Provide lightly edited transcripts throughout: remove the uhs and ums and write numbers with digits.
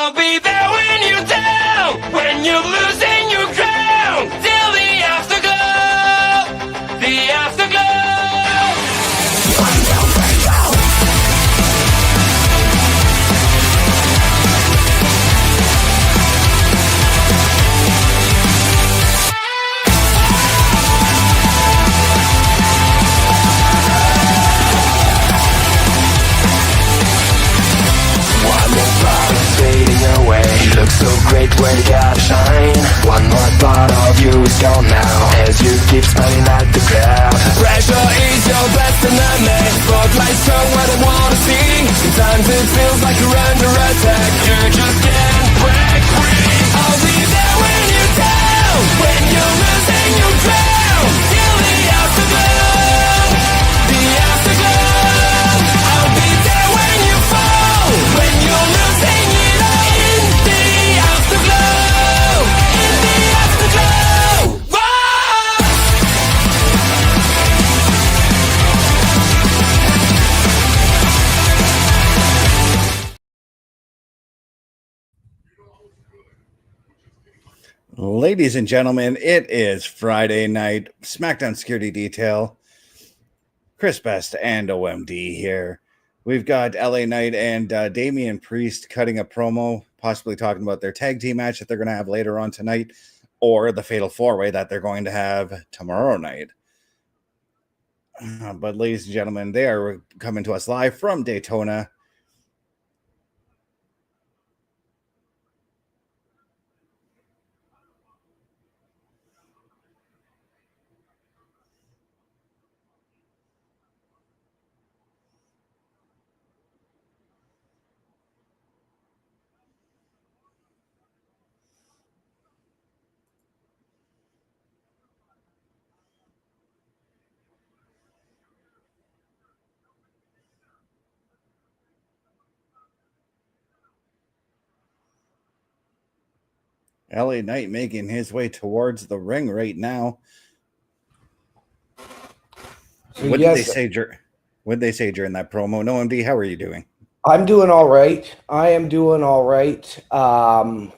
I'll be there when you're down, when you're losing your crown, till the afterglow, the afterglow. You look so great when you gotta shine. One more part of you is gone now, as you keep smiling at the crowd. Pressure is your best enemy. Spotlights show what I wanna see. Sometimes it feels like you're under attack. You just can't break free. I'll be there when you're down, when you're losing your ground, till the afterglow, the afterglow. I'll be there when you fall, when you're losing it all. Ladies and gentlemen, it is Friday night. Smackdown Security Detail. Chris Best and OMD here. We've got LA Knight and Damian Priest cutting a promo, possibly talking about their tag team match that they're going to have later on tonight, or the Fatal 4-Way that they're going to have tomorrow night. But ladies and gentlemen, they are coming to us live from Daytona. LA Knight making his way towards the ring right now. So what did they say during that promo? No, MD, how are you doing? I'm doing all right. I am doing all right. My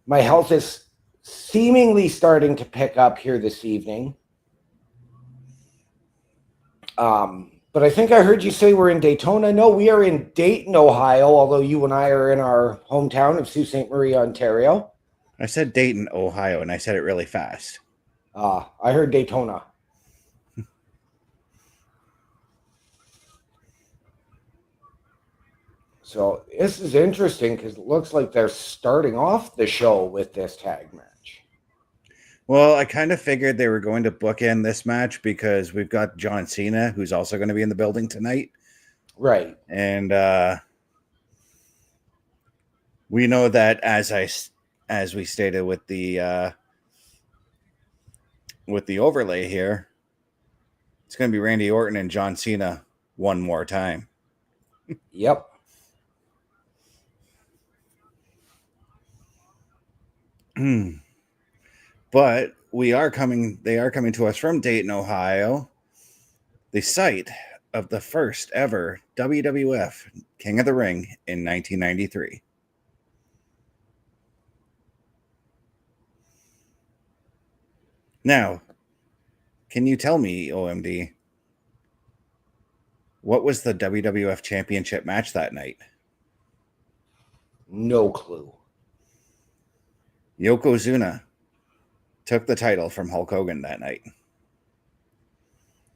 health is seemingly starting to pick up here this evening. But I think I heard you say we're in Daytona. No, we are in Dayton, Ohio, although you and I are in our hometown of Sault Ste. Marie, Ontario. I said Dayton, Ohio, and I said it really fast. I heard Daytona. So this is interesting because it looks like they're starting off the show with this tag match. Well, I kind of figured they were going to bookend this match because we've got John Cena, who's also going to be in the building tonight. Right. And we know that as we stated with the overlay here, it's going to be Randy Orton and John Cena one more time. Yep. But they are coming to us from Dayton, Ohio, the site of the first ever WWF King of the Ring in 1993. Now, can you tell me, OMD, what was the WWF Championship match that night? No clue. Yokozuna took the title from Hulk Hogan that night.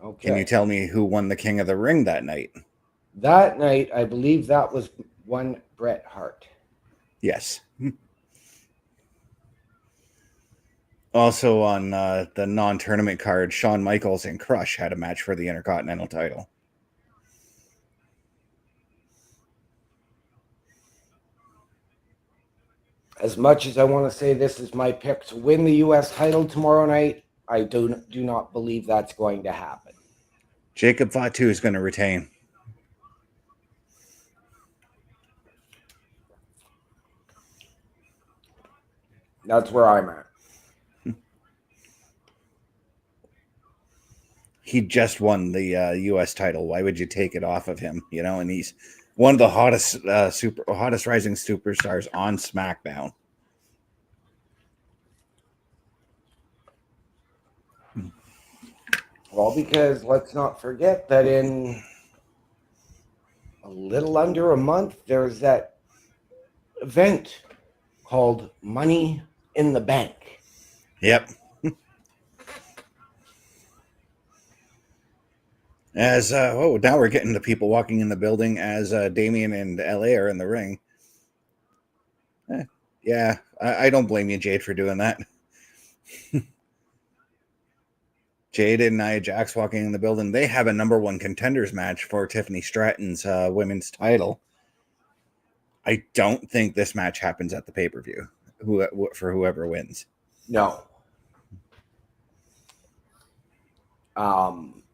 Okay. Can you tell me who won the King of the Ring that night? That night, I believe that was one Bret Hart. Yes. Also on the non-tournament card, Shawn Michaels and Crush had a match for the Intercontinental title. As much as I want to say this is my pick to win the U.S. title tomorrow night, I do not believe that's going to happen. Jacob Fatu is going to retain. That's where I'm at. He just won the U.S. title. Why would you take it off of him? You know, and he's One of the hottest rising superstars on SmackDown. Well, because let's not forget that in a little under a month, there's that event called Money in the Bank. Yep. As now we're getting the people walking in the building as Damian and LA are in the ring. Yeah, I don't blame you, Jade, for doing that. Jade and Nia Jax walking in the building. They have a number one contenders match for Tiffany Stratton's women's title. I don't think this match happens at the pay-per-view for whoever wins. No.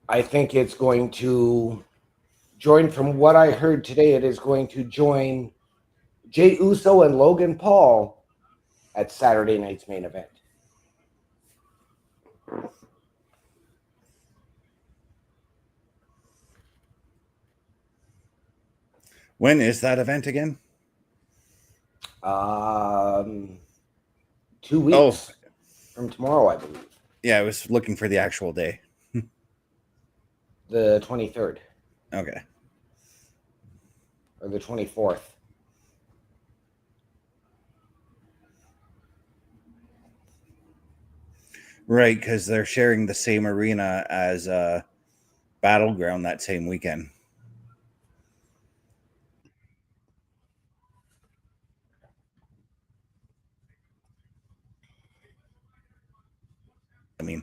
I think it's going to join, from what I heard today, it is going to join Jey Uso and Logan Paul at Saturday night's main event. When is that event again? 2 weeks from tomorrow, I believe. Yeah, I was looking for the actual day. The 23rd. Okay. Or the 24th. Right, because they're sharing the same arena as Battleground that same weekend. I mean,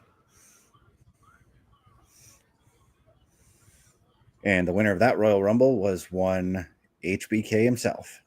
and the winner of that Royal Rumble was one HBK himself.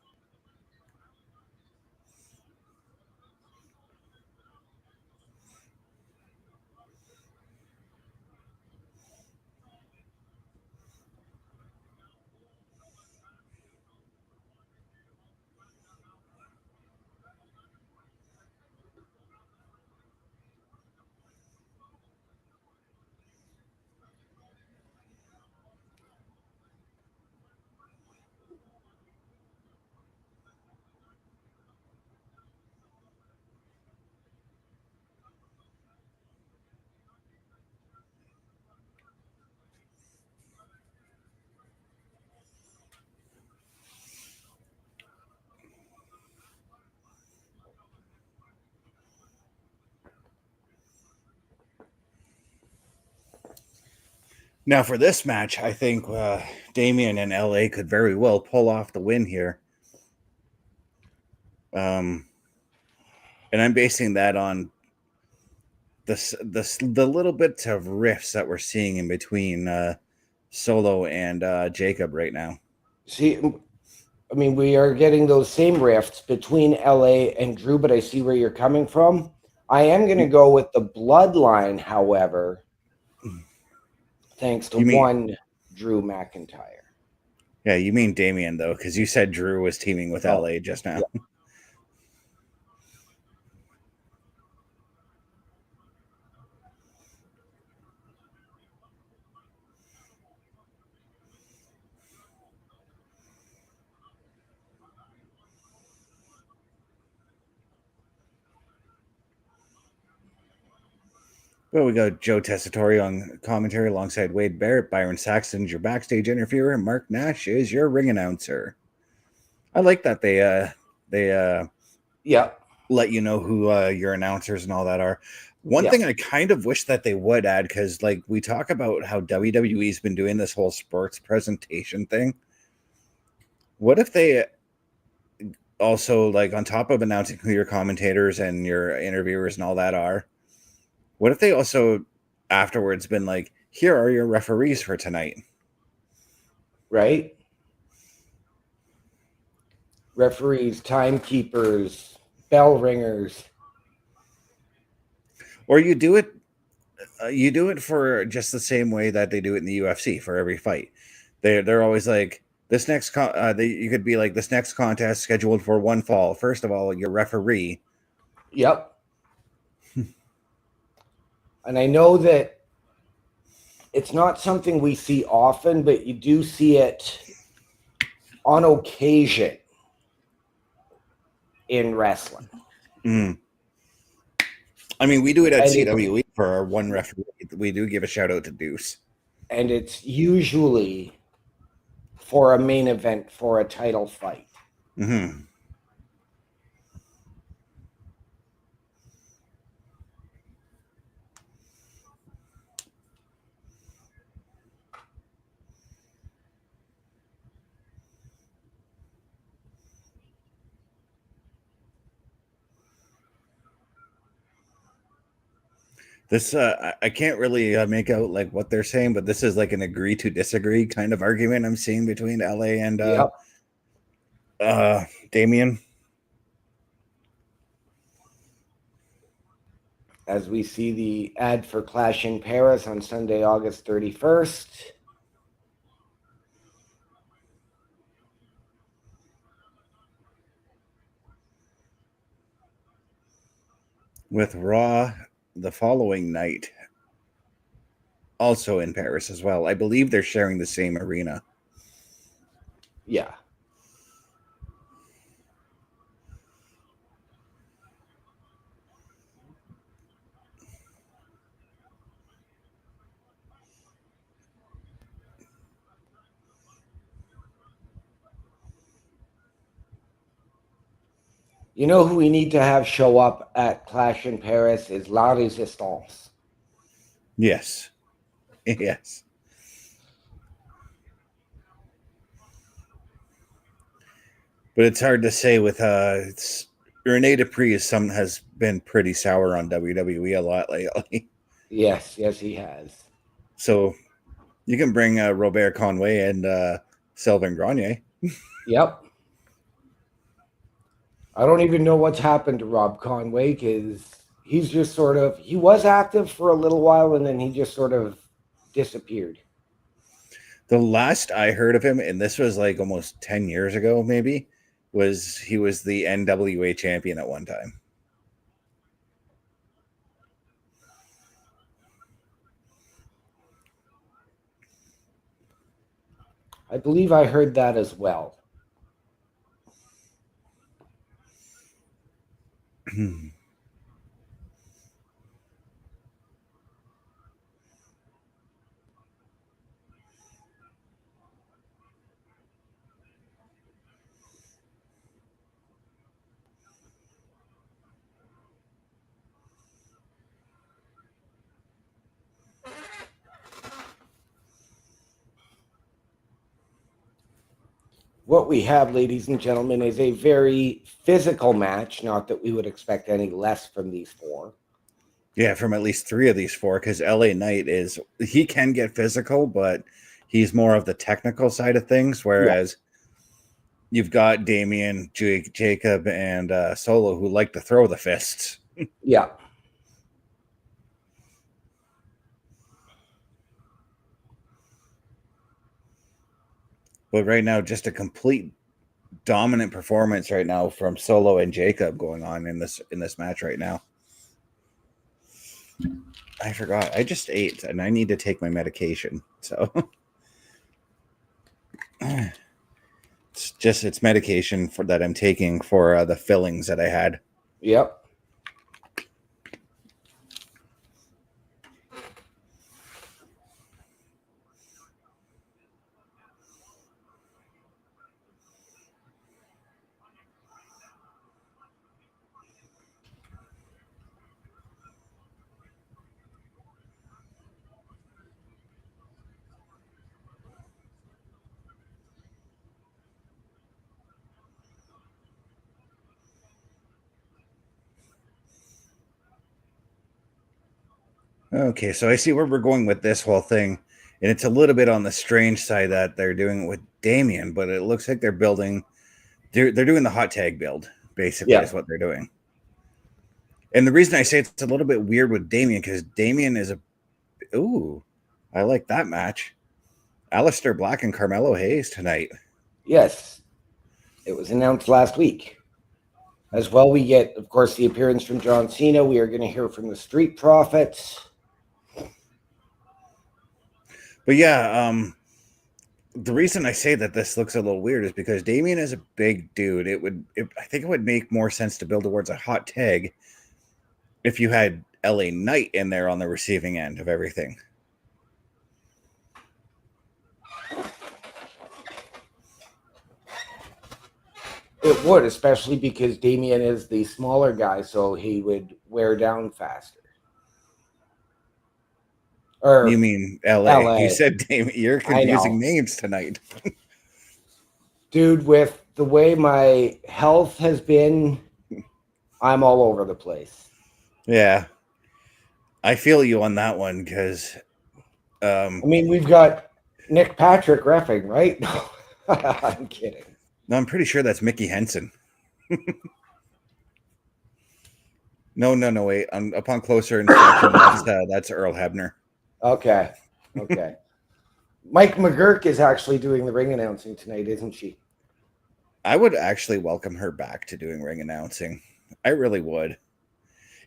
Now, for this match, I think Damian and LA could very well pull off the win here. And I'm basing that on the little bits of rifts that we're seeing in between Solo and Jacob right now. See, I mean, we are getting those same rifts between LA and Drew, but I see where you're coming from. I am going to go with the bloodline, however, thanks to one Drew McIntyre. Yeah, you mean Damian, though, because you said Drew was teaming with LA just now. Yeah. Well, we got Joe Tessitore on commentary alongside Wade Barrett. Byron Saxton's your backstage interviewer, and Mark Nash is your ring announcer. I like that they let you know who your announcers and all that are. One thing I kind of wish that they would add, because like we talk about how WWE's been doing this whole sports presentation thing. What if they also, like, on top of announcing who your commentators and your interviewers and all that are, what if they also afterwards been like, here are your referees for tonight? Right? Referees, timekeepers, bell ringers. Or you do it for just the same way that they do it in the UFC for every fight. They're always like, this next you could be like, this next contest scheduled for one fall. First of all, your referee. Yep. And I know that it's not something we see often, but you do see it on occasion in wrestling. Mm. I mean, we do it at And CWE for our one referee. We do give a shout out to Deuce. And it's usually for a main event for a title fight. Mm-hmm. This I can't really make out like what they're saying, but this is like an agree to disagree kind of argument I'm seeing between LA and Damian. As we see the ad for Clash in Paris on Sunday, August 31st. With Raw the following night, also in Paris as well. I believe they're sharing the same arena. Yeah. You know who we need to have show up at Clash in Paris is La Resistance. Yes. Yes. But it's hard to say with Rene Dupree has been pretty sour on WWE a lot lately. Yes, he has. So you can bring Robert Conway and Sylvain Grenier. Yep. I don't even know what's happened to Rob Conway because he's just he was active for a little while and then he just sort of disappeared. The last I heard of him, and this was like almost 10 years ago, maybe, was he was the NWA champion at one time. I believe I heard that as well. What we have, ladies and gentlemen, is a very physical match. Not that we would expect any less from these four. Yeah, from at least three of these four, because LA Knight he can get physical, but he's more of the technical side of things, whereas you've got Damian, Jacob, and Solo who like to throw the fists. Yeah. But right now, just a complete dominant performance right now from Solo and Jacob going on in this match right now. I forgot. I just ate and I need to take my medication. So it's medication that I'm taking for the fillings that I had. Yep. Okay, so I see where we're going with this whole thing, and it's a little bit on the strange side that they're doing it with Damian, but it looks like they're doing the hot tag build, basically, is what they're doing. And the reason I say it's a little bit weird with Damian, because Damian is I like that match. Aleister Black and Carmelo Hayes tonight. Yes. It was announced last week. As well, we get, of course, the appearance from John Cena. We are going to hear from the Street Profits. But yeah, The reason I say that this looks a little weird is because Damian is a big dude. I think it would make more sense to build towards a hot tag if you had LA Knight in there on the receiving end of everything. It would, especially because Damian is the smaller guy, so he would wear down faster. Or You mean LA? You said Damian. You're confusing names tonight. Dude, with the way my health has been, I'm all over the place. Yeah. I feel you on that one because I mean, we've got Nick Patrick reffing, right? I'm kidding. no, I'm pretty sure that's Mickey Henson. No, wait. Upon closer inspection, that's Earl Hebner. Okay. Mike McGurk is actually doing the ring announcing tonight, isn't she? I would actually welcome her back to doing ring announcing. I really would.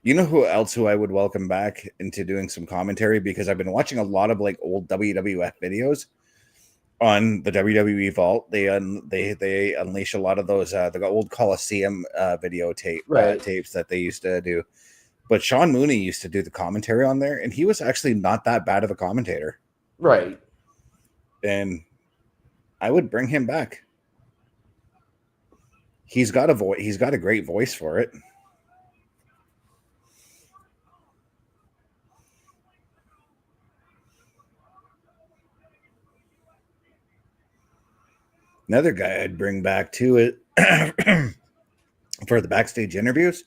You know who I would welcome back into doing some commentary, because I've been watching a lot of like old WWF videos on the WWE Vault. They unleash a lot of those the old Coliseum video tapes that they used to do. But Sean Mooney used to do the commentary on there, and he was actually not that bad of a commentator. Right. And I would bring him back. He's got a great voice for it. Another guy I'd bring back to it for the backstage interviews,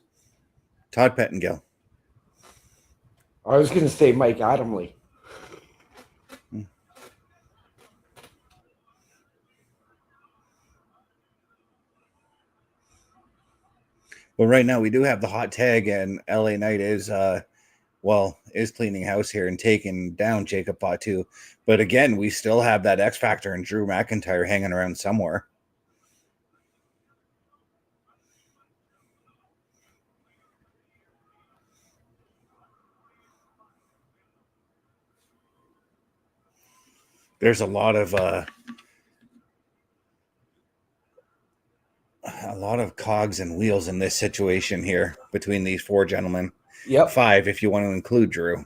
Todd Pettengill. I was going to say Mike Adamle. Well, right now we do have the hot tag, and LA Knight is cleaning house here and taking down Jacob Fatu. But again, we still have that X Factor and Drew McIntyre hanging around somewhere. There's a lot of cogs and wheels in this situation here between these four gentlemen. Yep. 5 if you want to include Drew.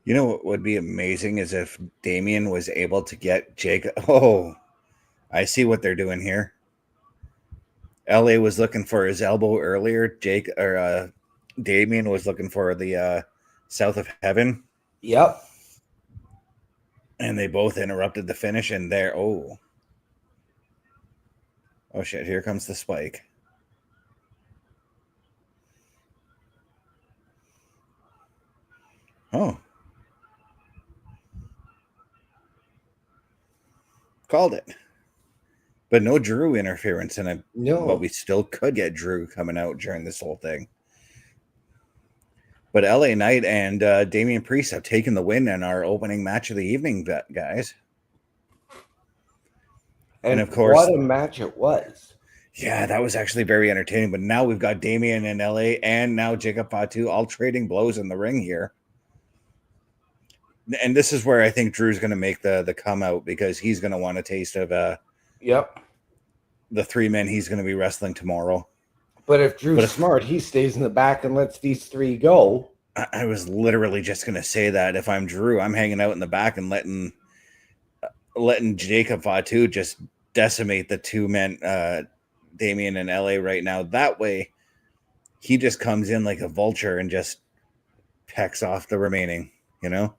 You know what would be amazing is if Damian was able to get Jacob. Oh, I see what they're doing here. LA was looking for his elbow earlier. Damian was looking for the South of Heaven. Yep. And they both interrupted the finish, and there. Oh shit! Here comes the spike. Oh. Called it. But no Drew interference in it. No. But we still could get Drew coming out during this whole thing. But LA Knight and Damian Priest have taken the win in our opening match of the evening, guys. And of course, what a match it was. Yeah, that was actually very entertaining. But now we've got Damian and LA and now Jacob Fatu all trading blows in the ring here. And this is where I think Drew's going to make the come out, because he's going to want a taste of Yep. the 3 men he's going to be wrestling tomorrow. But if Drew's smart, he stays in the back and lets these 3 go. I was literally just going to say that. If I'm Drew, I'm hanging out in the back and letting Jacob Fatu just decimate the 2 men, Damian and LA right now. That way, he just comes in like a vulture and just pecks off the remaining, you know?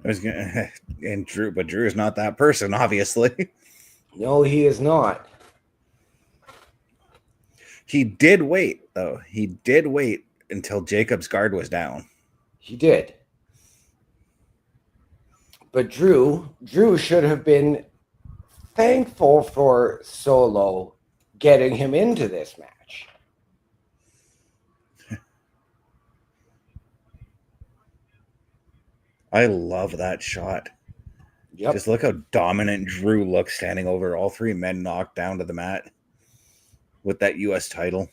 I was gonna and but Drew is not that person, obviously. No, he is not. He did wait, though. He did wait until Jacob's guard was down. He did. But Drew should have been thankful for Solo getting him into this match. I love that shot. Yep. Just look how dominant Drew looks standing over all three men knocked down to the mat with that U.S. title.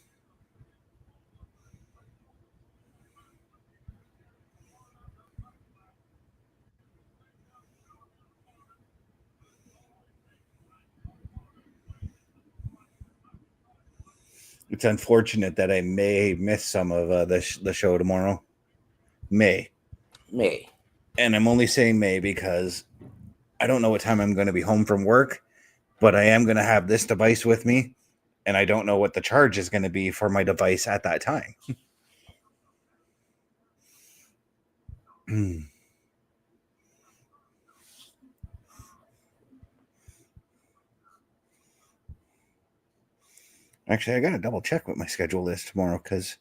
It's unfortunate that I may miss some of the show tomorrow. May. And I'm only saying May because I don't know what time I'm going to be home from work, but I am going to have this device with me, and I don't know what the charge is going to be for my device at that time. Actually, I got to double check what my schedule is tomorrow because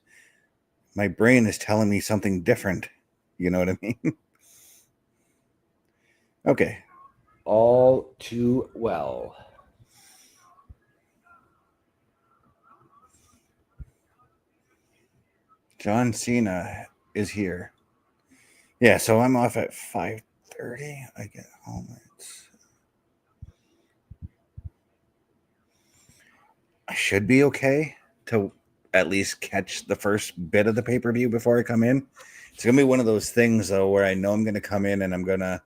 my brain is telling me something different. You know what I mean? Okay. All too well. John Cena is here. Yeah, so I'm off at 5:30. I get home. I should be okay to at least catch the first bit of the pay-per-view before I come in. It's going to be one of those things, though, where I know I'm going to come in and I'm going to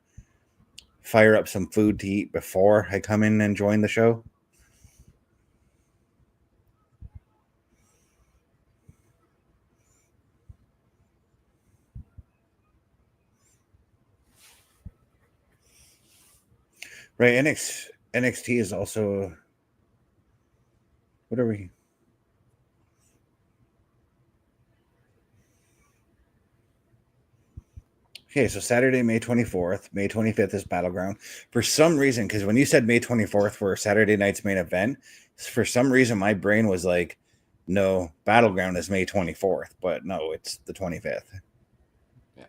fire up some food to eat before I come in and join the show. Right, NXT is also... What are we... Okay, so Saturday, May 24th. May 25th is Battleground. For some reason, because when you said May 24th for Saturday night's main event, for some reason my brain was like, no, Battleground is May 24th. But no, it's the 25th. Yeah.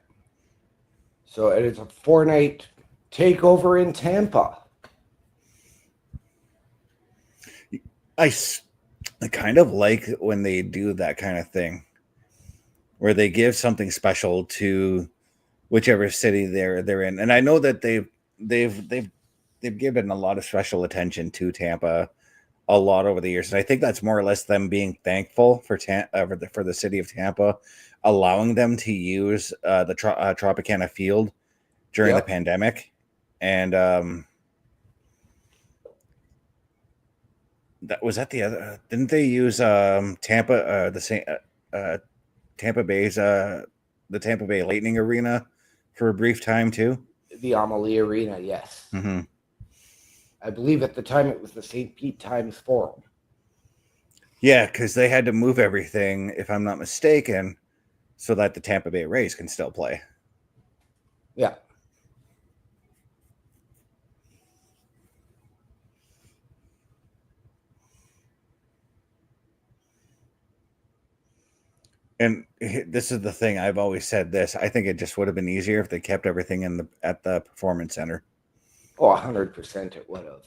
So it is a 4-night takeover in Tampa. I kind of like when they do that kind of thing, where they give something special to whichever city they're in. And I know that they've given a lot of special attention to Tampa a lot over the years, and I think that's more or less them being thankful for for the city of Tampa allowing them to use the Tropicana Field during the pandemic, and that was at the other. Didn't they use Tampa the same Tampa Bay's the Tampa Bay Lightning Arena for a brief time too? The Amalie Arena, yes. Mm-hmm. I believe at the time it was the St. Pete Times Forum. Yeah, because they had to move everything, if I'm not mistaken, so that the Tampa Bay Rays can still play. Yeah. And this is the thing, I've always said this. I think it just would have been easier if they kept everything at the Performance Center. Oh, 100% it would have.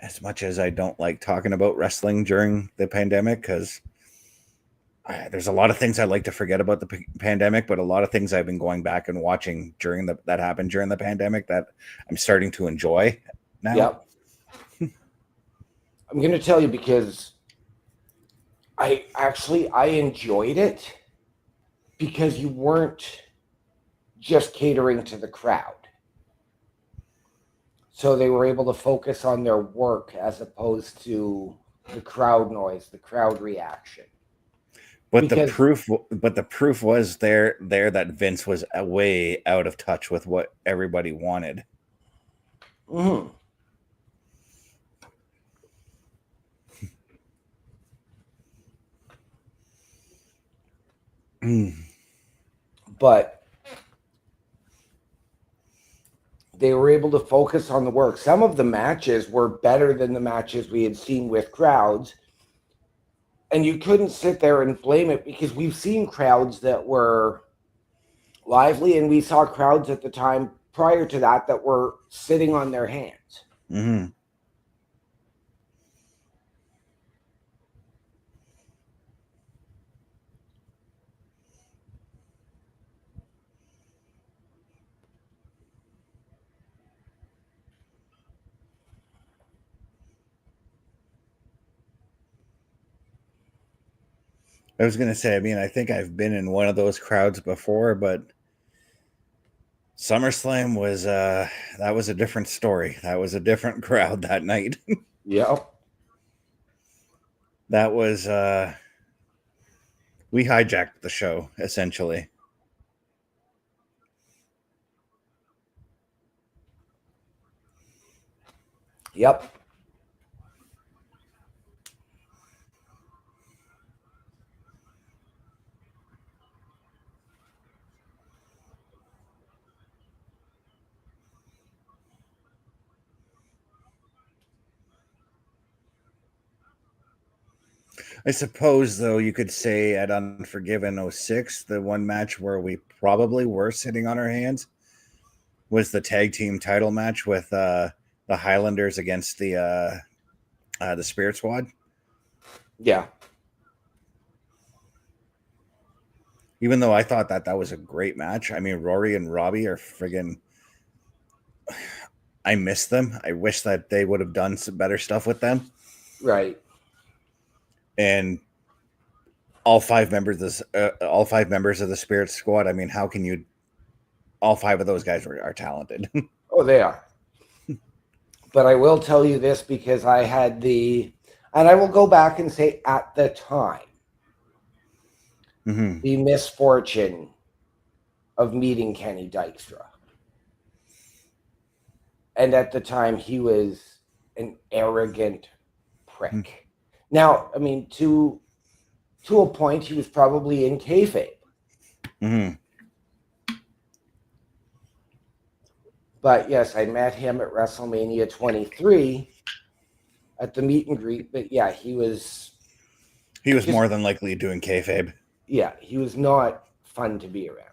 As much as I don't like talking about wrestling during the pandemic, because there's a lot of things I like to forget about the pandemic, but a lot of things I've been going back and watching that happened during the pandemic that I'm starting to enjoy now. Yep. I'm going to tell you because I enjoyed it because you weren't just catering to the crowd. So they were able to focus on their work as opposed to the crowd noise, the crowd reaction. But the proof was there that Vince was way out of touch with what everybody wanted. Mm-hmm. but they were able to focus on the work. Some of the matches were better than the matches we had seen with crowds. And you couldn't sit there and blame it, because we've seen crowds that were lively, and we saw crowds at the time prior to that that were sitting on their hands. Mm-hmm. I was going to say, I mean, I think I've been in one of those crowds before, but SummerSlam was that was a different story. That was a different crowd that night. Yeah. That was we hijacked the show essentially. Yep. I suppose, though, you could say at Unforgiven 06, the one match where we probably were sitting on our hands was the tag team title match with the Highlanders against the Spirit Squad. Yeah. Even though I thought that was a great match. I mean, Rory and Robbie are friggin'. I miss them. I wish that they would have done some better stuff with them. Right. And all five members of the Spirit Squad. I mean, how can you? All five of those guys are talented. Oh, they are. But I will tell you this, because I had and I will go back and say at the time, Mm-hmm. the misfortune of meeting Kenny Dykstra. And at the time, he was an arrogant prick. Mm-hmm. Now, I mean, to a point, he was probably in kayfabe. Mm-hmm. But yes, I met him at WrestleMania 23 at the meet and greet. But yeah, he was more than likely doing kayfabe. Yeah, he was not fun to be around.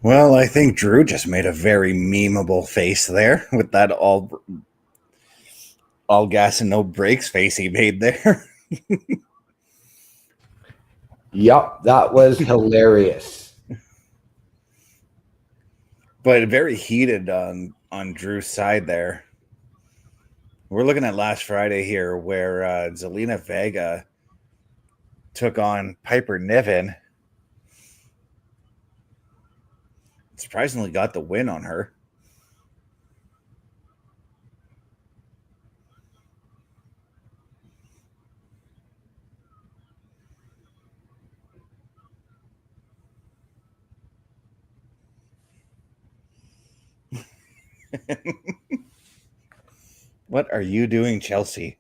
Well, I think Drew just made a very memeable face there with that all gas and no brakes face he made there. Yup, that was hilarious. But very heated on Drew's side there. We're looking at last Friday here where Zelina Vega took on Piper Niven. Surprisingly got the win on her. What are you doing, Chelsea?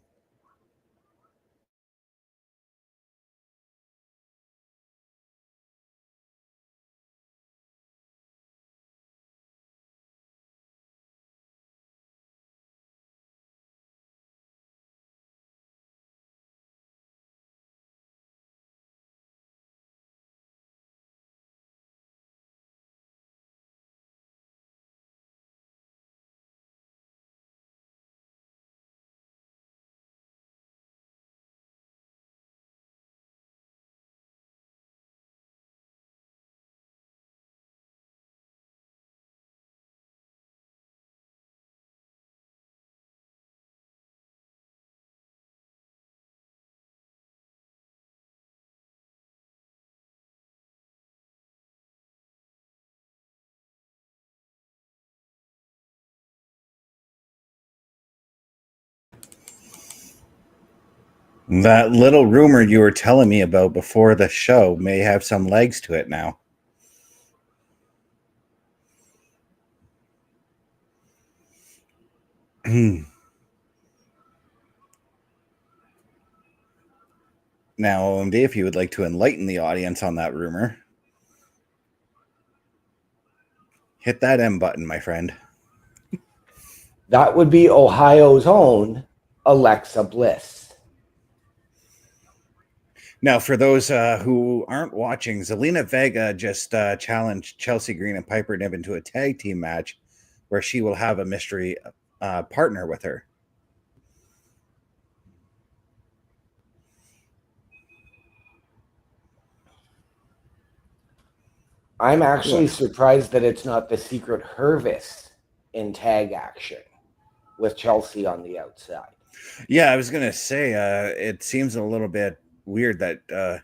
That little rumor you were telling me about before the show may have some legs to it now. Now, OMD, if you would like to enlighten the audience on that rumor, hit that M button, my friend. That would be Ohio's own Alexa Bliss. Now, for those who aren't watching, Zelina Vega just challenged Chelsea Green and Piper Niven to a tag team match where she will have a mystery partner with her. I'm actually surprised that it's not the Secret Hervis in tag action with Chelsea on the outside. Yeah, I was going to say, it seems a little bit weird that, I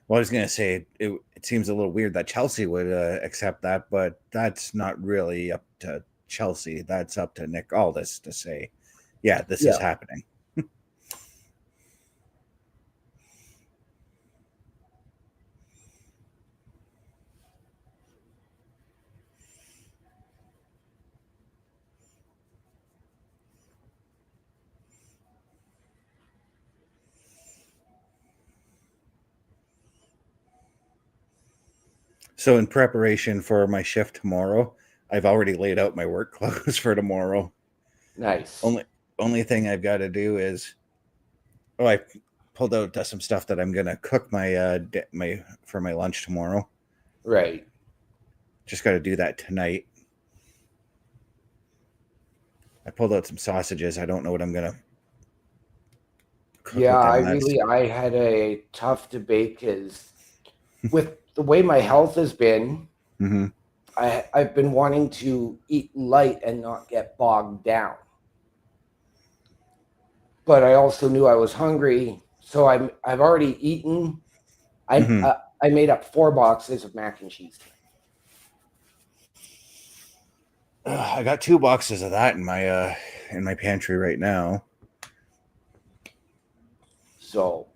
was going to say it seems a little weird that Chelsea would accept that, but that's not really up to Chelsea. That's up to Nick Aldis to say, yeah, this is happening. So in preparation for my shift tomorrow, I've already laid out my work clothes for tomorrow. Nice. Only thing I've got to do is, I pulled out some stuff that I'm gonna cook my for my lunch tomorrow. Right. Just got to do that tonight. I pulled out some sausages. I don't know what I'm gonna cook. Yeah, with them. I had a tough debate because with the way my health has been, Mm-hmm. I've been wanting to eat light and not get bogged down. But I also knew I was hungry, so I've already eaten. I made up 4 boxes of mac and cheese tonight. I got 2 boxes of that in my pantry right now. So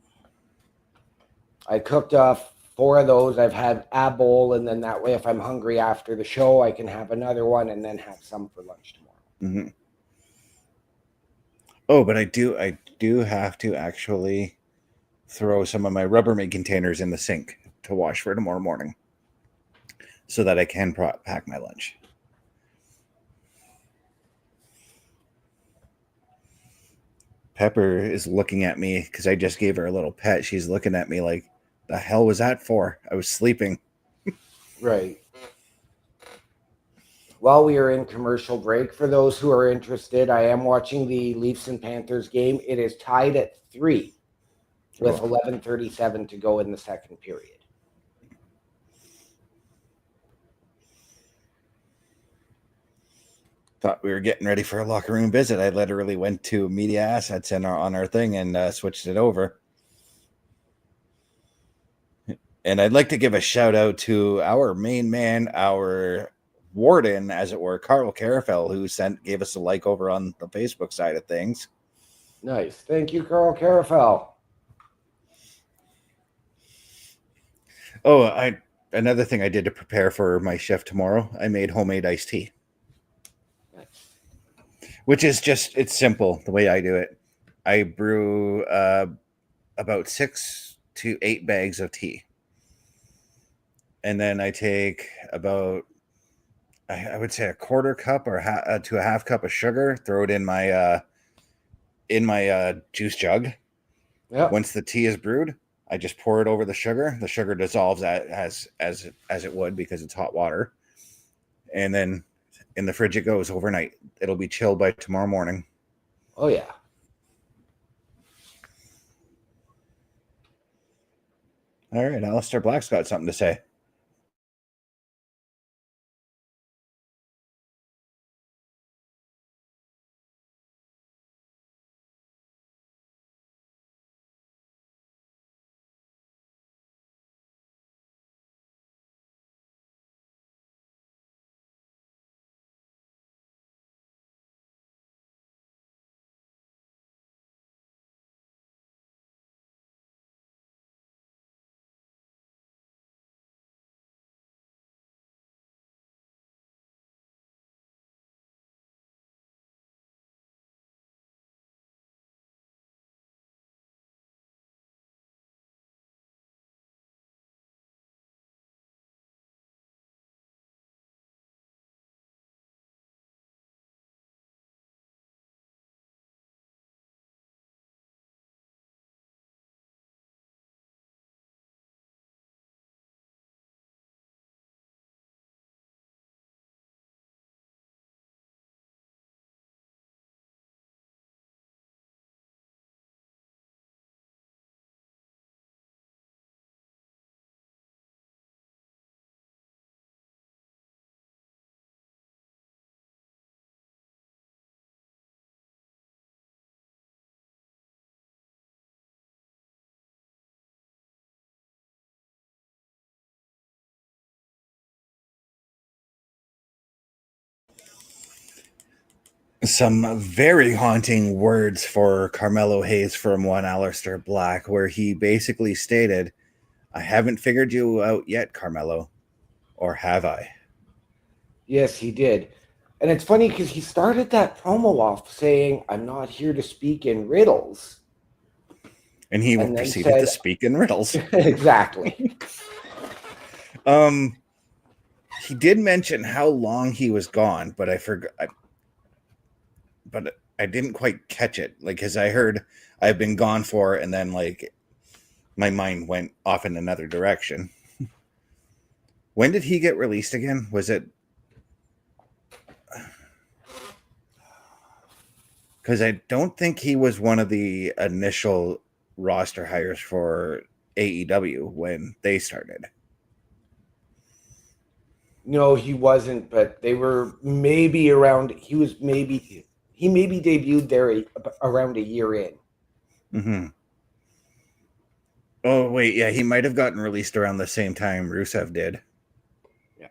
I cooked 4 of those. I've had a bowl, and then that way, if I'm hungry after the show, I can have another one and then have some for lunch tomorrow. Mm-hmm. Oh, but I do have to actually throw some of my Rubbermaid containers in the sink to wash for tomorrow morning, so that I can pack my lunch. Pepper is looking at me because I just gave her a little pet. She's looking at me like, the hell was that for? I was sleeping. Right. While we are in commercial break, for those who are interested, I am watching the Leafs and Panthers game. It is tied at 3 with 11:37 to go in the second period. Thought we were getting ready for a locker room visit. I literally went to media assets on our thing and switched it over. And I'd like to give a shout out to our main man, our warden, as it were, Carl Carafel, who gave us a like over on the Facebook side of things. Nice. Thank you, Carl Carafel. Oh, another thing I did to prepare for my shift tomorrow, I made homemade iced tea. Nice. Which is it's simple the way I do it. I brew about 6 to 8 bags of tea. And then I take about, I would say, a quarter cup or to a half cup of sugar, throw it in my juice jug. Yep. Once the tea is brewed, I just pour it over the sugar. The sugar dissolves as it would because it's hot water. And then in the fridge it goes overnight. It'll be chilled by tomorrow morning. Oh, yeah. All right, Alistair Black's got something to say. some very haunting words for Carmelo Hayes from one Aleister Black, where he basically stated, "I haven't figured you out yet, Carmelo, or have I?" Yes, he did. And it's funny because he started that promo off saying, "I'm not here to speak in riddles." And he And then proceeded said, to speak in riddles. exactly. He did mention how long he was gone, but I forgot. But I didn't quite catch it. Like, because I heard I've been gone for, and then like my mind went off in another direction. When did he get released again? Was it? Because I don't think he was one of the initial roster hires for AEW when they started. No, he wasn't, but they were maybe around, he maybe debuted there around a year in. Mm-hmm. Oh, wait, yeah, he might have gotten released around the same time Rusev did. Yeah.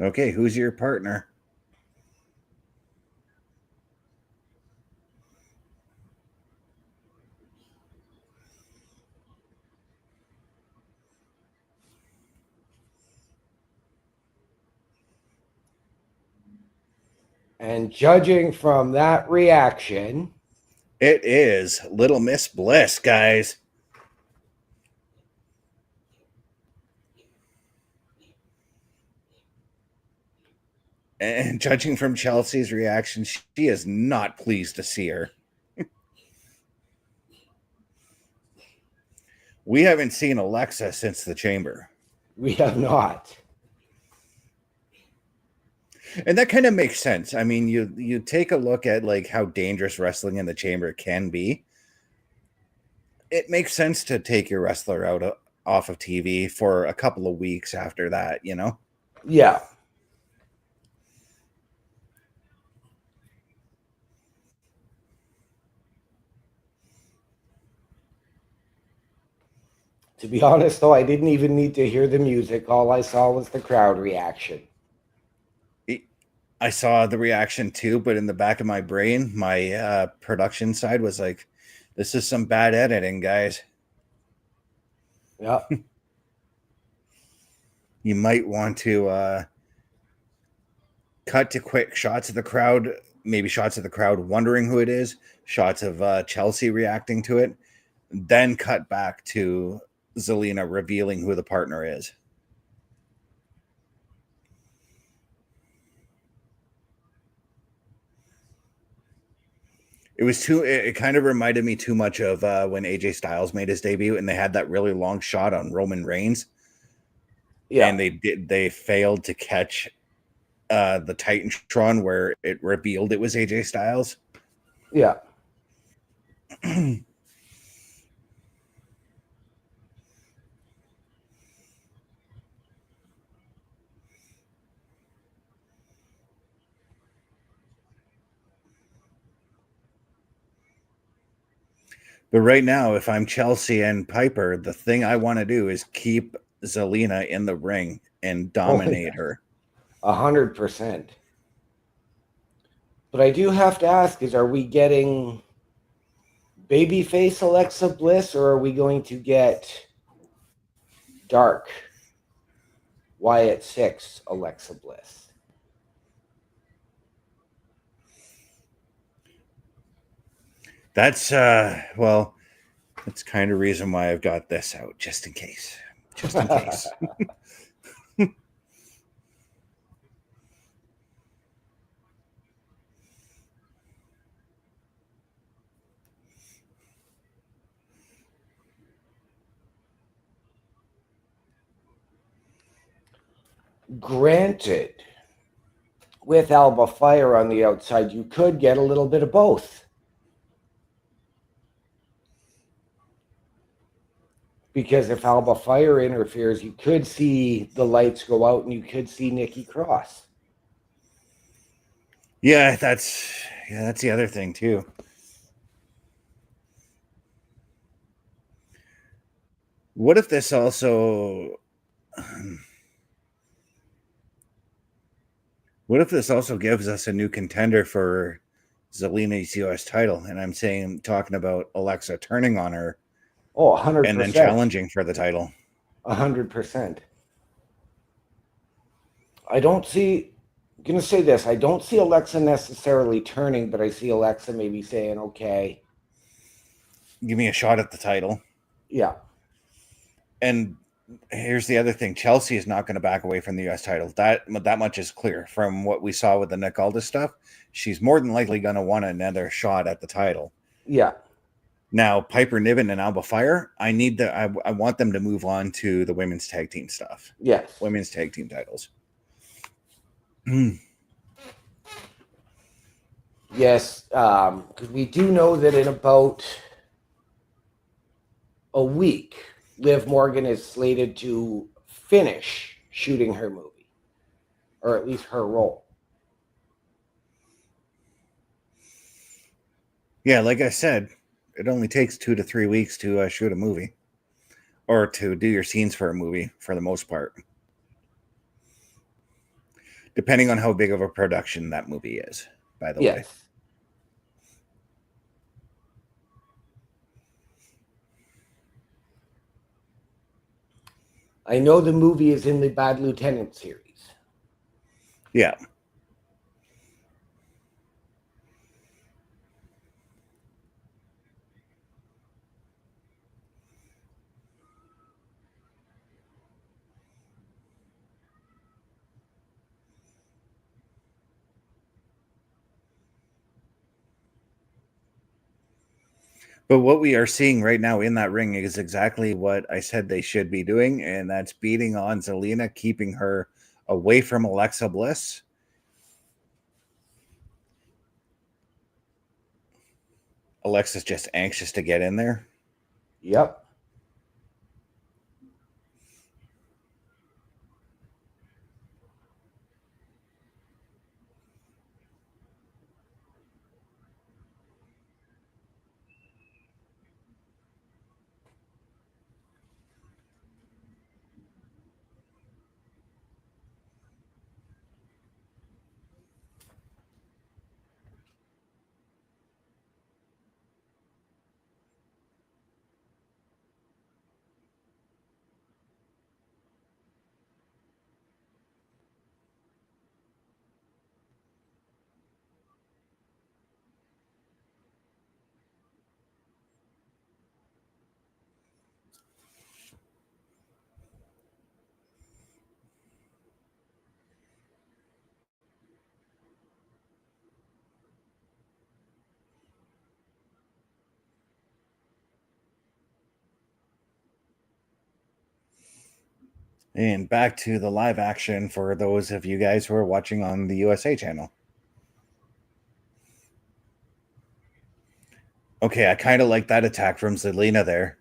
Okay, who's your partner? And judging from that reaction, It is Little Miss Bliss, guys. And judging from Chelsea's reaction, she is not pleased to see her. We haven't seen Alexa since the Chamber. we have not. And that kind of makes sense. I mean, you take a look at like how dangerous wrestling in the Chamber can be. It makes sense to take your wrestler out off of TV for a couple of weeks after that, you know? Yeah. To be honest, though, I didn't even need to hear the music. All I saw was the crowd reaction. I saw the reaction too, but in the back of my brain, my production side was like, this is some bad editing, guys. Yeah. You might want to cut to quick shots of the crowd, maybe shots of the crowd wondering who it is, shots of Chelsea reacting to it, then cut back to Zelina revealing who the partner is. It kind of reminded me too much of when AJ Styles made his debut and they had that really long shot on Roman Reigns. Yeah. And they failed to catch the Titantron where it revealed it was AJ Styles. Yeah. But right now, if I'm Chelsea and Piper, the thing I want to do is keep Zelina in the ring and dominate her. 100%. But I do have to ask are we getting babyface Alexa Bliss or are we going to get dark Wyatt 6 Alexa Bliss? That's well, that's kind of reason why I've got this out, just in case. Just in case. Granted, with Alba Fire on the outside, you could get a little bit of both. Because if Alba Fire interferes, you could see the lights go out and you could see Nikki Cross. Yeah, that's the other thing too. What if this also gives us a new contender for Zelina's US title? And I'm talking about Alexa turning on her Oh, and then 100%. challenging for the title. 100%. I'm going to say this. I don't see Alexa necessarily turning, but I see Alexa maybe saying, okay. Give me a shot at the title. Yeah. And here's the other thing. Chelsea is not going to back away from the US title. That much is clear from what we saw with the Nick Aldis stuff. She's more than likely going to want another shot at the title. Yeah. Now, Piper Niven and Alba Fire, I want them to move on to the women's tag team stuff. Yes. Women's tag team titles. Yes, because we do know that in about a week, Liv Morgan is slated to finish shooting her movie, or at least her role. Yeah, like I said, it only takes 2 to 3 weeks to shoot a movie or to do your scenes for a movie for the most part, depending on how big of a production that movie is, by the way. I know the movie is in the Bad Lieutenant series. Yeah. But what we are seeing right now in that ring is exactly what I said they should be doing, and that's beating on Zelina, keeping her away from Alexa Bliss. Alexa's just anxious to get in there. Yep. And back to the live action for those of you guys who are watching on the USA channel. Okay, I kind of like that attack from Zelina there.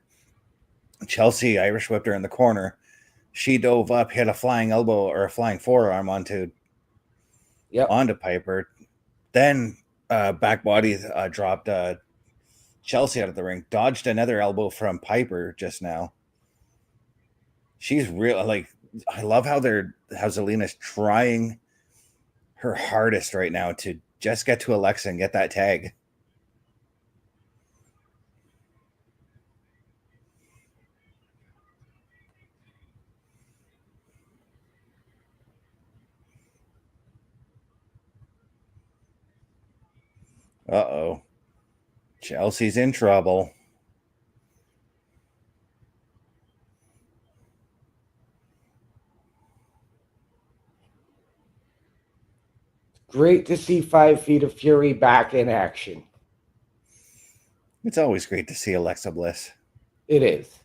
Chelsea Irish whipped her in the corner. She dove up, hit a flying elbow or a flying forearm onto Piper. Then back body dropped Chelsea out of the ring. Dodged another elbow from Piper just now. She's real. Like, I love how Zelina's trying her hardest right now to just get to Alexa and get that tag. Uh-oh. Chelsea's in trouble. Great to see 5 Feet of Fury back in action. It's always great to see Alexa Bliss. It is.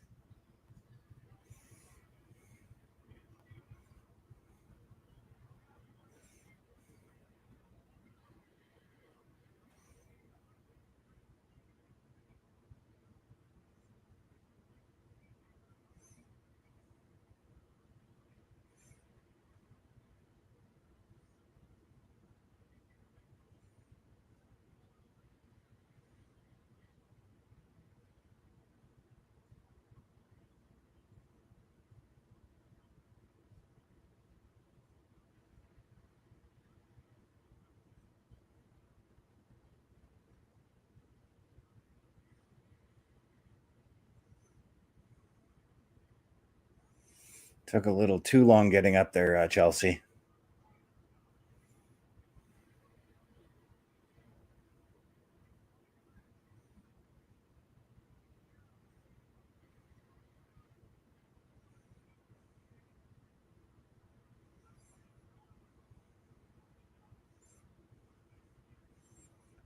Took a little too long getting up there, Chelsea.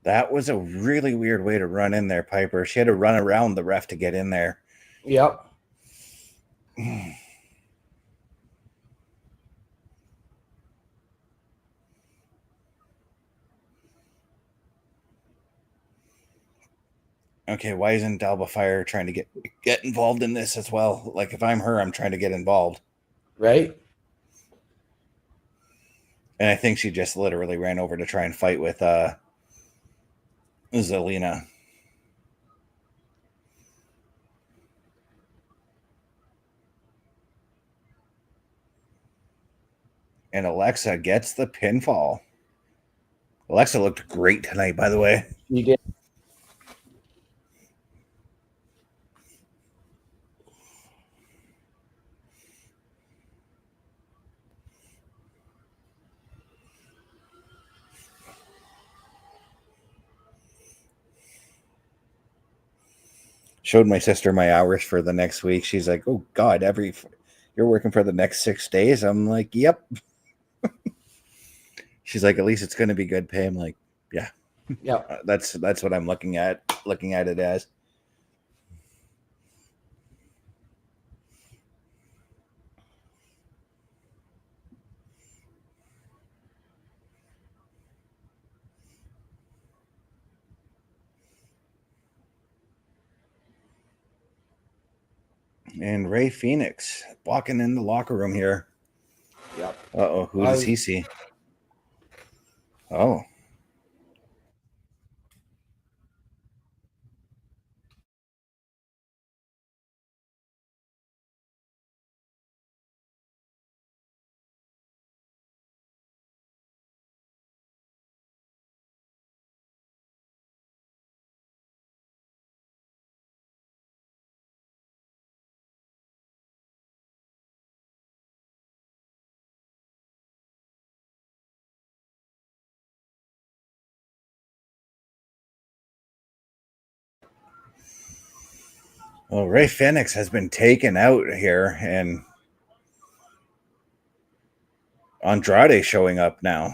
That was a really weird way to run in there, Piper. She had to run around the ref to get in there. Yep. Okay, why isn't Alba Fire trying to get involved in this as well? Like, if I'm her, I'm trying to get involved. Right? And I think she just literally ran over to try and fight with Zelina. And Alexa gets the pinfall. Alexa looked great tonight, by the way. You did. Showed my sister my hours for the next week. She's like, "Oh God, you're working for the next 6 days." I'm like, "Yep." She's like, "At least it's going to be good pay." I'm like, "Yeah, Yeah. that's what I'm looking at it as." And Ray Phoenix walking in the locker room here. Yep. Uh-oh, who does he see? Oh. Well, Ray Phoenix has been taken out here, and Andrade showing up now.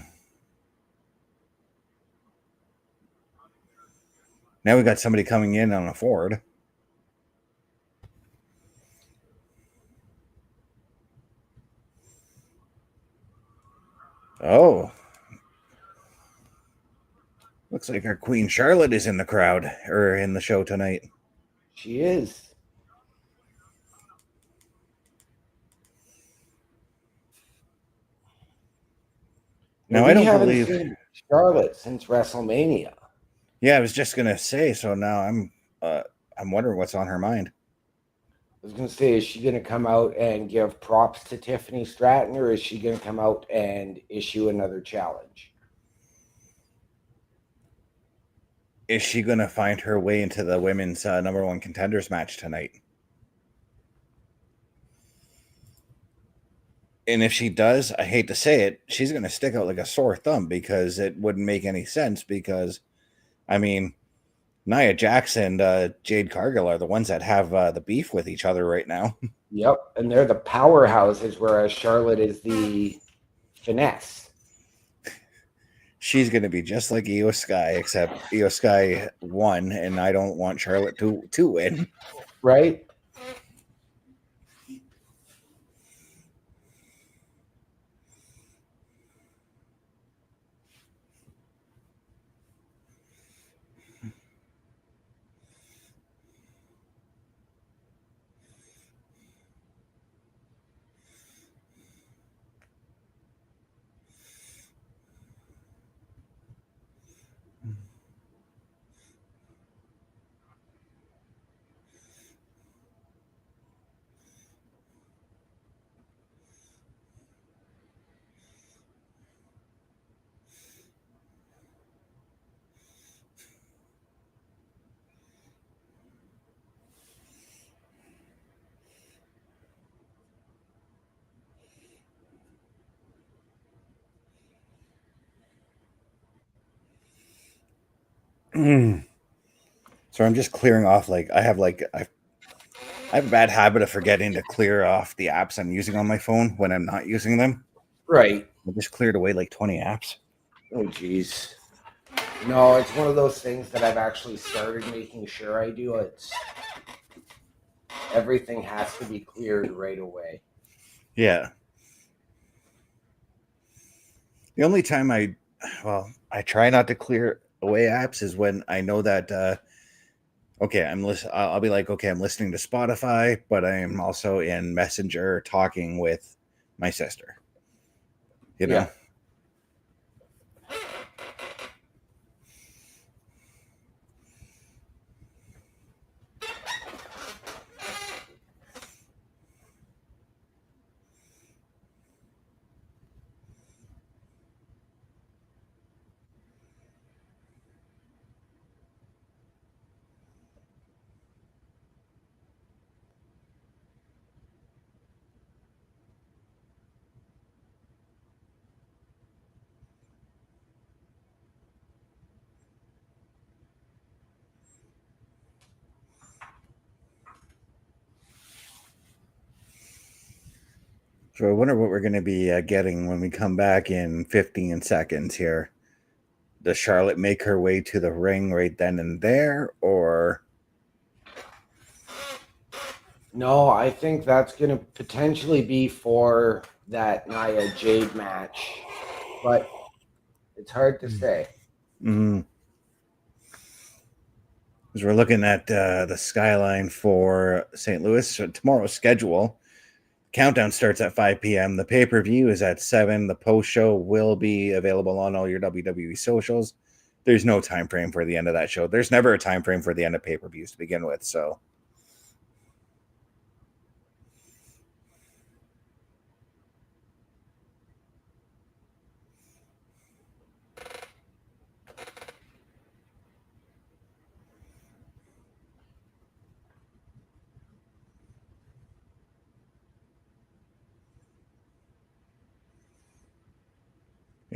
Now we got somebody coming in on a Ford. Oh. Looks like our Queen Charlotte is in the crowd, or in the show tonight. She is. Now, we I don't haven't believe... seen Charlotte since WrestleMania. Yeah, I was just going to say, so now I'm wondering what's on her mind. I was going to say, is she going to come out and give props to Tiffany Stratton, or is she going to come out and issue another challenge? Is she going to find her way into the women's number one contenders match tonight? And if she does, I hate to say it, she's going to stick out like a sore thumb, because it wouldn't make any sense. Because, I mean, Nia Jax and Jade Cargill are the ones that have the beef with each other right now. Yep, and they're the powerhouses, whereas Charlotte is the finesse. She's going to be just like Io Sky, except Io Sky won, and I don't want Charlotte to win. Right? So I'm just clearing off. Like I have a bad habit of forgetting to clear off the apps I'm using on my phone when I'm not using them. Right. I just cleared away like 20 apps. Oh, geez. No, it's one of those things that I've actually started making sure I do. It's everything has to be cleared right away. Yeah. The only time I try not to clear away apps is when I know that okay, I'll be like, okay, I'm listening to Spotify, but I am also in Messenger talking with my sister. You know? Yeah. So I wonder what we're going to be getting when we come back in 15 seconds here. Does Charlotte make her way to the ring right then and there, or? No, I think that's going to potentially be for that Nia Jade match, but it's hard to say. Because we're looking at the skyline for St. Louis. So tomorrow's schedule. Countdown starts at 5 p.m. The pay-per-view is at 7. The post-show will be available on all your WWE socials. There's no time frame for the end of that show. There's never a time frame for the end of pay-per-views to begin with, so.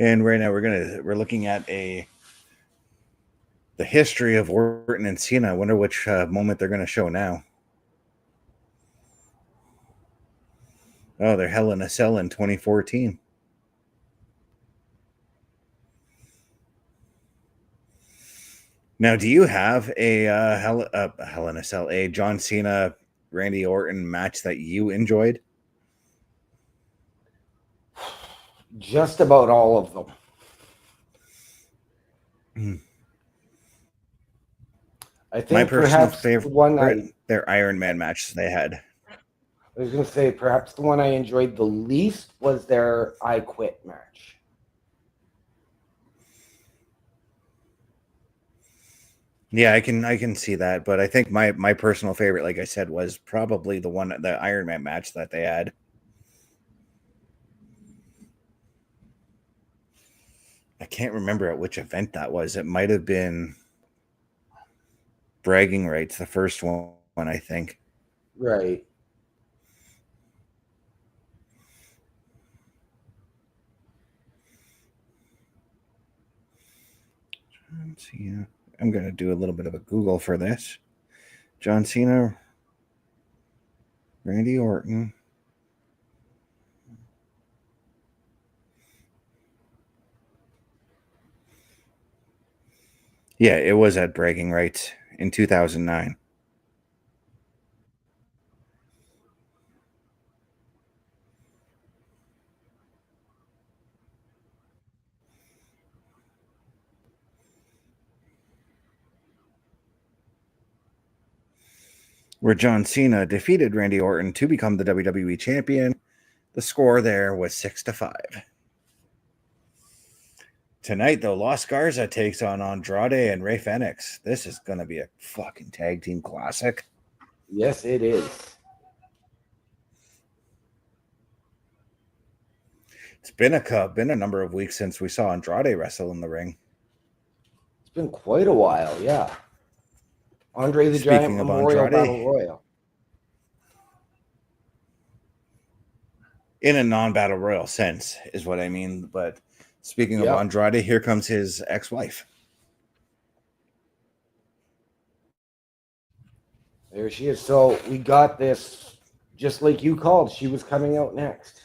And right now we're looking at the history of Orton and Cena. I wonder which moment they're going to show now. Oh, they're Hell in a Cell in 2014. Now, do you have a Hell in a Cell, a John Cena, Randy Orton match that you enjoyed? Just about all of them. I think my personal perhaps favorite, the one their Iron Man match they had. I was going to say perhaps the one I enjoyed the least was their I Quit match. Yeah, I can see that, but I think my personal favorite, like I said, was probably the Iron Man match that they had. I can't remember at which event that was. It might have been Bragging Rights, the first one, I think. Right. Let's see. I'm going to do a little bit of a Google for this. John Cena, Randy Orton. Yeah, it was at Bragging Rights in 2009. Where John Cena defeated Randy Orton to become the WWE champion. The score there was 6-5. Tonight, though, Los Garza takes on Andrade and Rey Fenix. This is going to be a fucking tag team classic. Yes, it is. It's been a number of weeks since we saw Andrade wrestle in the ring. It's been quite a while, yeah. Andre the Giant Memorial Battle Royal. In a non-battle royal sense is what I mean. But speaking of Andrade, here comes his ex-wife. There she is. So we got this, just like you called. She was coming out next.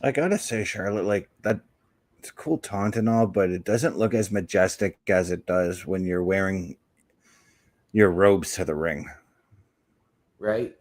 I gotta say, Charlotte, like that, it's a cool taunt and all, but it doesn't look as majestic as it does when you're wearing your robes to the ring. Right?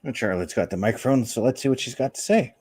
And Charlotte's got the microphone, so let's see what she's got to say.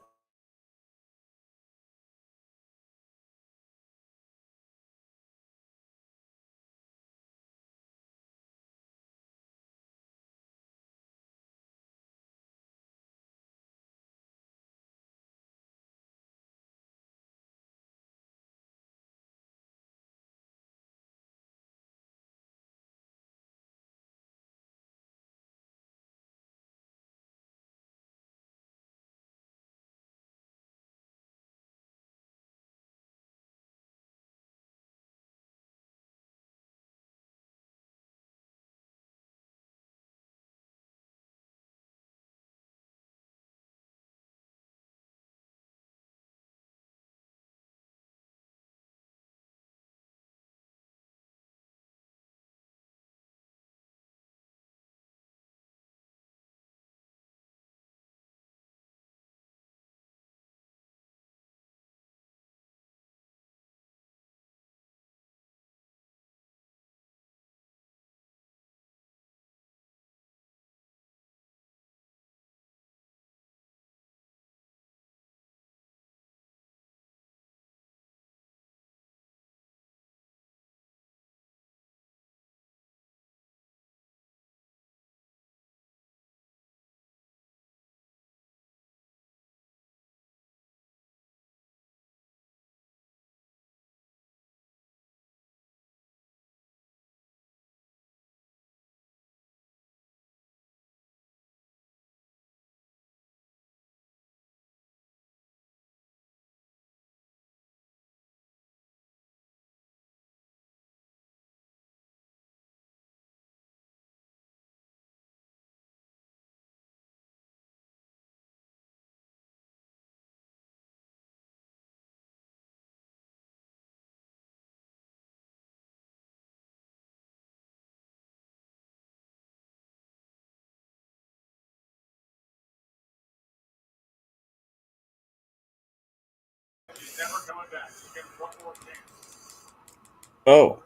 Oh,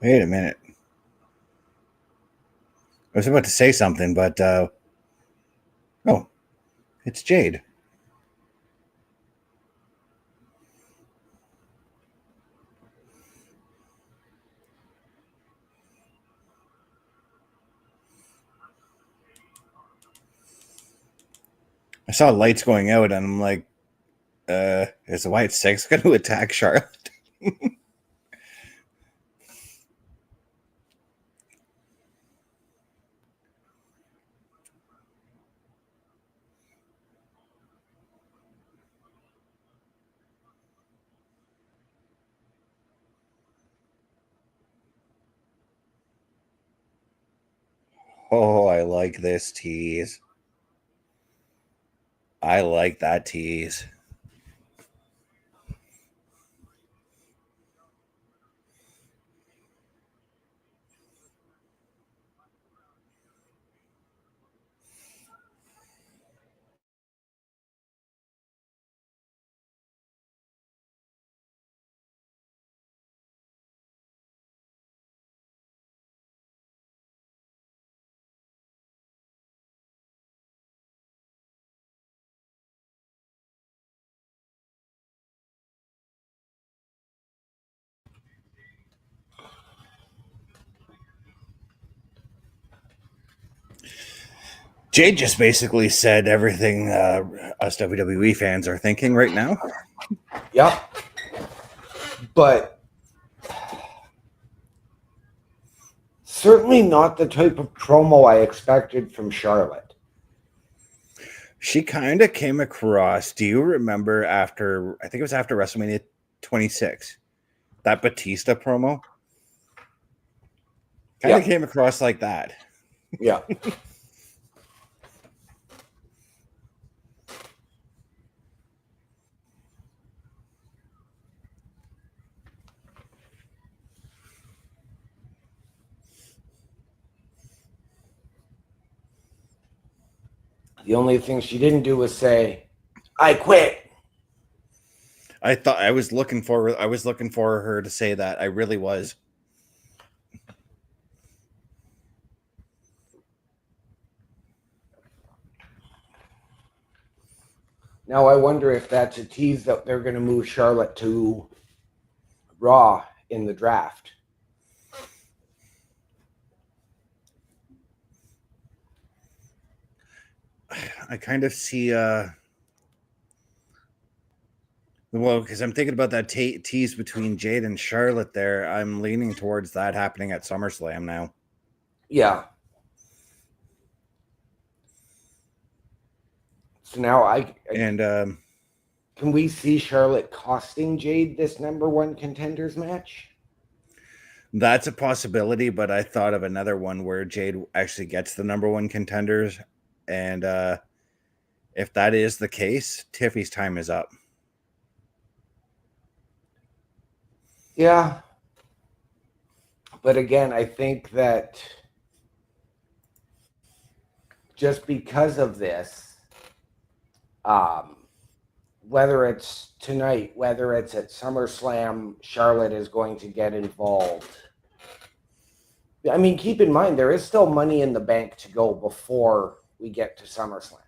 wait a minute. I was about to say something, but oh, it's Jade. I saw lights going out, and I'm like, is the White Six going to attack Charlotte? Oh, I like this tease. I like that tease. Jade just basically said everything us WWE fans are thinking right now. Yep. But certainly not the type of promo I expected from Charlotte. She kind of came across. Do you remember after, I think it was after WrestleMania 26, that Batista promo? Kind of came across like that. Yeah. The only thing she didn't do was say, "I quit." I was looking for her to say that. I really was. Now I wonder if that's a tease that they're going to move Charlotte to Raw in the draft. I kind of see well, because I'm thinking about that tease between Jade and Charlotte there. I'm leaning towards that happening at SummerSlam now. Yeah. So now can we see Charlotte costing Jade this #1 contenders match? That's a possibility, but I thought of another one where Jade actually gets the #1 contenders, and if that is the case, Tiffy's time is up. Yeah. But again, I think that just because of this, whether it's tonight, whether it's at SummerSlam, Charlotte is going to get involved. I mean, keep in mind, there is still Money in the Bank to go before we get to SummerSlam.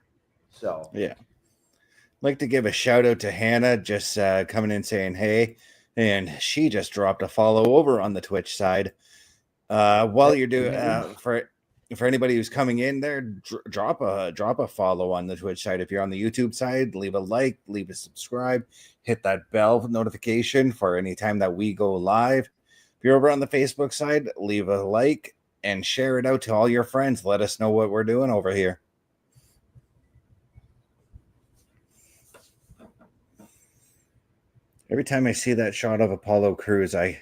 So, yeah. I'd like to give a shout out to Hannah, just coming in saying, hey, and she just dropped a follow over on the Twitch side. While you're doing, for anybody who's coming in there, drop a follow on the Twitch side. If you're on the YouTube side, leave a like, leave a subscribe, hit that bell notification for any time that we go live. If you're over on the Facebook side, leave a like and share it out to all your friends. Let us know what we're doing over here. Every time I see that shot of Apollo Crews, I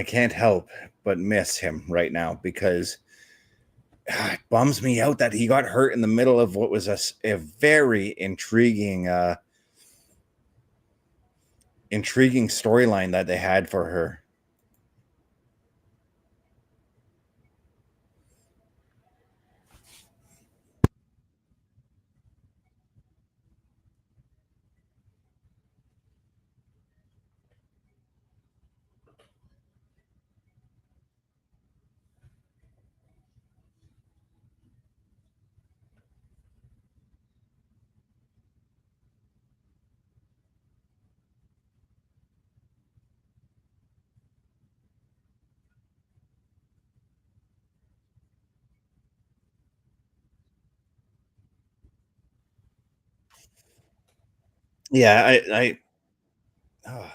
can't help but miss him right now, because it bums me out that he got hurt in the middle of what was a very intriguing storyline that they had for her. Yeah, oh,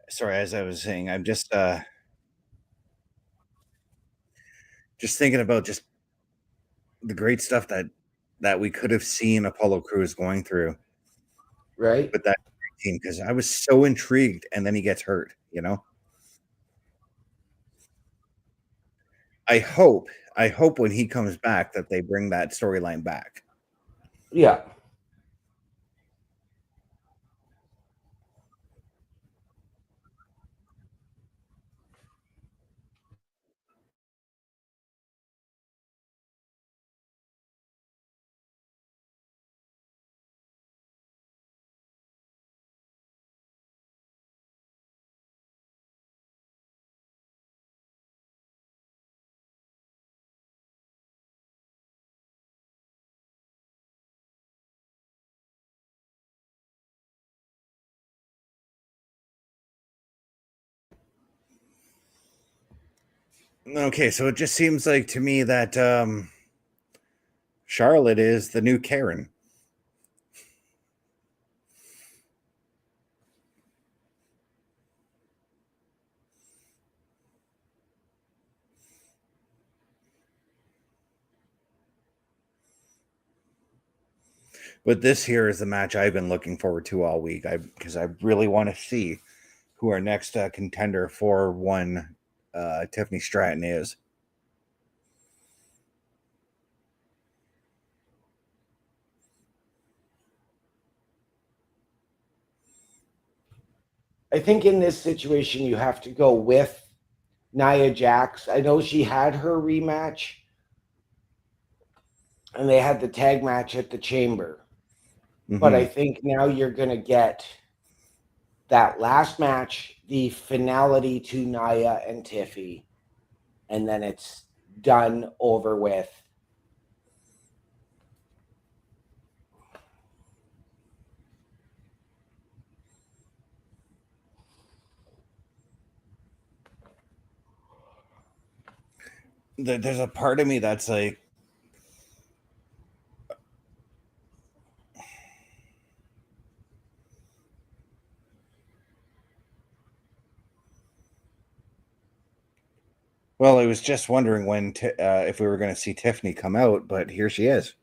sorry, as I was saying, I'm just thinking about just the great stuff that we could have seen Apollo Crews going through right? with that team, because I was so intrigued, and then he gets hurt, you know. I hope when he comes back that they bring that storyline back. Yeah. Okay, so it just seems like to me that Charlotte is the new Karen. But this here is the match I've been looking forward to all week. Because I really want to see who our next contender for one Tiffany Stratton is. I think in this situation, you have to go with Nia Jax. I know she had her rematch and they had the tag match at the Chamber. But I think now you're going to get that last match, the finality to Nia and Tiffy, and then it's done, over with. There's a part of me that's like, well, I was just wondering when if we were going to see Tiffany come out, but here she is.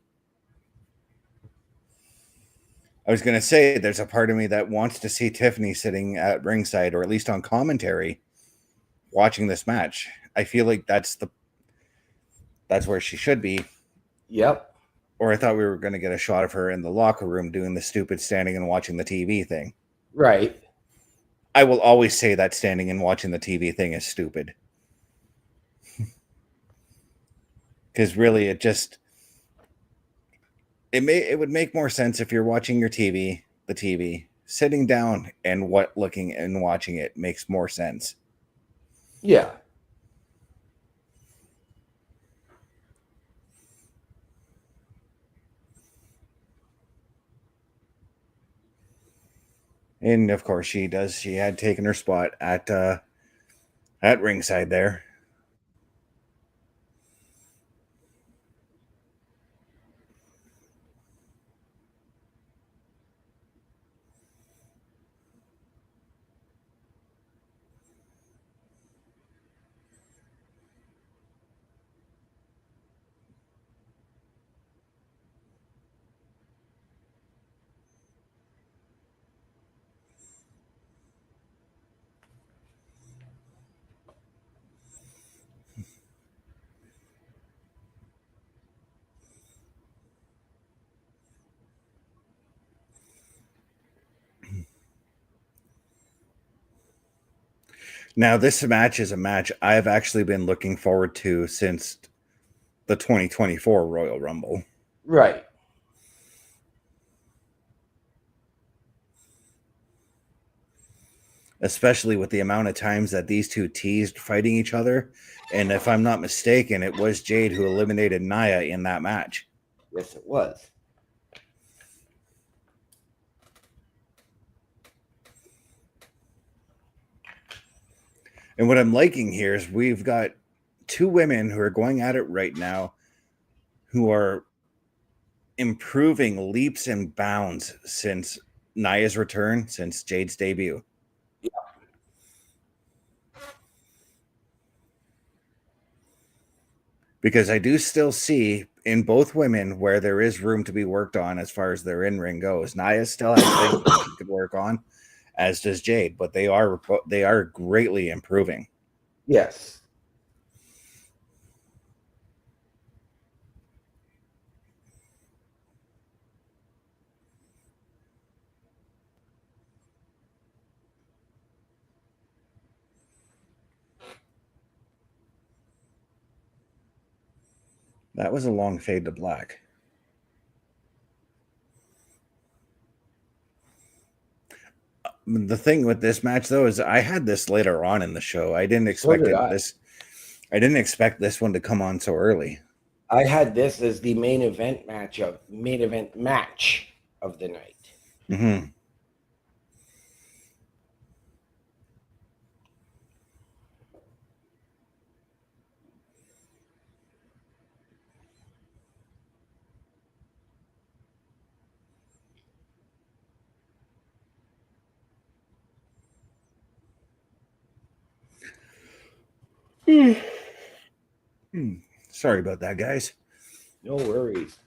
I was going to say there's a part of me that wants to see Tiffany sitting at ringside, or at least on commentary, watching this match. I feel like that's where she should be. Yep. Or I thought we were going to get a shot of her in the locker room doing the stupid standing and watching the TV thing. Right. I will always say that standing and watching the TV thing is stupid. Because really, it would make more sense if you're watching your TV, the TV, sitting down and looking and watching it makes more sense. Yeah. And of course she does. She had taken her spot at ringside there. Now, this match is a match I've actually been looking forward to since the 2024 Royal Rumble. Right. Especially with the amount of times that these two teased fighting each other. And if I'm not mistaken, it was Jade who eliminated Nia in that match. Yes, it was. And what I'm liking here is we've got two women who are going at it right now who are improving leaps and bounds since Nia's return, since Jade's debut. Yeah. Because I do still see in both women where there is room to be worked on as far as their in-ring goes. Nia still has things that she could work on, as does Jade, but they are greatly improving. Yes. That was a long fade to black. The thing with this match, though, is I had this later on in the show. I didn't expect I didn't expect this one to come on so early. I had this as the main event match of the night. Mm-hmm. Sorry about that, guys. No worries.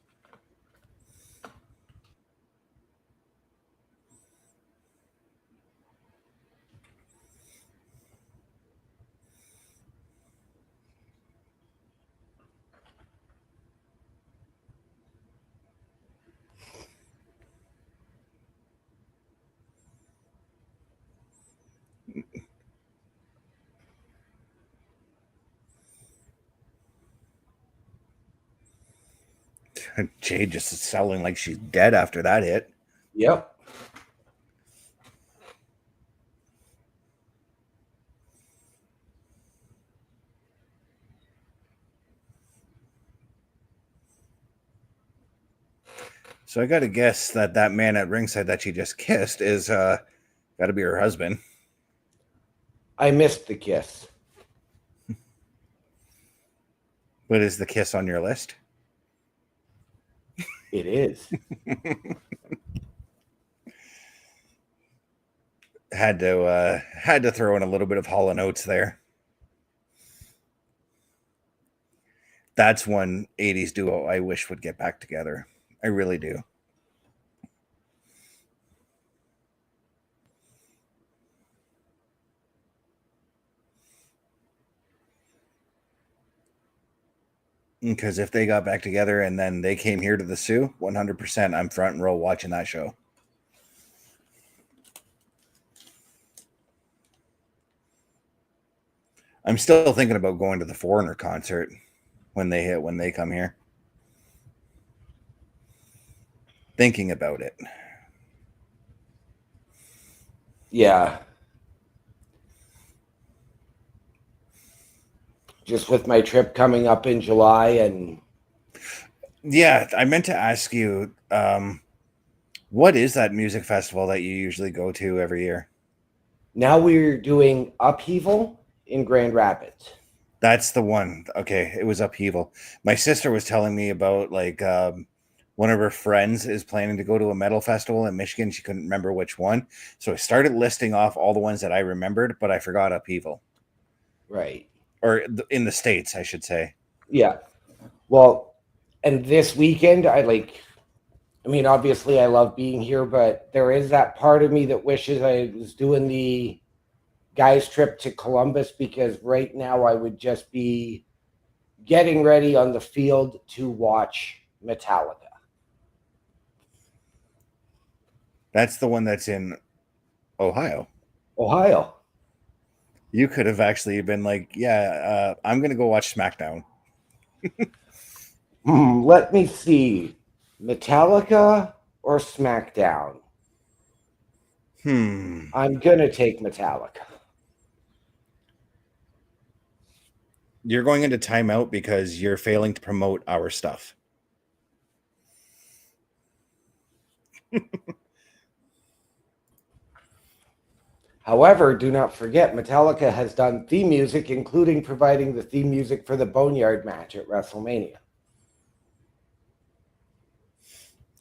Jade just is selling like she's dead after that hit. Yep. So I got to guess that that man at ringside that she just kissed is got to be her husband. I missed the kiss. But is the kiss on your list? It is. Had to throw in a little bit of Hall & Oates there. That's one 80s duo I wish would get back together. I really do. Because if they got back together and then they came here to the Sioux, 100% I'm front row watching that show. I'm still thinking about going to the Foreigner concert when they come here. Thinking about it. Yeah. Just with my trip coming up in July and yeah, I meant to ask you, what is that music festival that you usually go to every year? now we're doing Upheaval in Grand Rapids. That's the one. Okay, it was Upheaval. My sister was telling me about one of her friends is planning to go to a metal festival in Michigan. She couldn't remember which one. So I started listing off all the ones that I remembered, but I forgot Upheaval. Right. Or in the States, I should say. Yeah. Well, and this weekend, obviously I love being here, but there is that part of me that wishes I was doing the guys' trip to Columbus, because right now I would just be getting ready on the field to watch Metallica. That's the one that's in Ohio. Ohio. You could have actually been like, yeah, I'm going to go watch SmackDown. Let me see. Metallica or SmackDown? I'm going to take Metallica. You're going into timeout because you're failing to promote our stuff. However, do not forget, Metallica has done theme music, including providing the theme music for the Boneyard match at WrestleMania.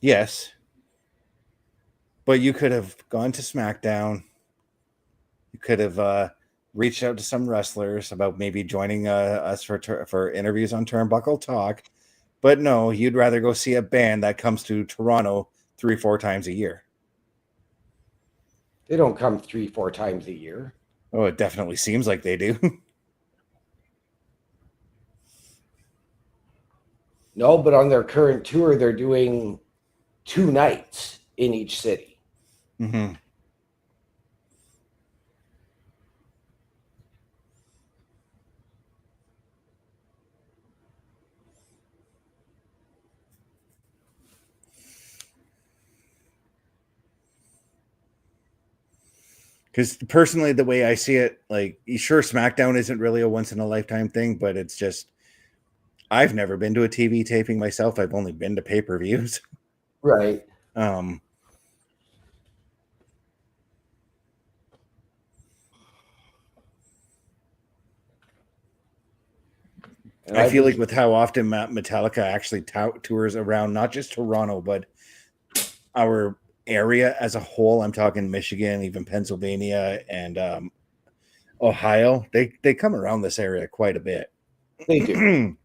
Yes. But you could have gone to SmackDown. You could have reached out to some wrestlers about maybe joining us for interviews on Turnbuckle Talk. But no, you'd rather go see a band that comes to Toronto 3-4 times a year. They don't come 3-4 times a year. Oh, it definitely seems like they do. No, but on their current tour, they're doing 2 nights in each city. Mm-hmm. Because personally, the way I see it, like, sure, SmackDown isn't really a once-in-a-lifetime thing, but it's just, I've never been to a TV taping myself. I've only been to pay-per-views. Right. I feel like with how often Metallica actually tours around, not just Toronto, but our area as a whole, I'm talking Michigan, even Pennsylvania, and Ohio. They come around this area quite a bit. They do.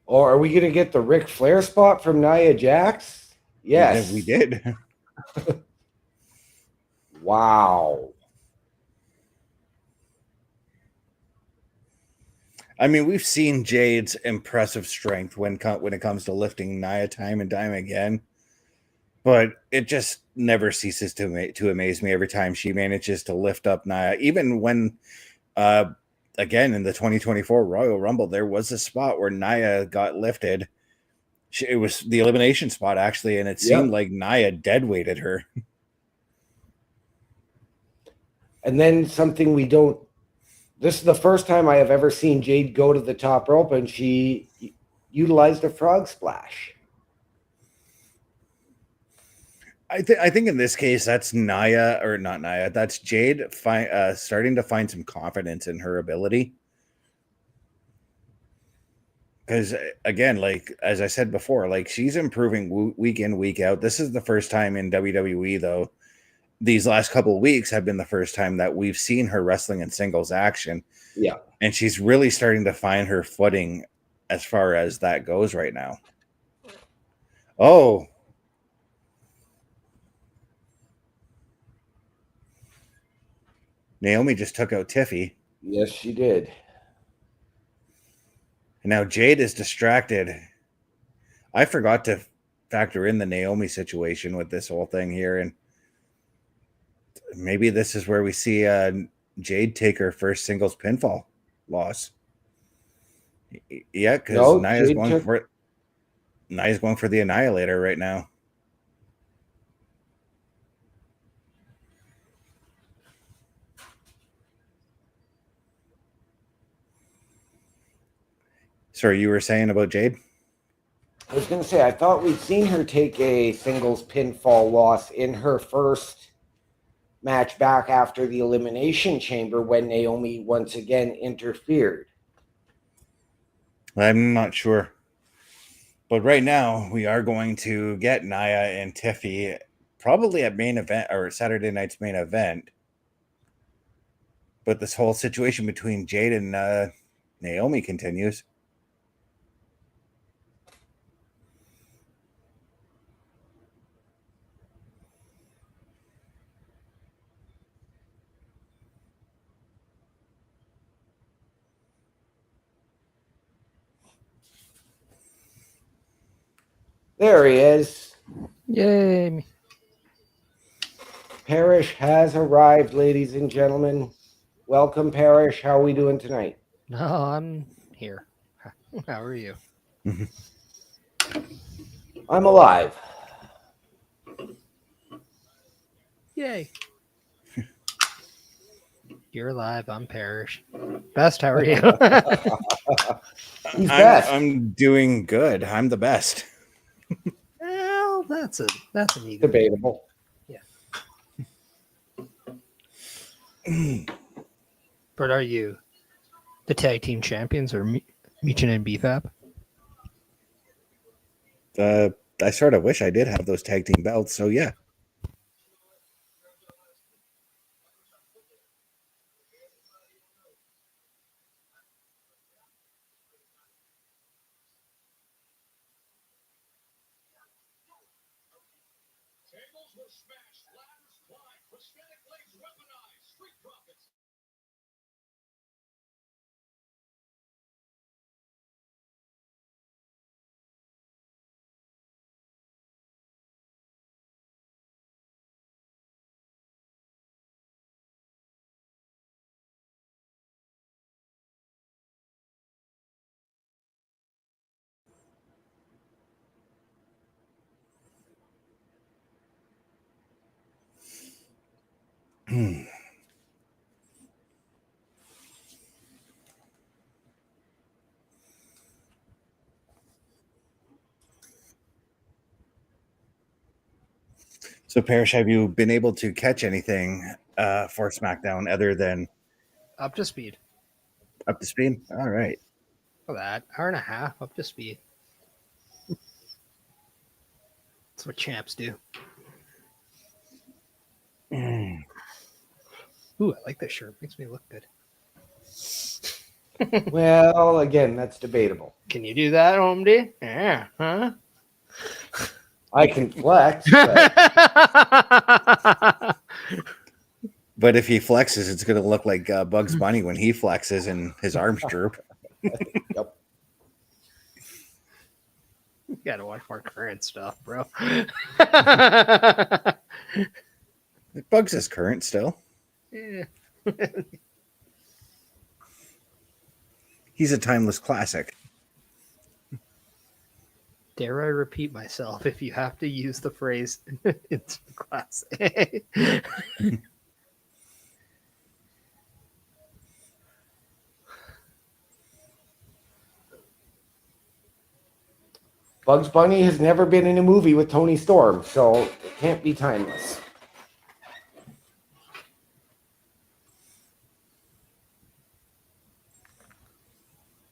Or are we going to get the Ric Flair spot from Nia Jax? Yes. We did. Wow. I mean, we've seen Jade's impressive strength when it comes to lifting Nia time and time again, but it just never ceases to amaze me every time she manages to lift up Nia. Even when, again in the 2024 Royal Rumble, there was a spot where Nia got lifted. It was the elimination spot actually, and it seemed like Nia dead weighted her. And then something we don't. This is the first time I have ever seen Jade go to the top rope, and she utilized a frog splash. I think in this case, that's Nia, or not Nia. That's Jade starting to find some confidence in her ability. Because again, like as I said before, like she's improving week in, week out. This is the first time in WWE, though. These last couple of weeks have been the first time that we've seen her wrestling in singles action. Yeah. And she's really starting to find her footing as far as that goes right now. Oh. Naomi just took out Tiffy. Yes, she did. And now Jade is distracted. I forgot to factor in the Naomi situation with this whole thing here. And maybe this is where we see Jade take her first singles pinfall loss. Yeah, because Nia's going for the Annihilator right now. Sorry, you were saying about Jade? I was going to say, I thought we'd seen her take a singles pinfall loss in her first match back after the Elimination Chamber when Naomi once again interfered. I'm not sure. But right now, we are going to get Nia and Tiffy probably at main event or Saturday night's main event. But this whole situation between Jade and Naomi continues. There he is. Yay. Parrish has arrived, ladies and gentlemen. Welcome, Parrish. How are we doing tonight? No, I'm here. How are you? I'm alive. Yay. You're alive. I'm Parrish. Best, how are you? He's best. I'm doing good. I'm the best. Well, that's an ego. Debatable. Yeah. But are you the tag team champions or Michin and BFAB? I sort of wish I did have those tag team belts. So yeah. So, Parrish, have you been able to catch anything for SmackDown other than Up to speed. up to speed? All right. For that. Hour and a half up to speed. That's what champs do. Mm. Ooh, I like this shirt. Makes me look good. Well, again, that's debatable. Can you do that, OMD? Yeah, huh? I can flex, but But if he flexes, it's going to look like Bugs Bunny when he flexes and his arms droop. yep. You gotta watch more current stuff, bro. Bugs is current still. Yeah. He's a timeless classic. Dare I repeat myself? If you have to use the phrase, it's classic. Bugs Bunny has never been in a movie with Tony Storm, so it can't be timeless.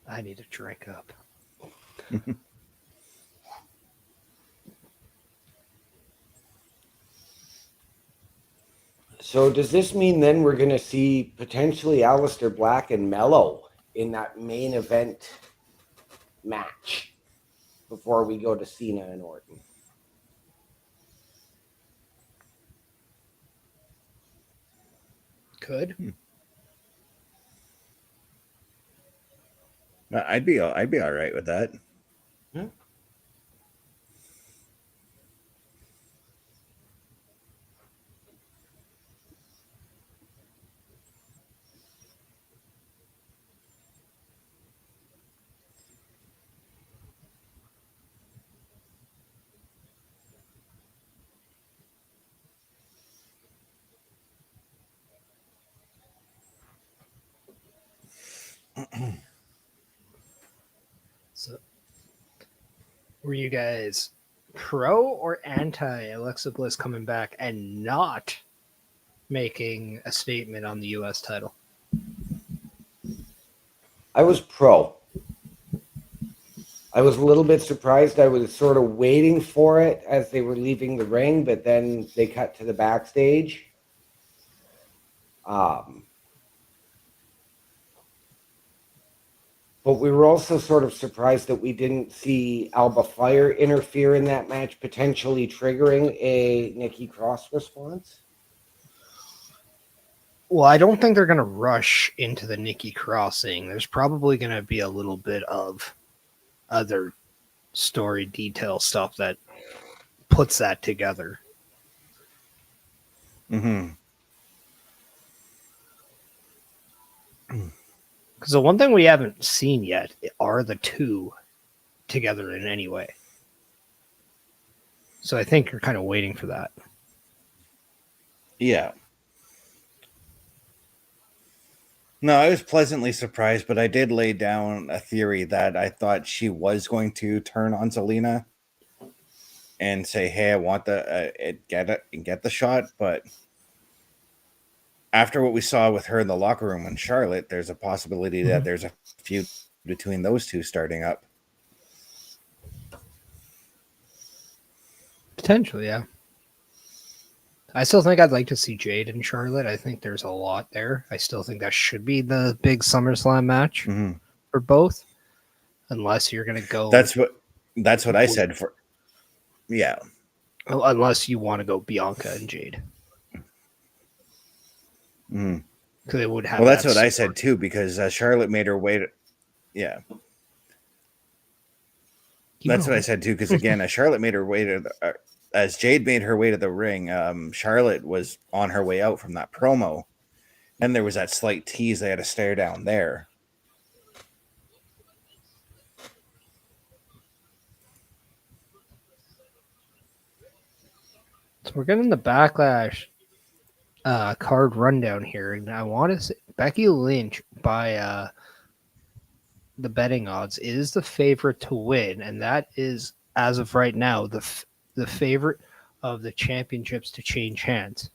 I need to drink up. So does this mean then we're going to see potentially Aleister Black and Mello in that main event match before we go to Cena and Orton? Could. I'd be all right with that. Yeah. So, were you guys pro or anti Alexa Bliss coming back and not making a statement on the U.S. title? I was pro. I was a little bit surprised. I was sort of waiting for it as they were leaving the ring, but then they cut to the backstage. But we were also sort of surprised that we didn't see Alba Fire interfere in that match, potentially triggering a Nikki Cross response. Well, I don't think they're going to rush into the Nikki Cross thing. There's probably going to be a little bit of other story detail stuff that puts that together. Mm-hmm. Because the one thing we haven't seen yet are the two together in any way. So I think you're kind of waiting for that. Yeah. No, I was pleasantly surprised, but I did lay down a theory that I thought she was going to turn on Zelina and say, "Hey, I want get the shot." But after what we saw with her in the locker room and Charlotte, there's a possibility that there's a feud between those two starting up. Potentially, yeah. I still think I'd like to see Jade and Charlotte. I think there's a lot there. I still think that should be the big SummerSlam match for both, unless you're going to go. That's what I said for. Yeah. Unless you want to go Bianca and Jade. Because it would have. Well, that's what I said too, because Charlotte made her way to. Yeah. That's what I said too, because again, Charlotte made her way to as Jade made her way to the ring. Charlotte was on her way out from that promo, and there was that slight tease they had to stare down there. So we're getting the Backlash card rundown here, and I want to say Becky Lynch by the betting odds is the favorite to win, and that is, as of right now, the favorite of the championships to change hands.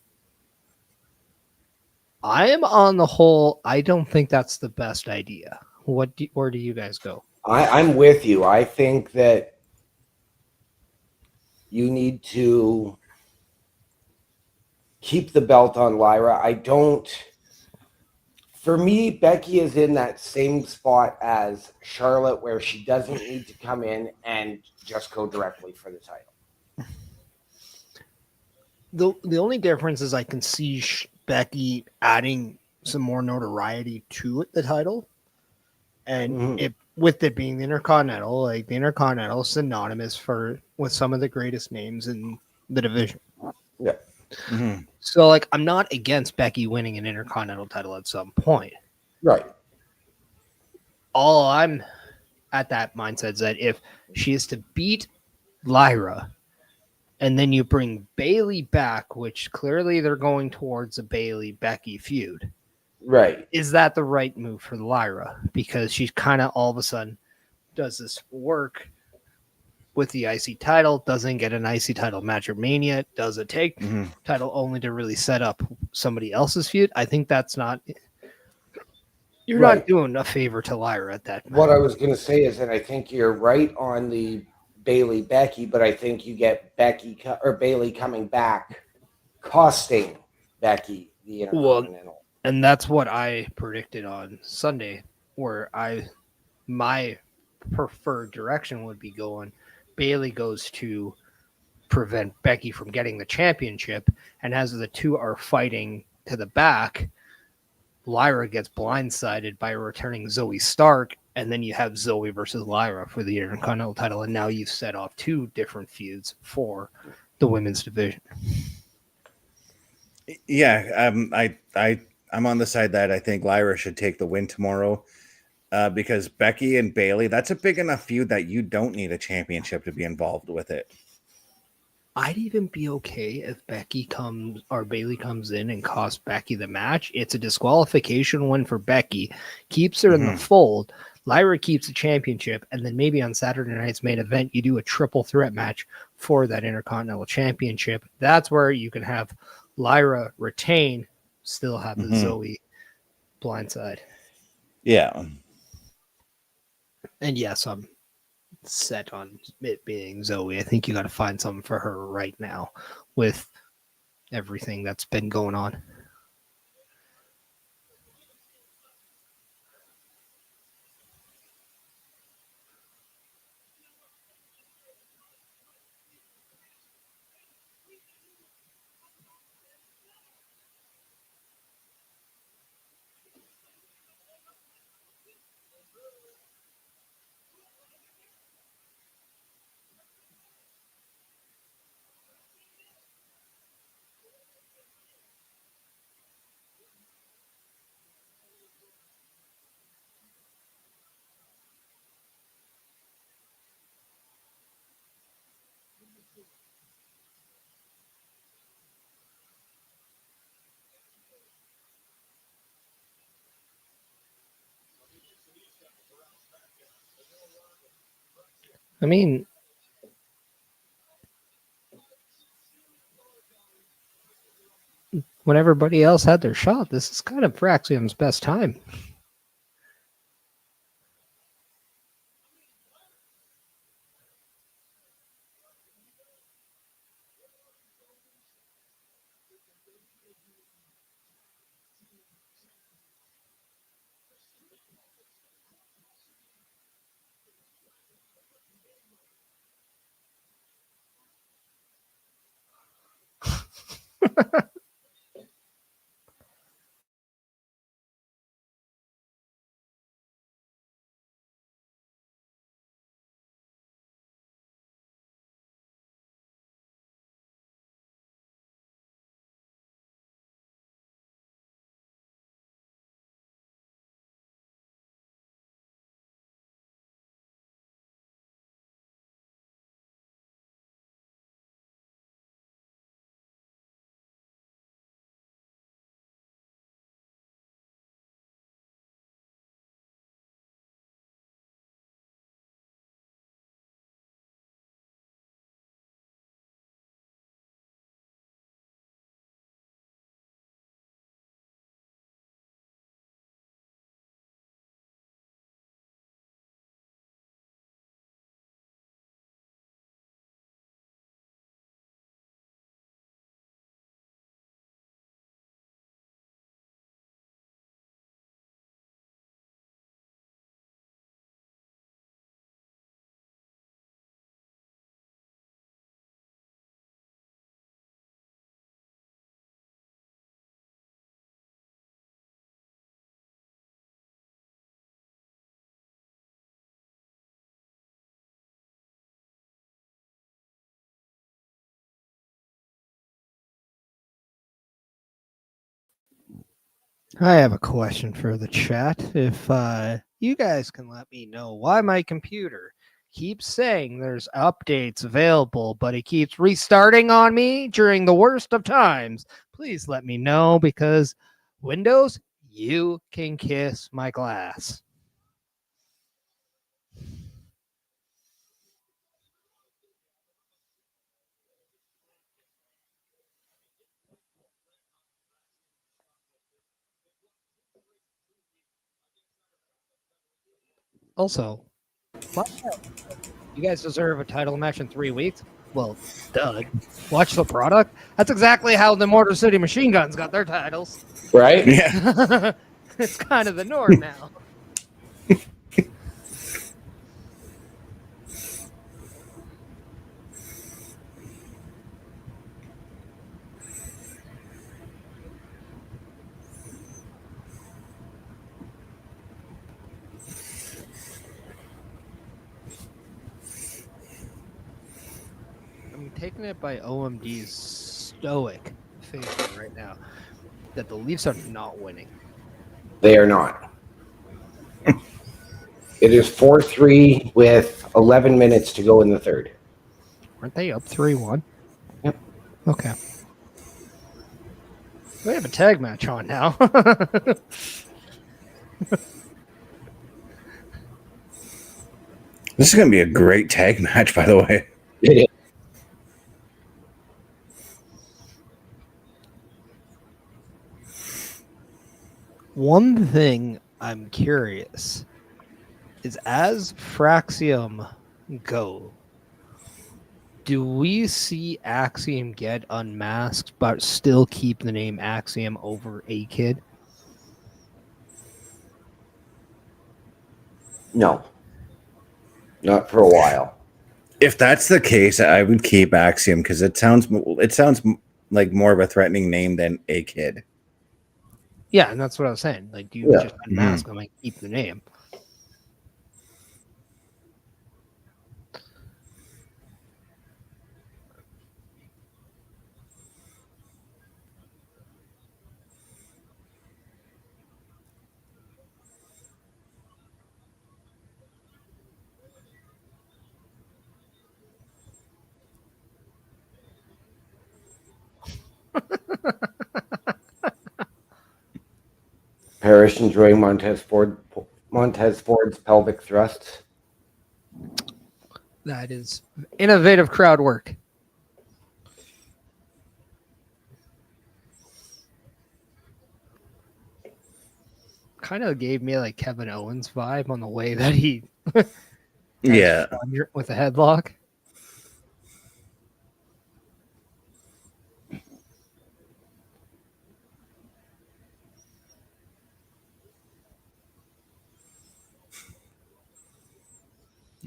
I am on the whole. I don't think that's the best idea. Where do you guys go? I'm with you. I think that you need to keep the belt on Lyra. For me, Becky is in that same spot as Charlotte, where she doesn't need to come in and just go directly for the title. The only difference is I can see Becky adding some more notoriety to the title, and with it being the Intercontinental, like the Intercontinental is synonymous with some of the greatest names in the division. Yeah. Mm-hmm. So, like, I'm not against Becky winning an Intercontinental title at some point. Right. All I'm at that mindset is that if she is to beat Lyra, and then you bring Bayley back, which clearly they're going towards a Bayley-Becky feud. Right. Is that the right move for Lyra? Because she kind of all of a sudden does this work with the IC title, doesn't get an IC title match at Mania, does a take title only to really set up somebody else's feud. I think that's not... You're not doing a favor to Lyra at that point. What I was going to say is that I think you're right on the Bayley Becky, but I think you get Bayley coming back, costing Becky the Intercontinental. And that's what I predicted on Sunday, where my preferred direction would be going. Bayley goes to prevent Becky from getting the championship, and as the two are fighting to the back, Lyra gets blindsided by returning Zoe Stark, and then you have Zoe versus Lyra for the Intercontinental title, and now you've set off two different feuds for the women's division. Yeah, I'm on the side that I think Lyra should take the win tomorrow, because Becky and Bayley, that's a big enough feud that you don't need a championship to be involved with it. I'd even be okay if Bayley comes in and costs Becky the match. It's a disqualification win for Becky, keeps her in the fold. Lyra keeps the championship, and then maybe on Saturday night's main event, you do a triple threat match for that Intercontinental Championship. That's where you can have Lyra retain, still have the Zoe blindside. Yeah. And yes, I'm set on it being Zoe. I think you got to find something for her right now with everything that's been going on. I mean, when everybody else had their shot, this is kind of Praxium's best time. I have a question for the chat. If you guys can let me know why my computer keeps saying there's updates available, but it keeps restarting on me during the worst of times, please let me know, because Windows, you can kiss my glass. Also, you guys deserve a title match in 3 weeks. Well, duh. Watch the product. That's exactly how the Motor City Machine Guns got their titles. Right? Yeah. It's kind of the norm now. I'm taking it by OMD's stoic favor right now that the Leafs are not winning. They are not. It is 4-3 with 11 minutes to go in the third. Aren't they up 3-1? Yep. Okay. We have a tag match on now. This is going to be a great tag match, by the way. It is. One thing I'm curious is, as Fraxium go, do we see Axiom get unmasked but still keep the name Axiom over A-Kid? No. Not for a while. If that's the case, I would keep Axiom because it sounds like more of a threatening name than a kid. Yeah, and that's what I was saying. Like, do you just unmask them and keep the name? Parrish enjoying Montez Ford's pelvic thrusts. That is innovative crowd work. Kind of gave me like Kevin Owens vibe on the way that he Yeah. with a headlock.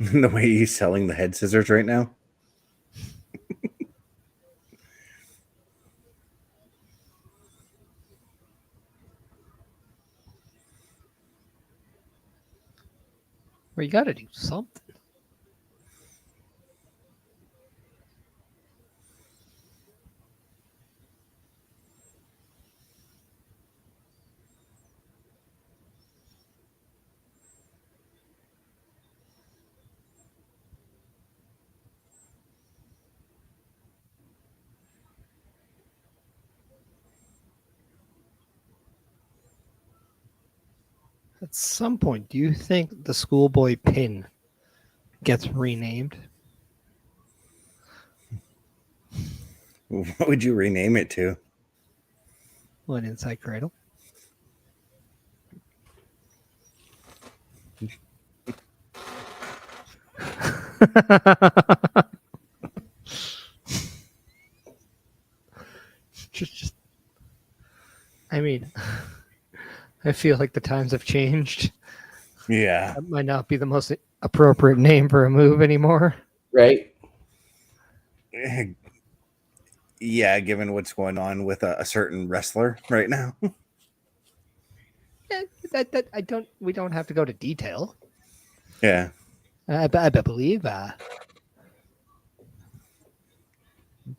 The way he's selling the head scissors right now. Well, you got to do something. At some point, do you think the schoolboy pin gets renamed? What would you rename it to? An inside cradle? just, I mean, I feel like the times have changed. Yeah. That might not be the most appropriate name for a move anymore. Right? Yeah, given what's going on with a certain wrestler right now. That we don't have to go to detail. Yeah. I believe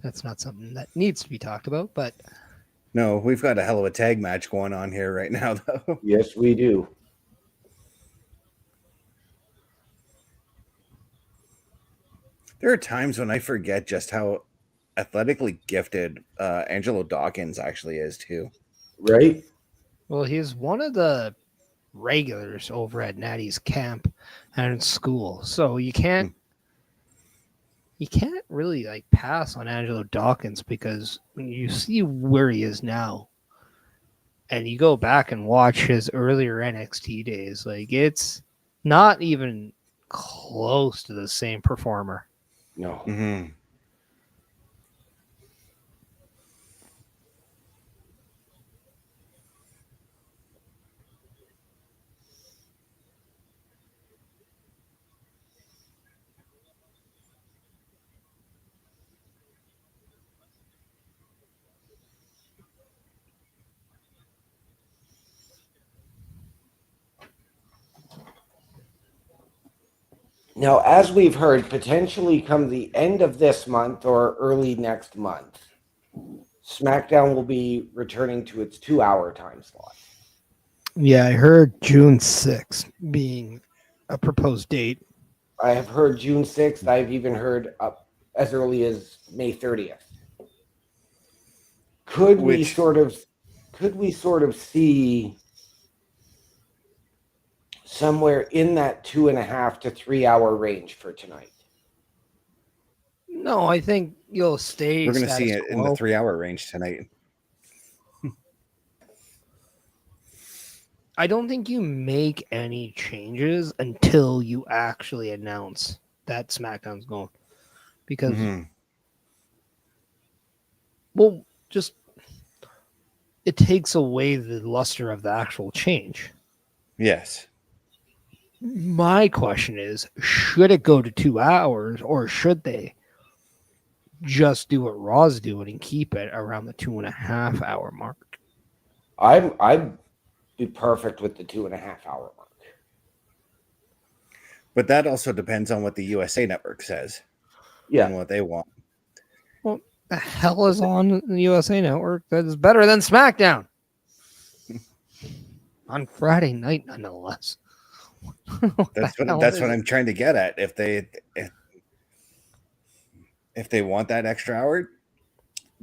that's not something that needs to be talked about, but No, we've got a hell of a tag match going on here right now, though. Yes, we do. There are times when I forget just how athletically gifted Angelo Dawkins actually is, too. Right? Well, he's one of the regulars over at Natty's camp and school, so you can't really like pass on Angelo Dawkins because when you see where he is now, and you go back and watch his earlier NXT days, like it's not even close to the same performer. No. Mm-hmm. Now, as we've heard, potentially come the end of this month or early next month, SmackDown will be returning to its 2-hour time slot. Yeah, I heard June 6th being a proposed date. I have heard June 6th. I've even heard up as early as May 30th. Could we sort of see somewhere in that 2.5 to 3 hour range for tonight? No, I think you'll stay. We're going to see status it in the quo. 3-hour range tonight. I don't think you make any changes until you actually announce that SmackDown's going. Because, well, just it takes away the luster of the actual change. Yes. My question is, should it go to 2 hours or should they just do what Raw's doing and keep it around the 2.5 hour mark? I'd be perfect with the 2.5 hour mark. But that also depends on what the USA Network says. Yeah. And what they want. Well, the hell is on the USA Network that is better than SmackDown? On Friday night, nonetheless. That's what I'm trying to get at. If they want that extra hour,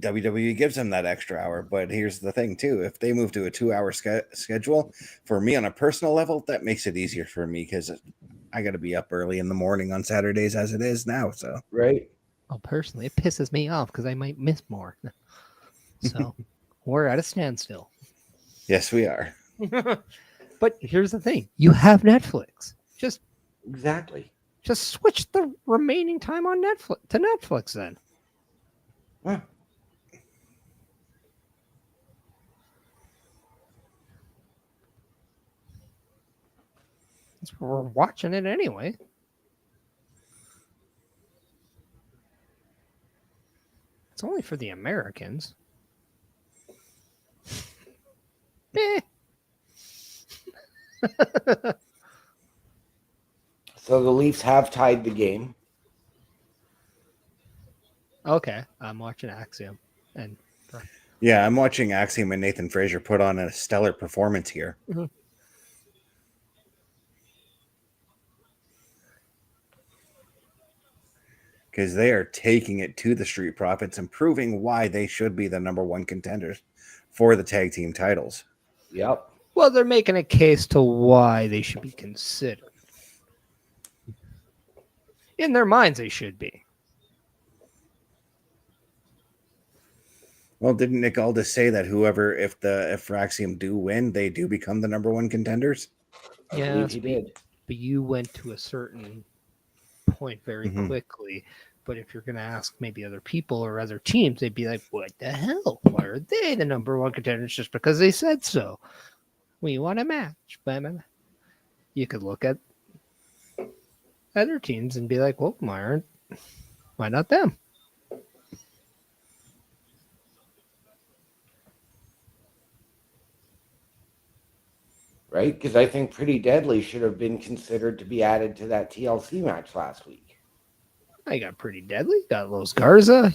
WWE gives them that extra hour. But here's the thing, too. If they move to a 2-hour schedule, for me on a personal level, that makes it easier for me because I got to be up early in the morning on Saturdays as it is now. So right. Well, personally, it pisses me off because I might miss more. So we're at a standstill. Yes, we are. But here's the thing: you have Netflix. Just switch the remaining time on Netflix to Netflix then. Huh. We're watching it anyway. It's only for the Americans. So the Leafs have tied the game. Okay, I'm watching Axiom. And yeah, I'm watching Axiom and Nathan Frazier put on a stellar performance here. Mm-hmm. Because they are taking it to the Street Profits and proving why they should be the number one contenders for the tag team titles. Yep. Well, they're making a case to why they should be considered. In their minds, they should be. Well, didn't Nick Aldis say that if Axiom do win, they do become the number one contenders? Yeah, he did. But you went to a certain point very quickly. But if you're going to ask maybe other people or other teams, they'd be like, what the hell? Why are they the number one contenders just because they said so? We want a match. You could look at other teams and be like, well, why not them? Right? Because I think Pretty Deadly should have been considered to be added to that TLC match last week. I got Pretty Deadly. Got Los Garza.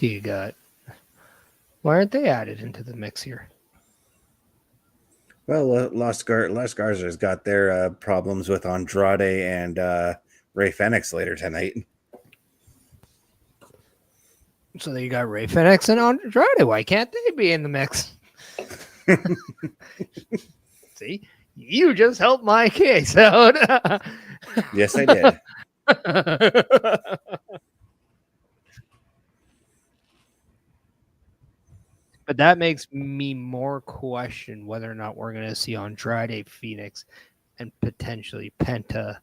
Why aren't they added into the mix here? Well, Las Garza's got their problems with Andrade and Ray Fenix later tonight. So you got Ray Fenix and Andrade. Why can't they be in the mix? See, you just helped my case out. Yes, I did. But that makes me more question whether or not we're going to see Andrade, Phoenix, and potentially Penta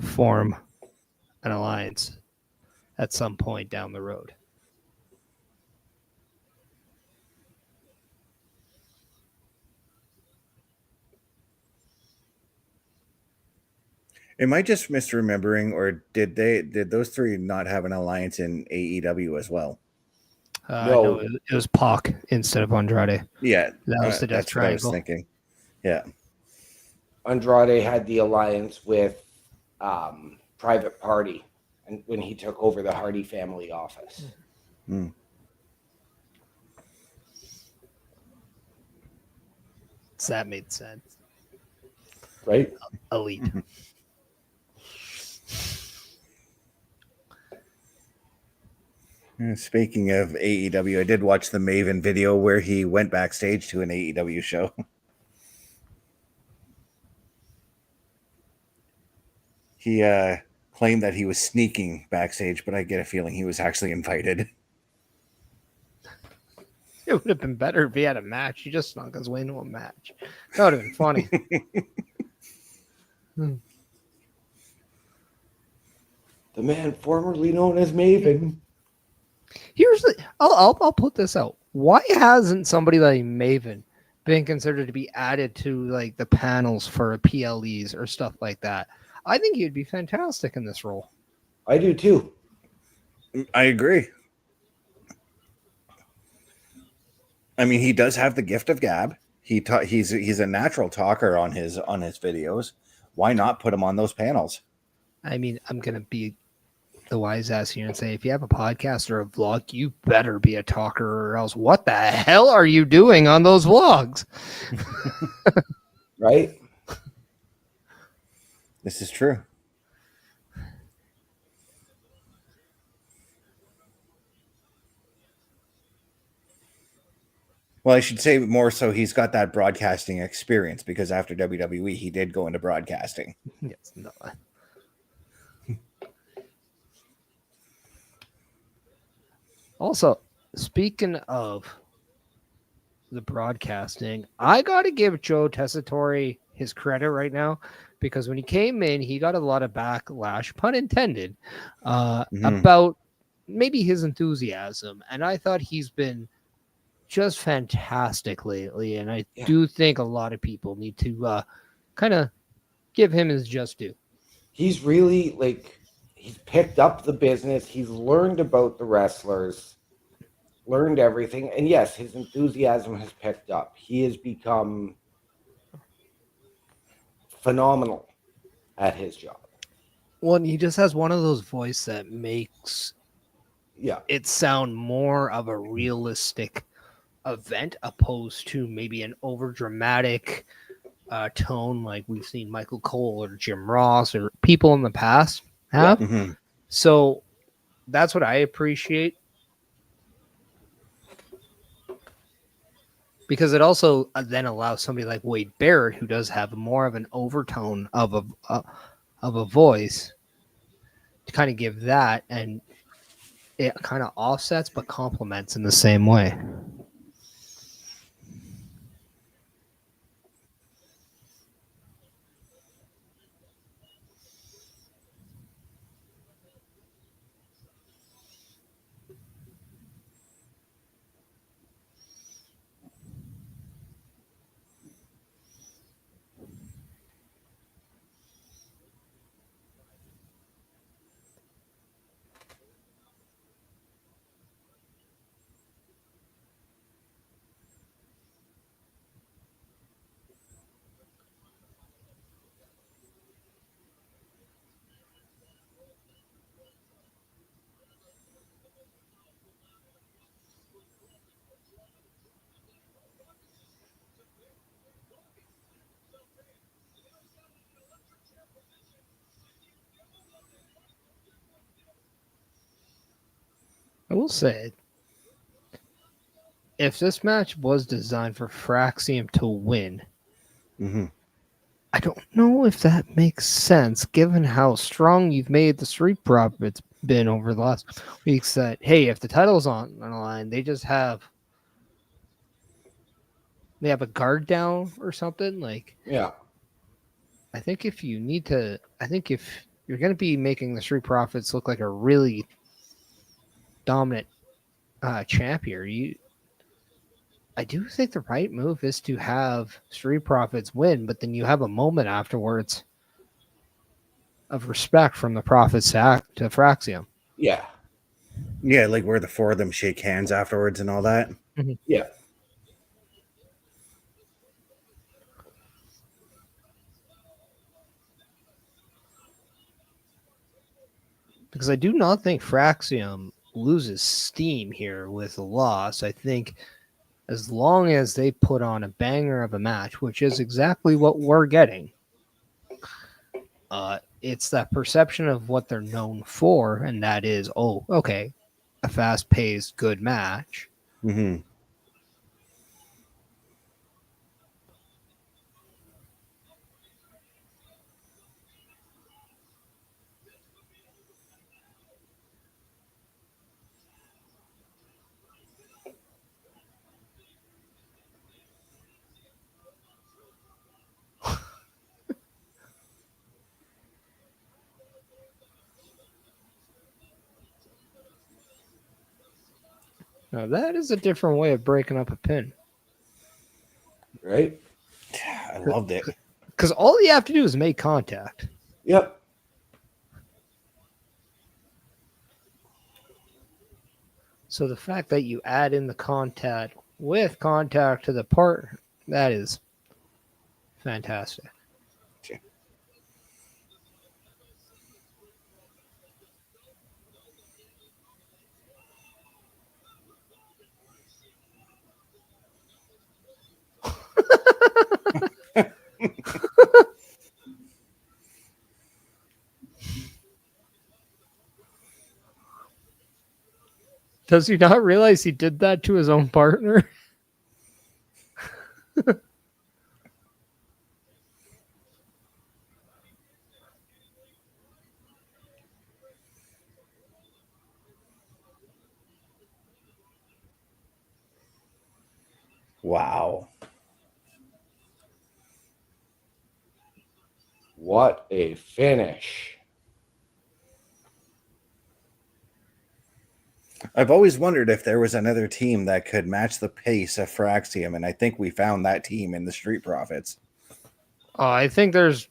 form an alliance at some point down the road. Am I just misremembering, or did those three not have an alliance in AEW as well? No, it was Pac instead of Andrade. Yeah, That was the Death that's what I was Triangle. thinking. Yeah, Andrade had the alliance with Private Party, and when he took over the Hardy family office. Mm. So that made sense. Right? Elite. Mm-hmm. Speaking of AEW, I did watch the Maven video where he went backstage to an AEW show. He claimed that he was sneaking backstage, but I get a feeling he was actually invited. It would have been better if he had a match. He just snuck his way into a match. That would have been funny. The man formerly known as Maven. Here's the I'll put this out. Why hasn't somebody like Maven been considered to be added to like the panels for PLEs or stuff like that? I think he'd be fantastic in this role. I do too. I agree. I mean, he does have the gift of gab. He's a natural talker on his videos. Why not put him on those panels? I mean, I'm gonna be the wise ass here and say, if you have a podcast or a vlog, you better be a talker, or else what the hell are you doing on those vlogs? Right? This is true. Well, I should say more so he's got that broadcasting experience, because after WWE, he did go into broadcasting. Yes, no. Also, speaking of the broadcasting, I got to give Joe Tessitore his credit right now, because when he came in, he got a lot of backlash, pun intended, about maybe his enthusiasm. And I thought he's been just fantastic lately. And I do think a lot of people need to kind of give him his just due. He's really he's picked up the business. He's learned about the wrestlers, learned everything. And yes, his enthusiasm has picked up. He has become phenomenal at his job. Well, he just has one of those voices that makes it sound more of a realistic event, opposed to maybe an over dramatic tone like we've seen Michael Cole or Jim Ross or people in the past have. Yeah. Mm-hmm. So that's what I appreciate, because it also then allows somebody like Wade Barrett, who does have more of an overtone of a voice, to kind of give that, and it kind of offsets but complements in the same way. I will say, if this match was designed for Fraxium to win, Mm-hmm. I don't know if that makes sense given how strong you've made the Street Profits been over the last weeks. That, hey, if the title's on the line, they have a guard down or something. Like, Yeah. I think if you're going to be making the Street Profits look like a really dominant champ here, I do think the right move is to have Street Profits win, but then you have a moment afterwards of respect from the Profits to Fraxium. Yeah. Yeah, like where the four of them shake hands afterwards and all that. Yeah. Because I do not think Fraxium loses steam here with a loss. I think as long as they put on a banger of a match, which is exactly what we're getting, it's that perception of what they're known for, and that is, oh, okay, a fast-paced, good match. Mm-hmm. Now, that is a different way of breaking up a pin. Right? I loved it. Because all you have to do is make contact. Yep. So the fact that you add in the contact with contact to the part, that is fantastic. Does he not realize he did that to his own partner? Wow. What a finish. I've always wondered if there was another team that could match the pace of Fraxium, and I think we found that team in the Street Profits. I think there's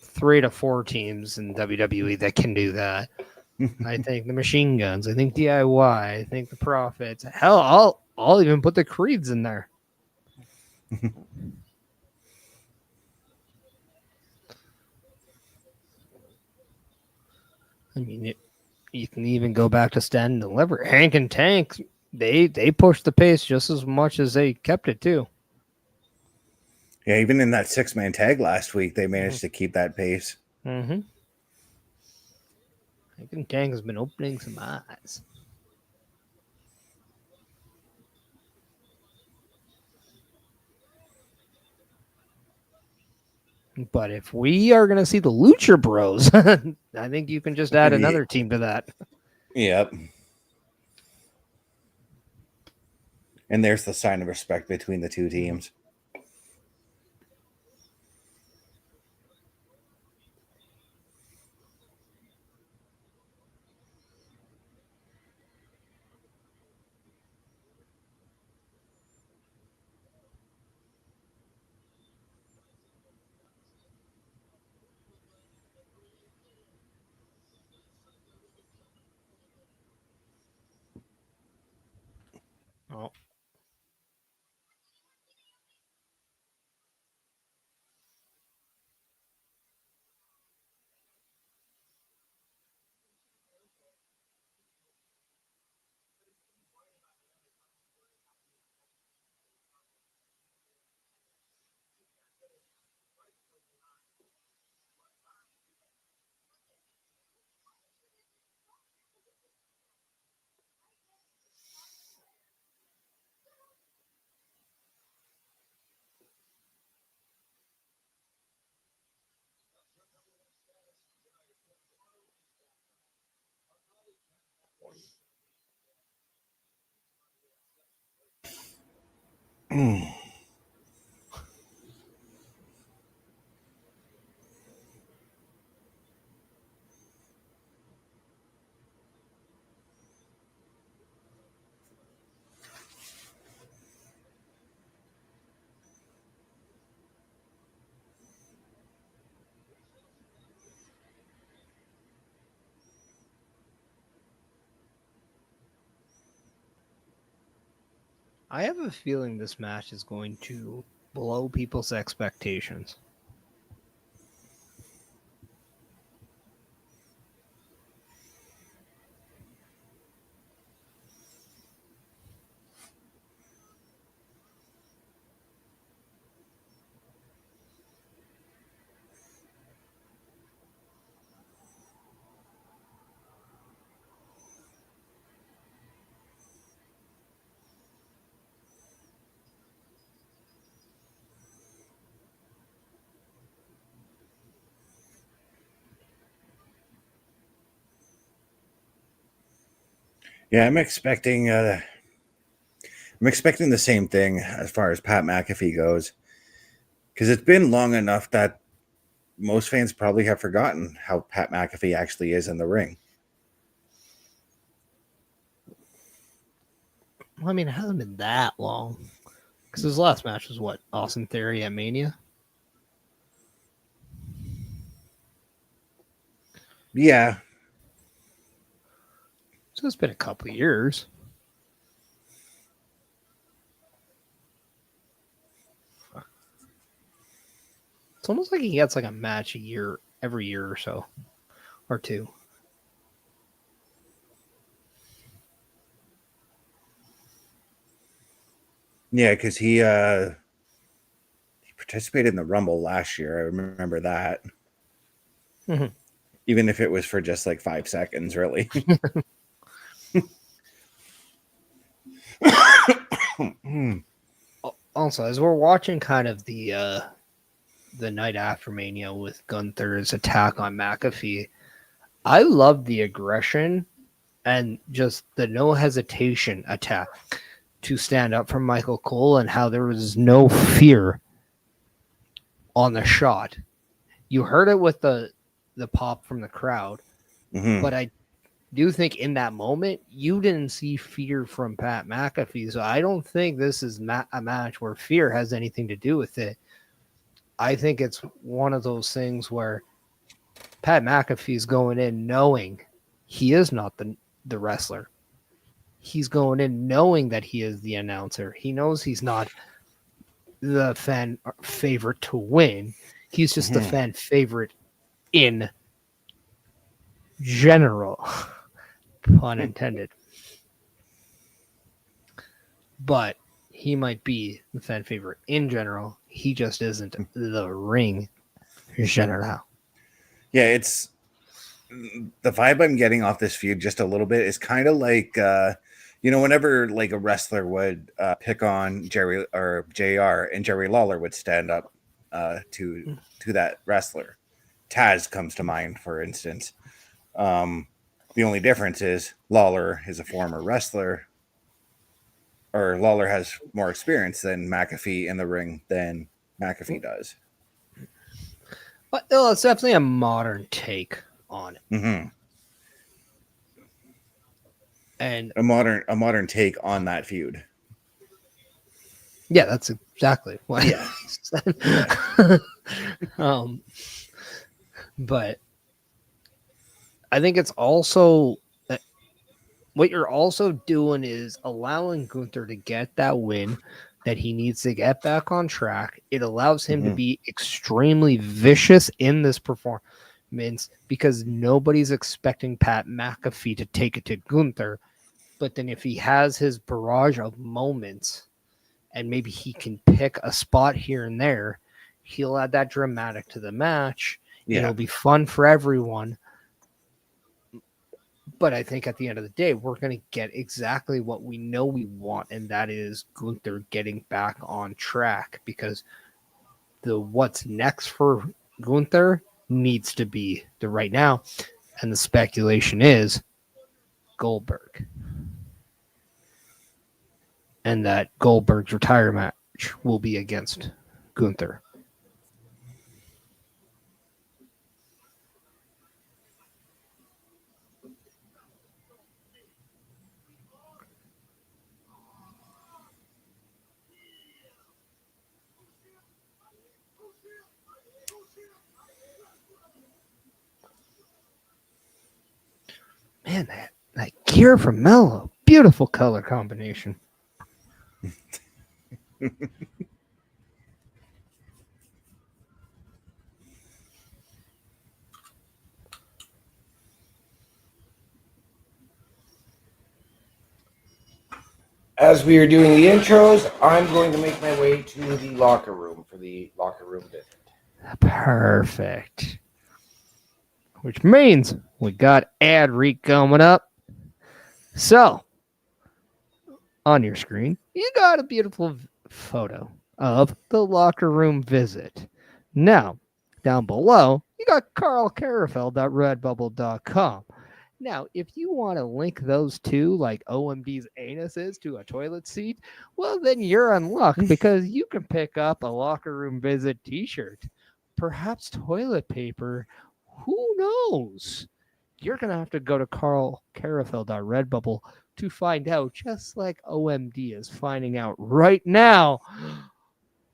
3 to 4 teams in WWE that can do that. I think the Machine Guns. I think DIY. I think the Profits. Hell, I'll even put the Creeds in there. I mean, you can even go back to Stand and Deliver. Hank and Tank, they pushed the pace just as much as they kept it too. Yeah, even in that 6-man tag last week, they managed to keep that pace. Mm-hmm. Hank and Tank has been opening some eyes. But if we are going to see the Lucha Bros, I think you can just add another team to that. Yep. And there's the sign of respect between the two teams. Oh. I have a feeling this match is going to blow people's expectations. Yeah, I'm expecting the same thing as far as Pat McAfee goes, because it's been long enough that most fans probably have forgotten how Pat McAfee actually is in the ring. Well, I mean, it hasn't been that long. Because his last match was what? Austin Theory at Mania? Yeah. So it's been a couple of years. It's almost like he gets like a match a year, every year or so. Or two. Yeah, because he participated in the Rumble last year. I remember that. Mm-hmm. Even if it was for just like 5 seconds, really. Also, as we're watching kind of the night after Mania with Gunther's attack on McAfee, I love the aggression and just the no hesitation attack to stand up for Michael Cole and how there was no fear on the shot. You heard it with the pop from the crowd, but I do think in that moment you didn't see fear from Pat McAfee. So I don't think this is a match where fear has anything to do with it. I think it's one of those things where Pat McAfee's going in knowing he is not the wrestler. He's going in knowing that he is the announcer. He knows he's not the fan favorite to win. He's just the fan favorite in general. Pun intended. But he might be the fan favorite in general. He just isn't the ring general. Yeah, it's the vibe I'm getting off this feud just a little bit is kind of like whenever like a wrestler would pick on Jerry or JR and Jerry Lawler would stand up to that wrestler. Taz comes to mind, for instance. The only difference is Lawler is a former wrestler, or Lawler has more experience than McAfee in the ring than McAfee does. But it's definitely a modern take on it. Mm-hmm. And a modern take on that feud. Yeah, that's exactly what I said. But I think it's also what you're also doing is allowing Gunther to get that win that he needs to get back on track. It allows him to be extremely vicious in this performance because nobody's expecting Pat McAfee to take it to Gunther. But then if he has his barrage of moments and maybe he can pick a spot here and there, he'll add that dramatic to the match. Yeah. It'll be fun for everyone. But I think at the end of the day, we're going to get exactly what we know we want, and that is Gunther getting back on track because the what's next for Gunther needs to be the right now. And the speculation is Goldberg. And that Goldberg's retirement match will be against Gunther. Man, that gear from Mello, beautiful color combination. As we are doing the intros, I'm going to make my way to the locker room for the locker room visit. Perfect. Which means we got ad read coming up. So, on your screen, you got a beautiful photo of the locker room visit. Now, down below, you got carlcarafel.redbubble.com. Now, if you want to link those two, like OMD's anus is to a toilet seat, well, then you're in luck because you can pick up a locker room visit t-shirt, perhaps toilet paper. Who knows? You're going to have to go to carlcarafel.redbubble to find out, just like OMD is finding out right now.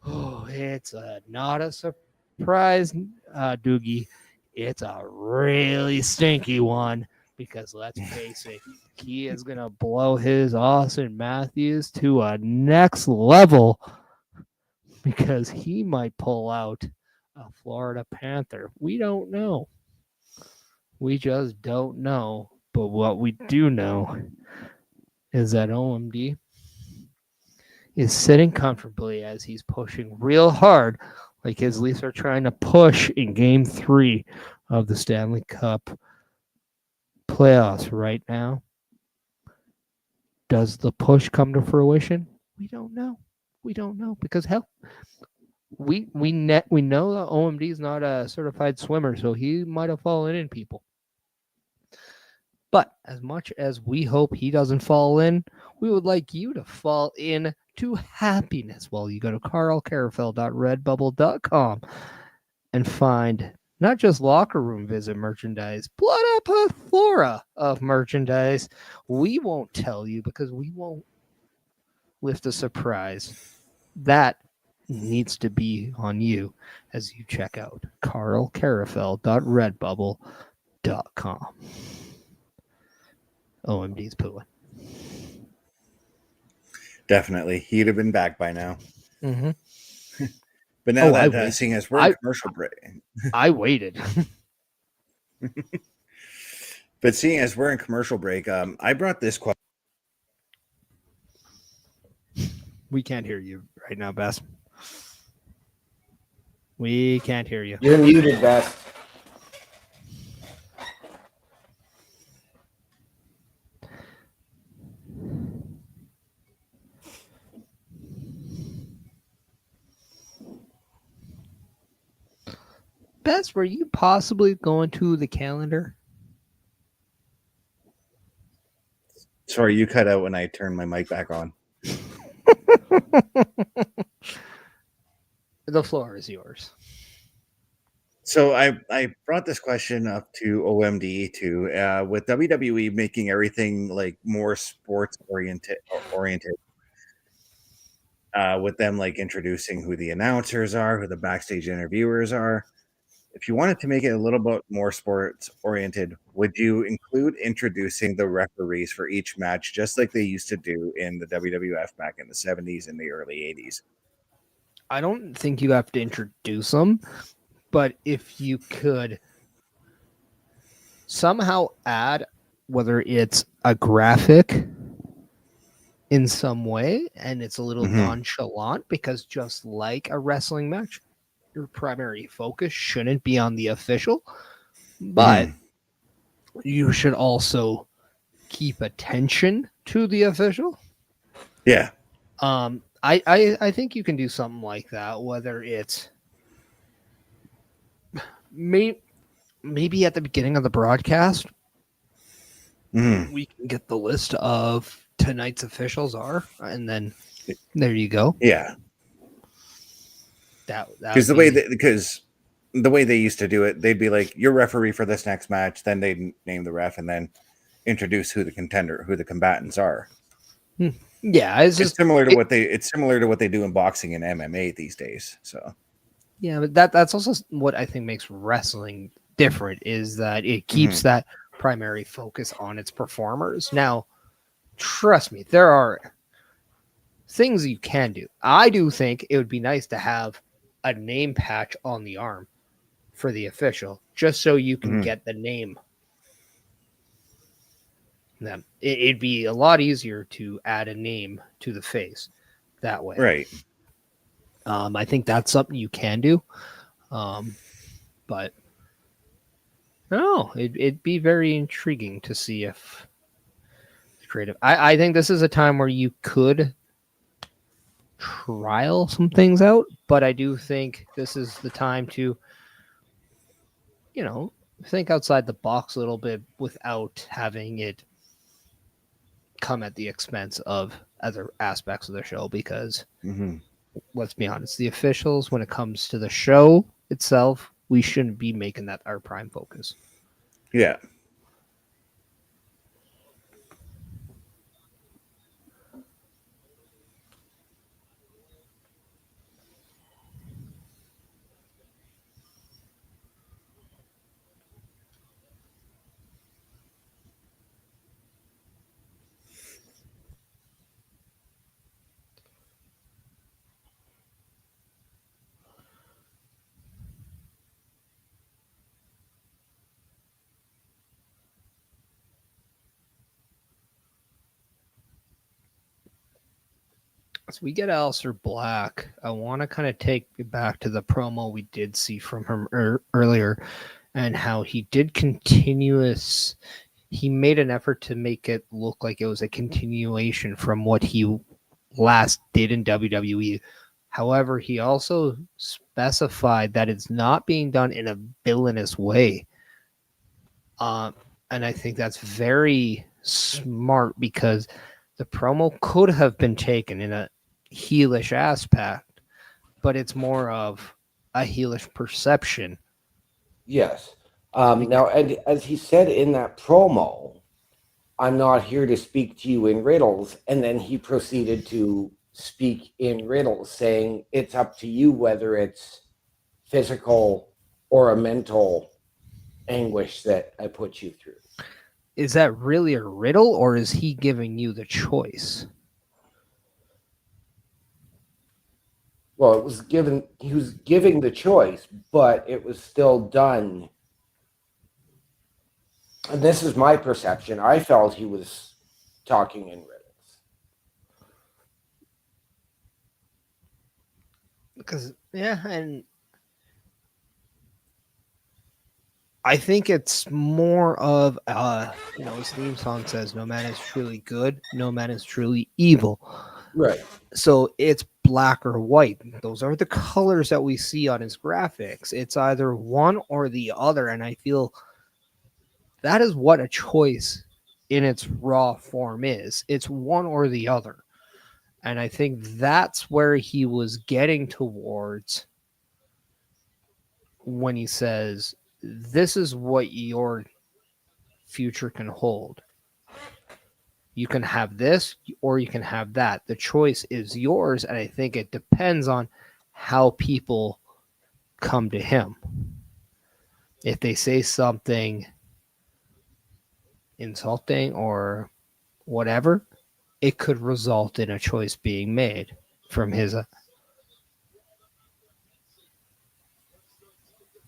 Oh, it's not a surprise, Doogie. It's a really stinky one. Because let's face it, he is going to blow his Austin Matthews to a next level because he might pull out a Florida Panther. We don't know. We just don't know. But what we do know is that OMD is sitting comfortably as he's pushing real hard, like his Leafs are trying to push in Game 3 of the Stanley Cup playoffs right now. Does the push come to fruition? We don't know. We don't know because hell, we know that OMD is not a certified swimmer, so he might have fallen in people. But as much as we hope he doesn't fall in, we would like you to fall in to happiness while you go to carlcarafel.redbubble.com and find not just locker room visit merchandise, but a plethora of merchandise. We won't tell you because we won't lift a surprise. That needs to be on you as you check out carlcarafel.redbubble.com. OMD's pooing. Definitely. He'd have been back by now. Mm-hmm. But now seeing as we're in commercial break. I waited. But seeing as we're in commercial break, I brought this question. We can't hear you right now, Bess. We can't hear you. You're muted, Beth. Bess, were you possibly going to the calendar? Sorry, you cut out when I turned my mic back on. The floor is yours. So I brought this question up to OMD too, with WWE making everything like more sports oriented, with them like introducing who the announcers are, who the backstage interviewers are. If you wanted to make it a little bit more sports oriented, would you include introducing the referees for each match, just like they used to do in the WWF back in the 70s and the early 80s? I don't think you have to introduce them, but if you could somehow add, whether it's a graphic in some way and it's a little nonchalant, because just like a wrestling match, your primary focus shouldn't be on the official, but you should also keep attention to the official. Yeah. I think you can do something like that, whether it's maybe at the beginning of the broadcast, we can get the list of tonight's officials are, and then there you go. Yeah. That Because the way they used to do it, they'd be like, "You're referee for this next match." Then they'd name the ref and then introduce who the combatants are. Yeah, it's similar to what they do in boxing and MMA these days. So yeah, but that's also what I think makes wrestling different is that it keeps that primary focus on its performers. Now, trust me, there are things you can do. I do think it would be nice to have a name patch on the arm for the official, just so you can get the name. Them. It'd be a lot easier to add a name to the face that way. Right. I think that's something you can do. But no, it'd be very intriguing to see if creative. I think this is a time where you could trial some things out, but I do think this is the time to, think outside the box a little bit without having it come at the expense of other aspects of the show, because let's be honest, the officials, when it comes to the show itself, we shouldn't be making that our prime focus. Yeah. As we get Aleister Black, I want to kind of take it back to the promo we did see from him earlier, and how he did he made an effort to make it look like it was a continuation from what he last did in WWE. However, he also specified that it's not being done in a villainous way. And I think that's very smart, because the promo could have been taken in a heelish aspect, but it's more of a heelish perception. Yes. Now, as he said in that promo, "I'm not here to speak to you in riddles," and then he proceeded to speak in riddles, saying it's up to you whether it's physical or a mental anguish that I put you through. Is that really a riddle, or is he giving you the choice? Well, he was giving the choice, but it was still done. And this is my perception. I felt he was talking in riddles. Because, and I think it's more of, his theme song says, "No man is truly good, no man is truly evil." Right. So it's black or white. Those are the colors that we see on his graphics. It's either one or the other. And I feel that is what a choice in its raw form is. It's one or the other. And I think that's where he was getting towards when he says, this is what your future can hold. You can have this or you can have that. The choice is yours. And I think it depends on how people come to him. If they say something insulting or whatever, it could result in a choice being made from his.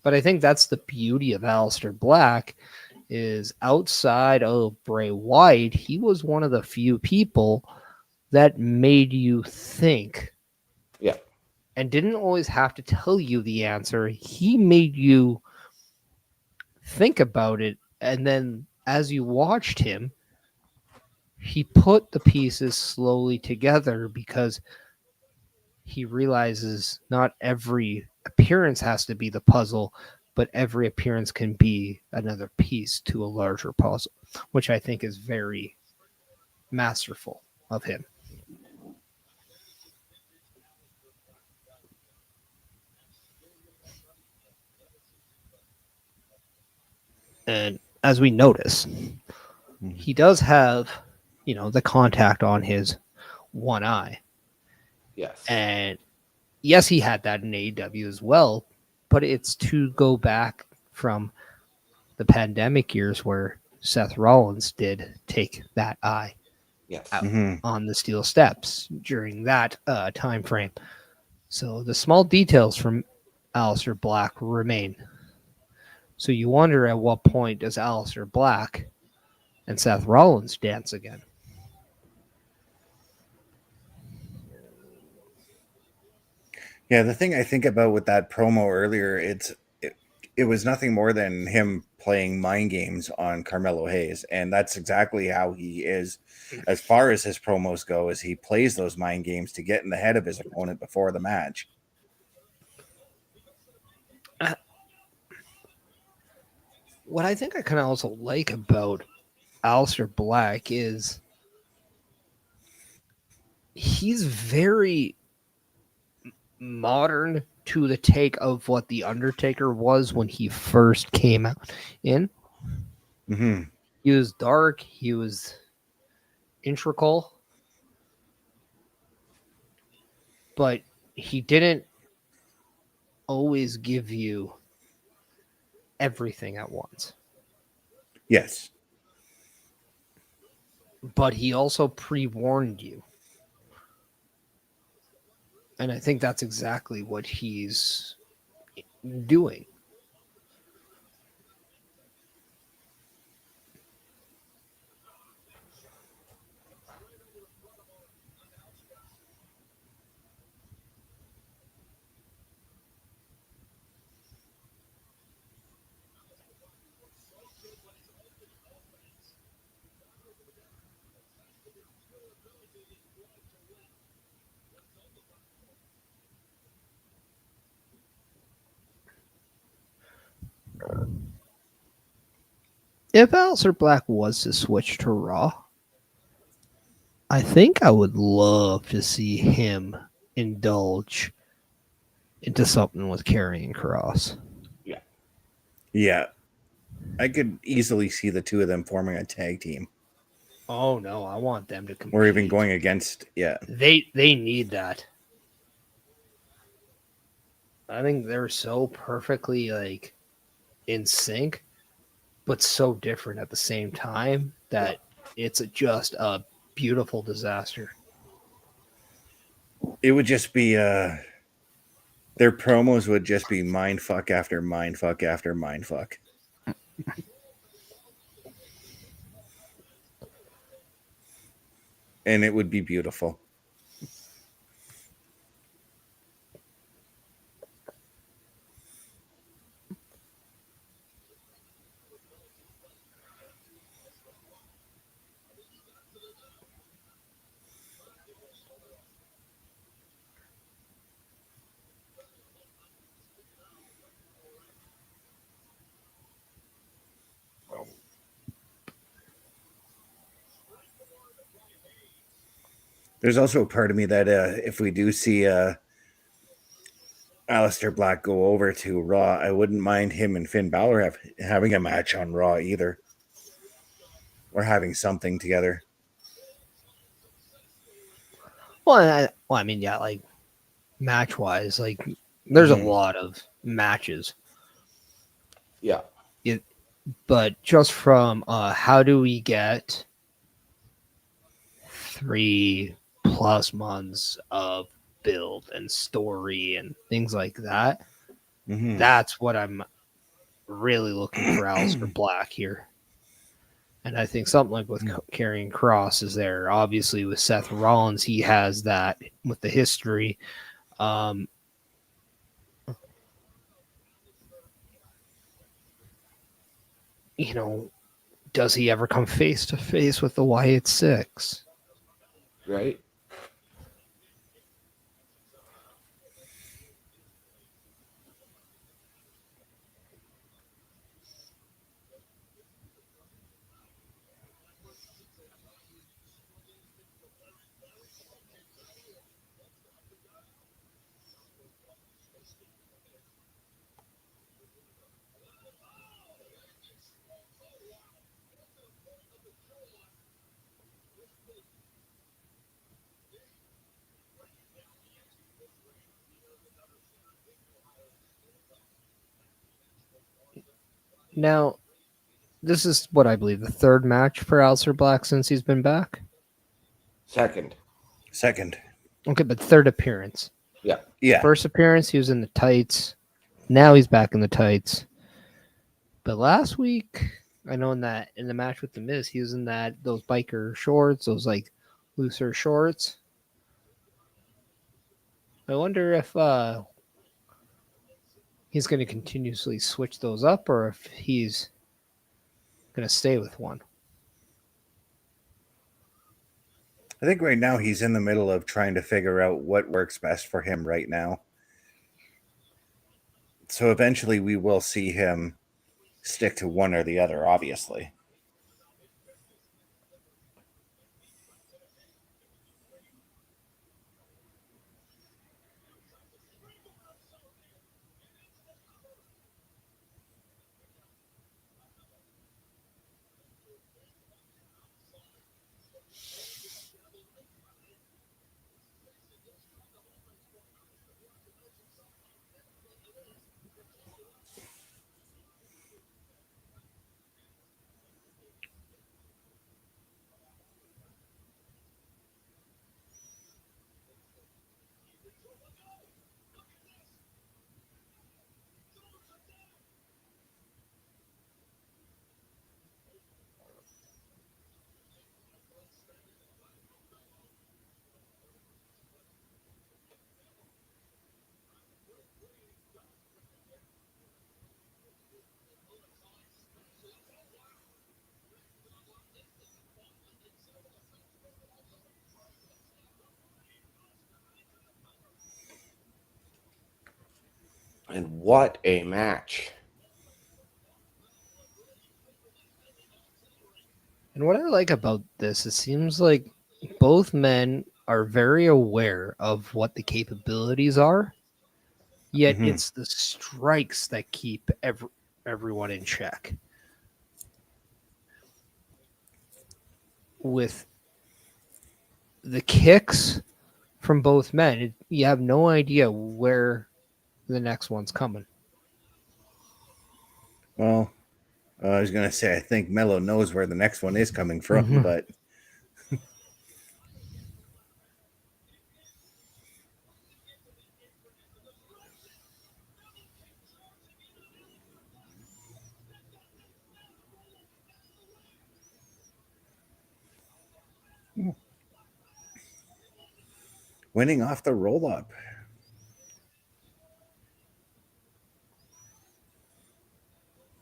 But I think that's the beauty of Aleister Black, is outside of Bray Wyatt, he was one of the few people that made you think. Yeah. And didn't always have to tell you the answer. He made you think about it. And then as you watched him, he put the pieces slowly together, because he realizes not every appearance has to be the puzzle, but every appearance can be another piece to a larger puzzle. which I think is very masterful of him. And as we notice, he does have, the contact on his one eye. Yes. And yes, he had that in AEW as well, but it's to go back from the pandemic years where Seth Rollins did take that eye Yes. out on the steel steps during that time frame. So the small details from Aleister Black remain. So you wonder at what point does Aleister Black and Seth Rollins dance again? Yeah, the thing I think about with that promo earlier, it was nothing more than him playing mind games on Carmelo Hayes, and that's exactly how he is as far as his promos go, is he plays those mind games to get in the head of his opponent before the match. What I think I kind of also like about Aleister Black is he's very modern to the take of what The Undertaker was when he first came out in. Mm-hmm. He was dark, he was integral, but he didn't always give you everything at once. Yes. But he also pre-warned you. And I think that's exactly what he's doing. If Aleister Black was to switch to Raw, I think I would love to see him indulge into something with Karrion Kross. Yeah. Yeah. I could easily see the two of them forming a tag team. Oh no, I want them to compete. Or even going against, yeah. They need that. I think they're so perfectly in sync, but so different at the same time that it's just a beautiful disaster. It would just be their promos would just be mind fuck after mind fuck after mind fuck. And it would be beautiful. There's also a part of me that if we do see Aleister Black go over to Raw, I wouldn't mind him and Finn Balor having a match on Raw either. Or having something together. Well, I mean, yeah, match-wise, there's a lot of matches. Yeah. But just from how do we get 3+ months of build and story and things like that, that's what I'm really looking for Aleister Black here. And I think something like with Karrion Kross is there. Obviously, with Seth Rollins, he has that with the history. Does he ever come face to face with the Wyatt Six? Right. Now, this is what I believe the third match for Aleister Black since he's been back. Second. Okay, but third appearance. Yeah. First appearance, he was in the tights. Now he's back in the tights. But last week, I know in the match with The Miz, he was in those biker shorts, those like looser shorts. I wonder if he's going to continuously switch those up or if he's going to stay with one. I think right now he's in the middle of trying to figure out what works best for him right now. So eventually we will see him stick to one or the other, obviously. And what a match. And what I like about this, it seems like both men are very aware of what the capabilities are, yet it's the strikes that keep everyone in check. With the kicks from both men, you have no idea where the next one's coming. Well, I was going to say, I think Mello knows where the next one is coming from, but... winning off the roll-up.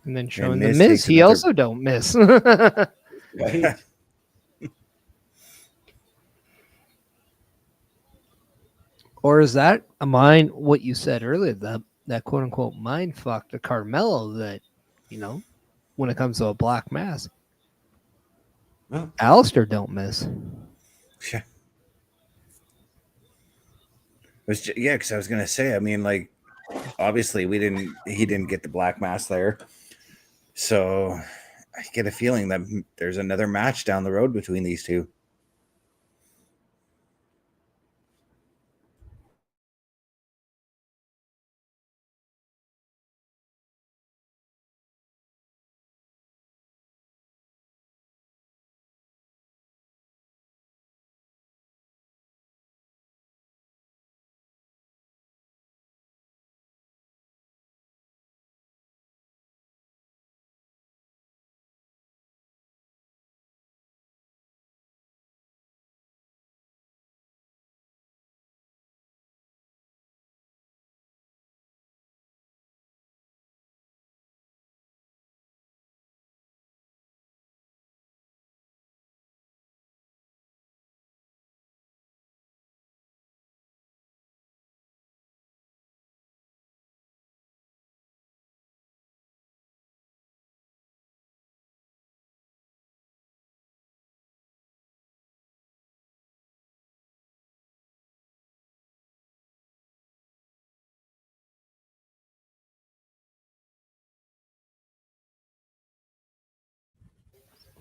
And then showing The Miz, he also don't miss. Right? Or is that what you said earlier, that quote unquote mind fuck to Carmelo that, when it comes to a black mask, Aleister don't miss. Yeah. Because I was going to say, I mean, like, obviously he didn't get the black mask there. So I get a feeling that there's another match down the road between these two.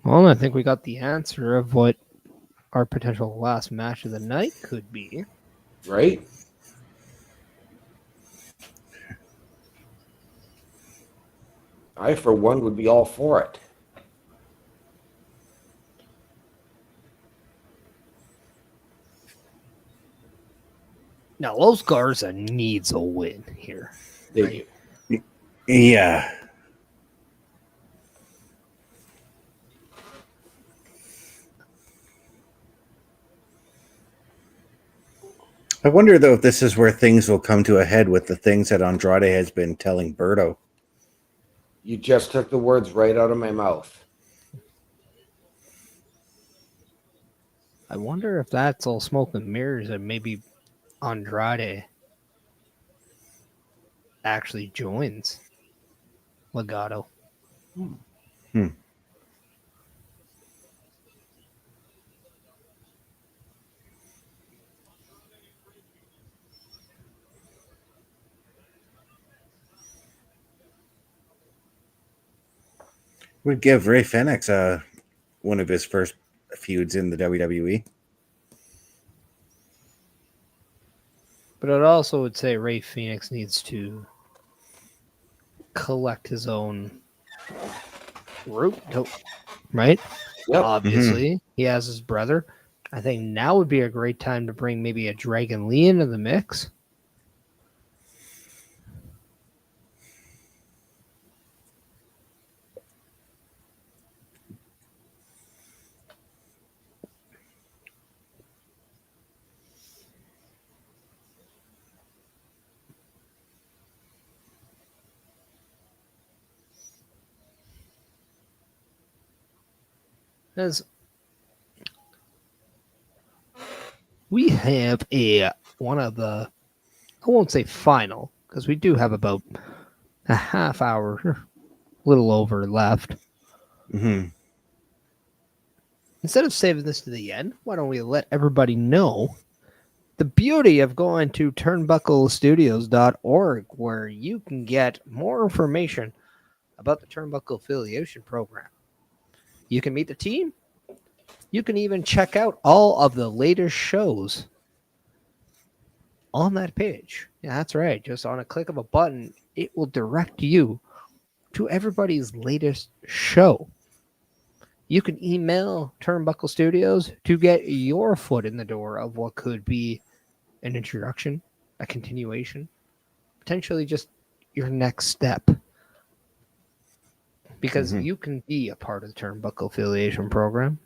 Well, I think we got the answer of what our potential last match of the night could be. Right? I, for one, would be all for it. Now, Los Garza needs a win here. They Right. do. Yeah. I wonder, though, if this is where things will come to a head with the things that Andrade has been telling Berto. You just took the words right out of my mouth. I wonder if that's all smoke and mirrors and maybe Andrade actually joins Legado. Hmm. Would give Ray Fenix one of his first feuds in the WWE. But it also would say Ray Phoenix needs to collect his own route, right? Yep. Obviously, he has his brother. I think now would be a great time to bring maybe a Dragon Lee into the mix. As we have one of the, I won't say final, because we do have about a half hour, a little over left. Mm-hmm. Instead of saving this to the end, why don't we let everybody know the beauty of going to turnbucklestudios.org, where you can get more information about the Turnbuckle Affiliation Program. You can meet the team. You can even check out all of the latest shows on that page. Yeah, that's right. Just on a click of a button, it will direct you to everybody's latest show. You can email Turnbuckle Studios to get your foot in the door of what could be an introduction, a continuation, potentially just your next step. Because you can be a part of the Turnbuckle Affiliation Program.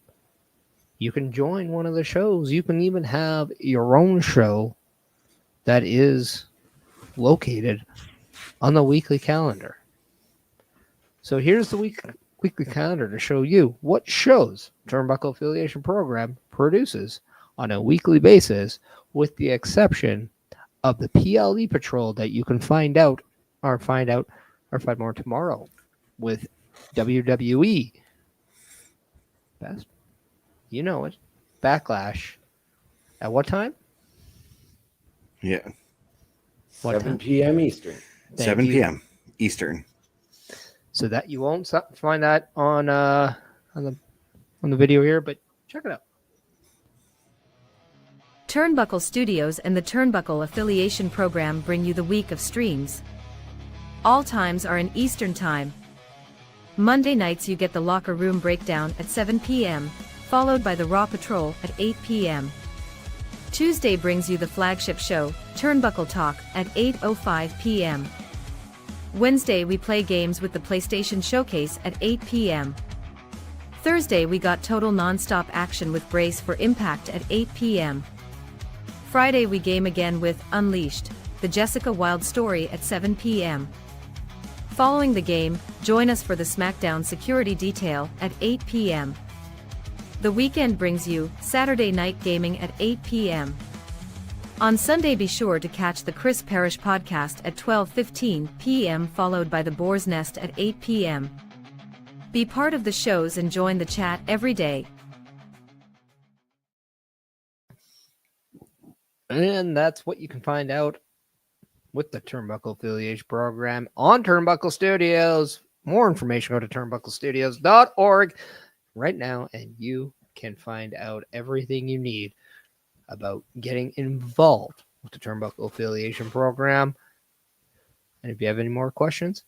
You can join one of the shows. You can even have your own show that is located on the weekly calendar. So here's the weekly calendar to show you what shows Turnbuckle Affiliation Program produces on a weekly basis, with the exception of the PLE Patrol that you can find more tomorrow with WWE. Best. You know it. Backlash. At what time? Yeah. What 7 time? p.m. Eastern. 7 you. p.m. Eastern. So that you won't find that on the video here, but check it out. Turnbuckle Studios and the Turnbuckle Affiliation Program bring you the week of streams. All times are in Eastern Time. Monday nights you get the Locker Room Breakdown at 7 p.m., followed by the Raw Patrol at 8 p.m. Tuesday brings you the flagship show, Turnbuckle Talk, at 8:05 p.m. Wednesday we play games with the PlayStation Showcase at 8 p.m. Thursday we got total non-stop action with Brace for Impact at 8 p.m. Friday we game again with Unleashed, the Jessica Wilde story at 7 p.m. Following the game, join us for the Smackdown Security Detail at 8 p.m. The weekend brings you Saturday Night Gaming at 8 p.m. On Sunday be sure to catch the Chris Parrish podcast at 12:15 p.m. followed by the Boar's Nest at 8 p.m. Be part of the shows and join the chat every day. And that's what you can find out with the Turnbuckle Affiliation Program on Turnbuckle Studios. More information, go to turnbucklestudios.org right now, and you can find out everything you need about getting involved with the Turnbuckle Affiliation Program. And if you have any more questions,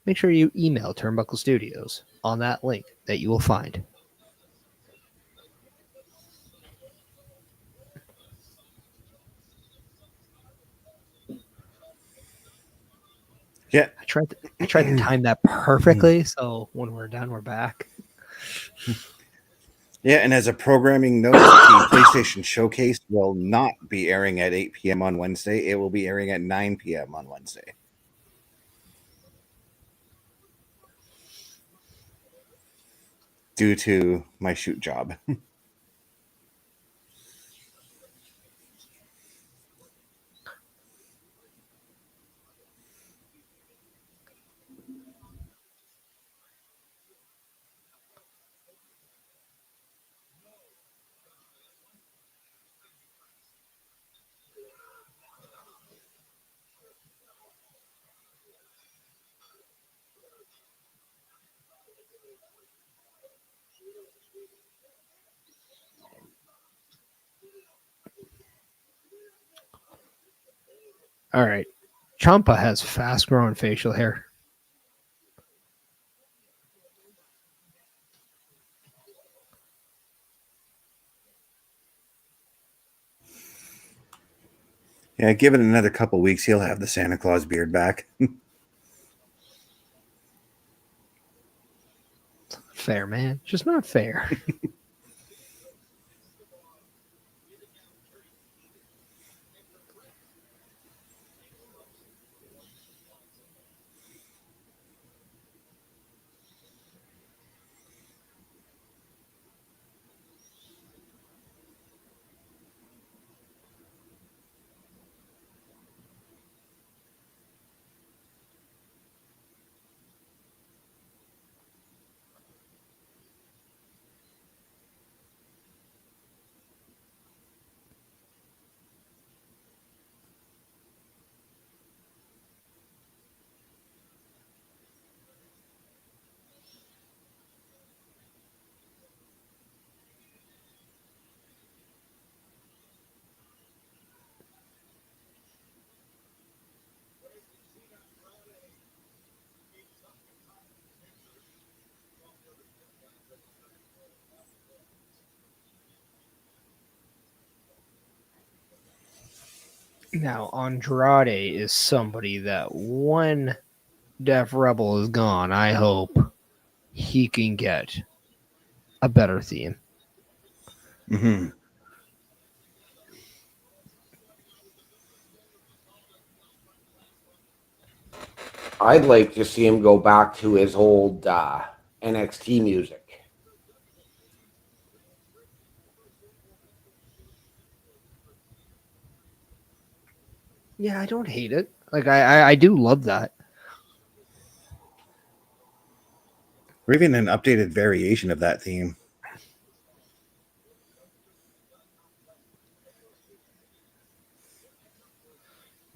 make sure you email Turnbuckle Studios on that link that you will find. Yeah. I tried to time that perfectly, so when we're done, we're back. Yeah, and as a programming note, the PlayStation Showcase will not be airing at 8 p.m. on Wednesday. It will be airing at 9 p.m. on Wednesday. Due to my shoot job. All right. Champa has fast growing facial hair. Yeah, give it another couple weeks, he'll have the Santa Claus beard back. Fair, man. Just not fair. Now, Andrade is somebody that when Def Rebel is gone, I hope he can get a better theme. Mm-hmm. I'd like to see him go back to his old NXT music. Yeah, I don't hate it. Like I do love that. Or even an updated variation of that theme.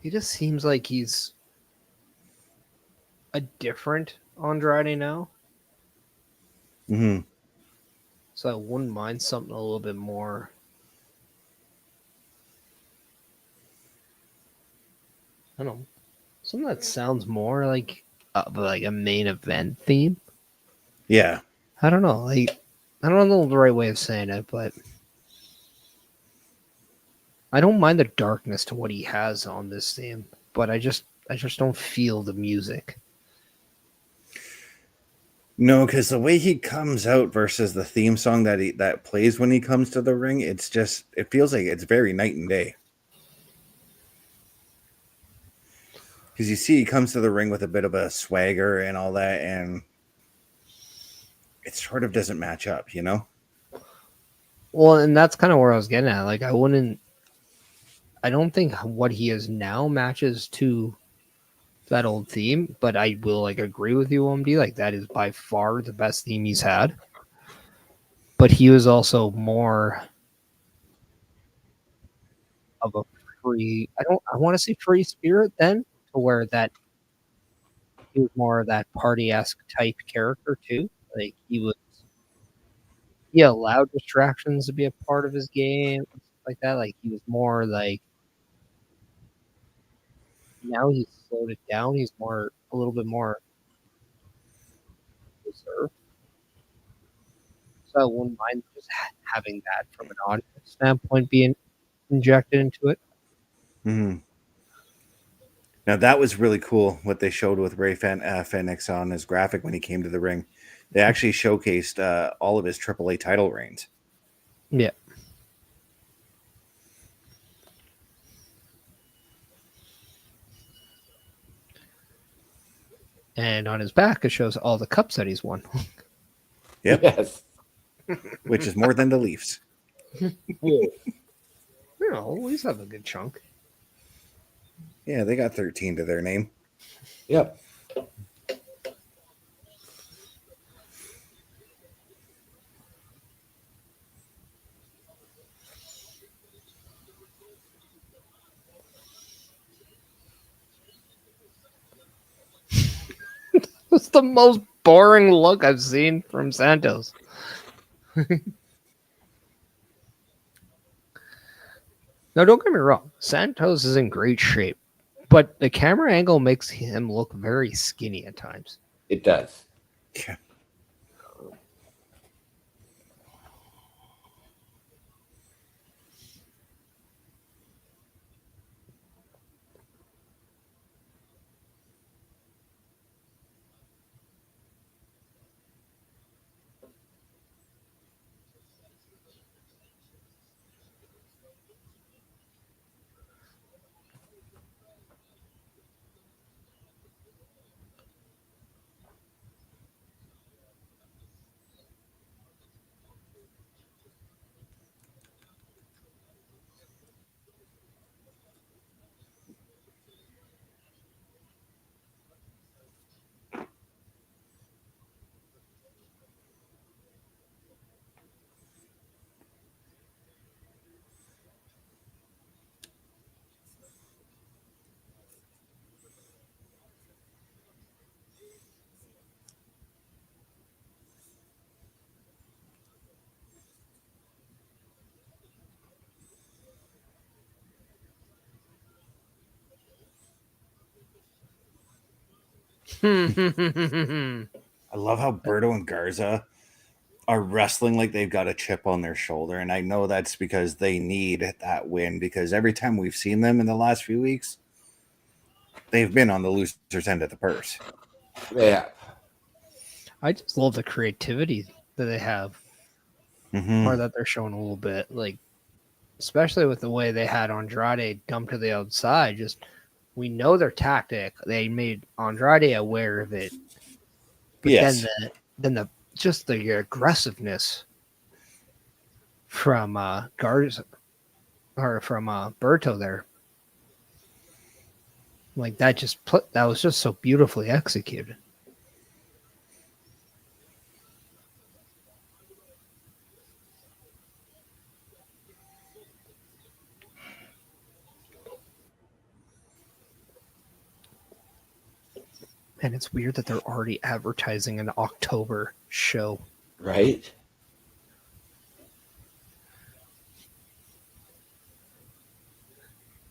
He just seems like he's a different Andrade now. Mm-hmm. So I wouldn't mind something a little bit more. I don't know. Something that sounds more like a main event theme. Yeah. I don't know. Like I don't know the right way of saying it, but I don't mind the darkness to what he has on this theme. But I just don't feel the music. No, because the way he comes out versus the theme song that plays when he comes to the ring, it feels like it's very night and day. Because you see, he comes to the ring with a bit of a swagger and all that, and it sort of doesn't match up, you know? Well, and that's kind of where I was getting at. Like I don't think what he is now matches to that old theme, but I will like agree with you, OMD. Like that is by far the best theme he's had. But he was also more of a free. I want to say free spirit then, to where that he was more of that party-esque type character too. Like he allowed distractions to be a part of his game and stuff like that. Like he was more like now he's slowed it down. He's more a little bit more deserve. So I wouldn't mind just having that from an audience standpoint being injected into it. Mhm. Now that was really cool what they showed with Fenix on his graphic when he came to the ring. They actually showcased all of his AAA title reigns. Yeah. And on his back, it shows all the cups that he's won. Yep, Yes. which is more than the Leafs. You know, he's have a good chunk. Yeah, they got 13 to their name. Yep. It's the most boring look I've seen from Santos. Now, don't get me wrong. Santos is in great shape, but the camera angle makes him look very skinny at times. It does. Yeah. I love how Berto and Garza are wrestling like they've got a chip on their shoulder. And I know that's because they need that win, because every time we've seen them in the last few weeks, they've been on the loser's end of the purse. Yeah. I just love the creativity that they have, or that they're showing a little bit. Like, especially with the way they had Andrade dumped to the outside. Just we know their tactic. They made Andrade aware of it, but Yes. then the just the aggressiveness from Garza or from Berto there, like that that was just so beautifully executed. And it's weird that they're already advertising an October show. Right?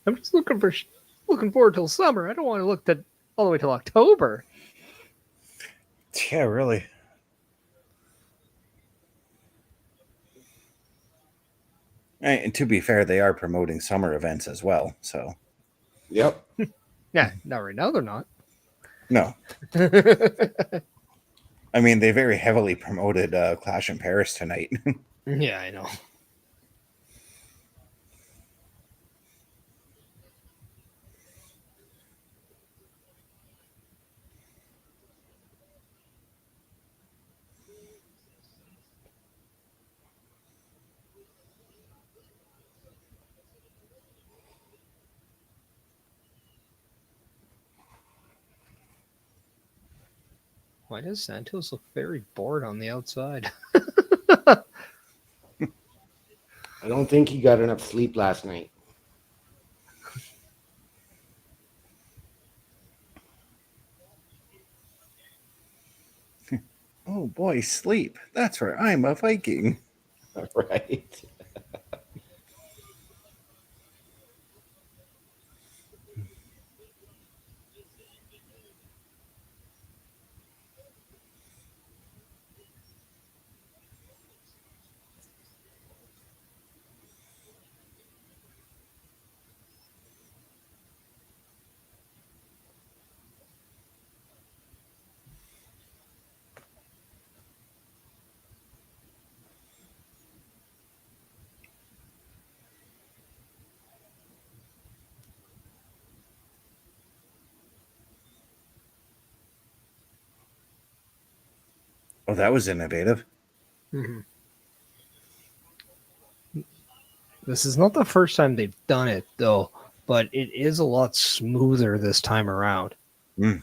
I'm just looking forward till summer. I don't want to look all the way till October. Yeah, really. And to be fair, they are promoting summer events as well. So, Yep. Yeah, not right now. They're not. no. I mean, they very heavily promoted Clash in Paris tonight. Yeah, I know. Why does Santos look very bored on the outside? I don't think he got enough sleep last night. Oh boy, sleep. That's right. I'm a Viking. Right? Oh, that was innovative. Mm-hmm. This is not the first time they've done it, though, but it is a lot smoother this time around. Mm.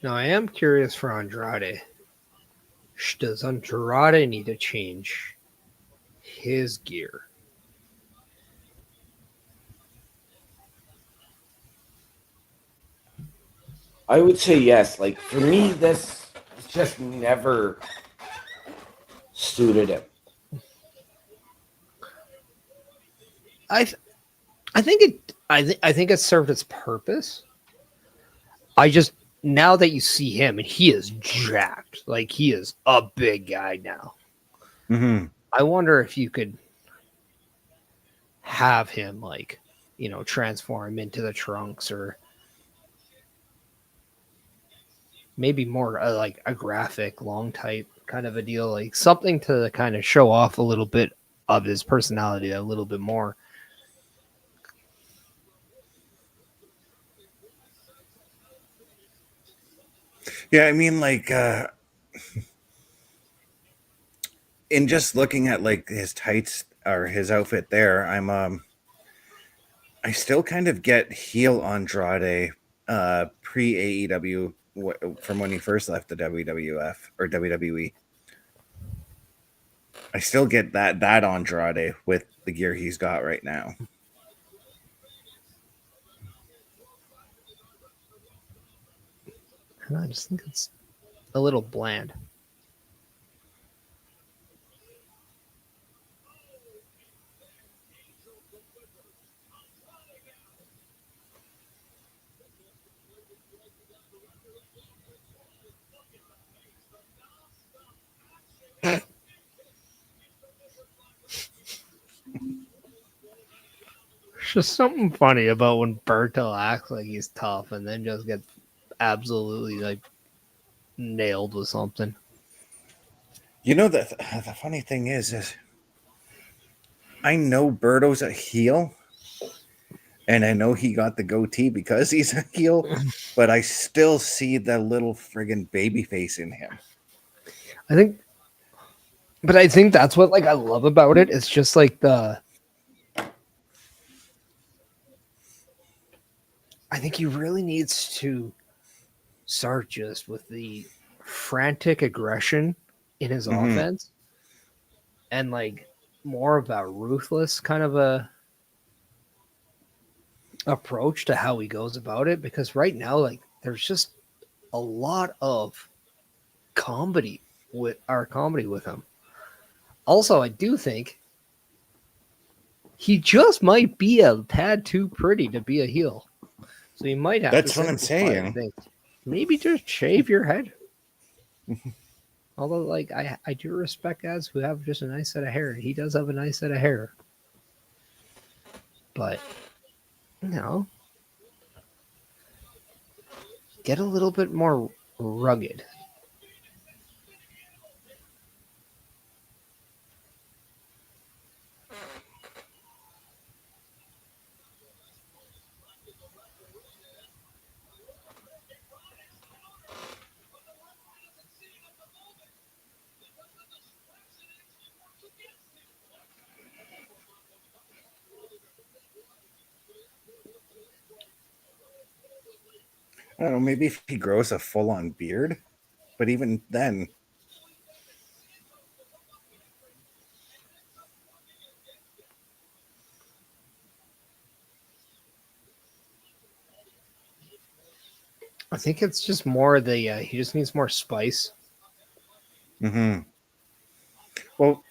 Now, I am curious for Andrade. Does Andrade need to change his gear? I would say yes. Like for me, this just never suited him. I think it served its purpose. I just, now that you see him and he is jacked, like he is a big guy now. Mm-hmm. I wonder if you could have him like, transform into the trunks, or maybe more like a graphic long type kind of a deal, like something to kind of show off a little bit of his personality a little bit more. Yeah, I mean, like, in just looking at like his tights or his outfit there, I still kind of get heel Andrade pre AEW from when he first left the WWF or WWE. I still get that Andrade with the gear he's got right now. And I just think it's a little bland. There's just something funny about when Berto acts like he's tough and then just gets absolutely like nailed with something. You know, the funny thing is I know Berto's a heel, and I know he got the goatee because he's a heel, but I still see the little friggin' baby face in him. I think that's what like I love about it. It's just like I think he really needs to start just with the frantic aggression in his offense, and like more of a ruthless kind of a approach to how he goes about it, because right now like there's just a lot of comedy with him. Also, I do think he just might be a tad too pretty to be a heel. So you might have That's to what I'm saying. Maybe just shave your head. Although, like, I do respect guys who have just a nice set of hair. He does have a nice set of hair. But, get a little bit more rugged. I don't know, maybe if he grows a full-on beard, but even then, I think it's just more he just needs more spice. Well,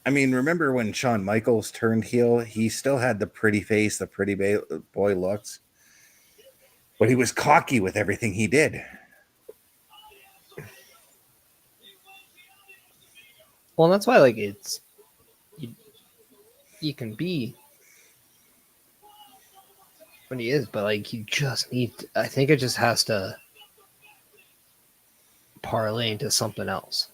I mean, remember when Shawn Michaels turned heel? He still had the pretty face, the pretty boy looks, but he was cocky with everything he did. Well, that's why like you can be what he is, but like you just need. I think it just has to parlay into something else.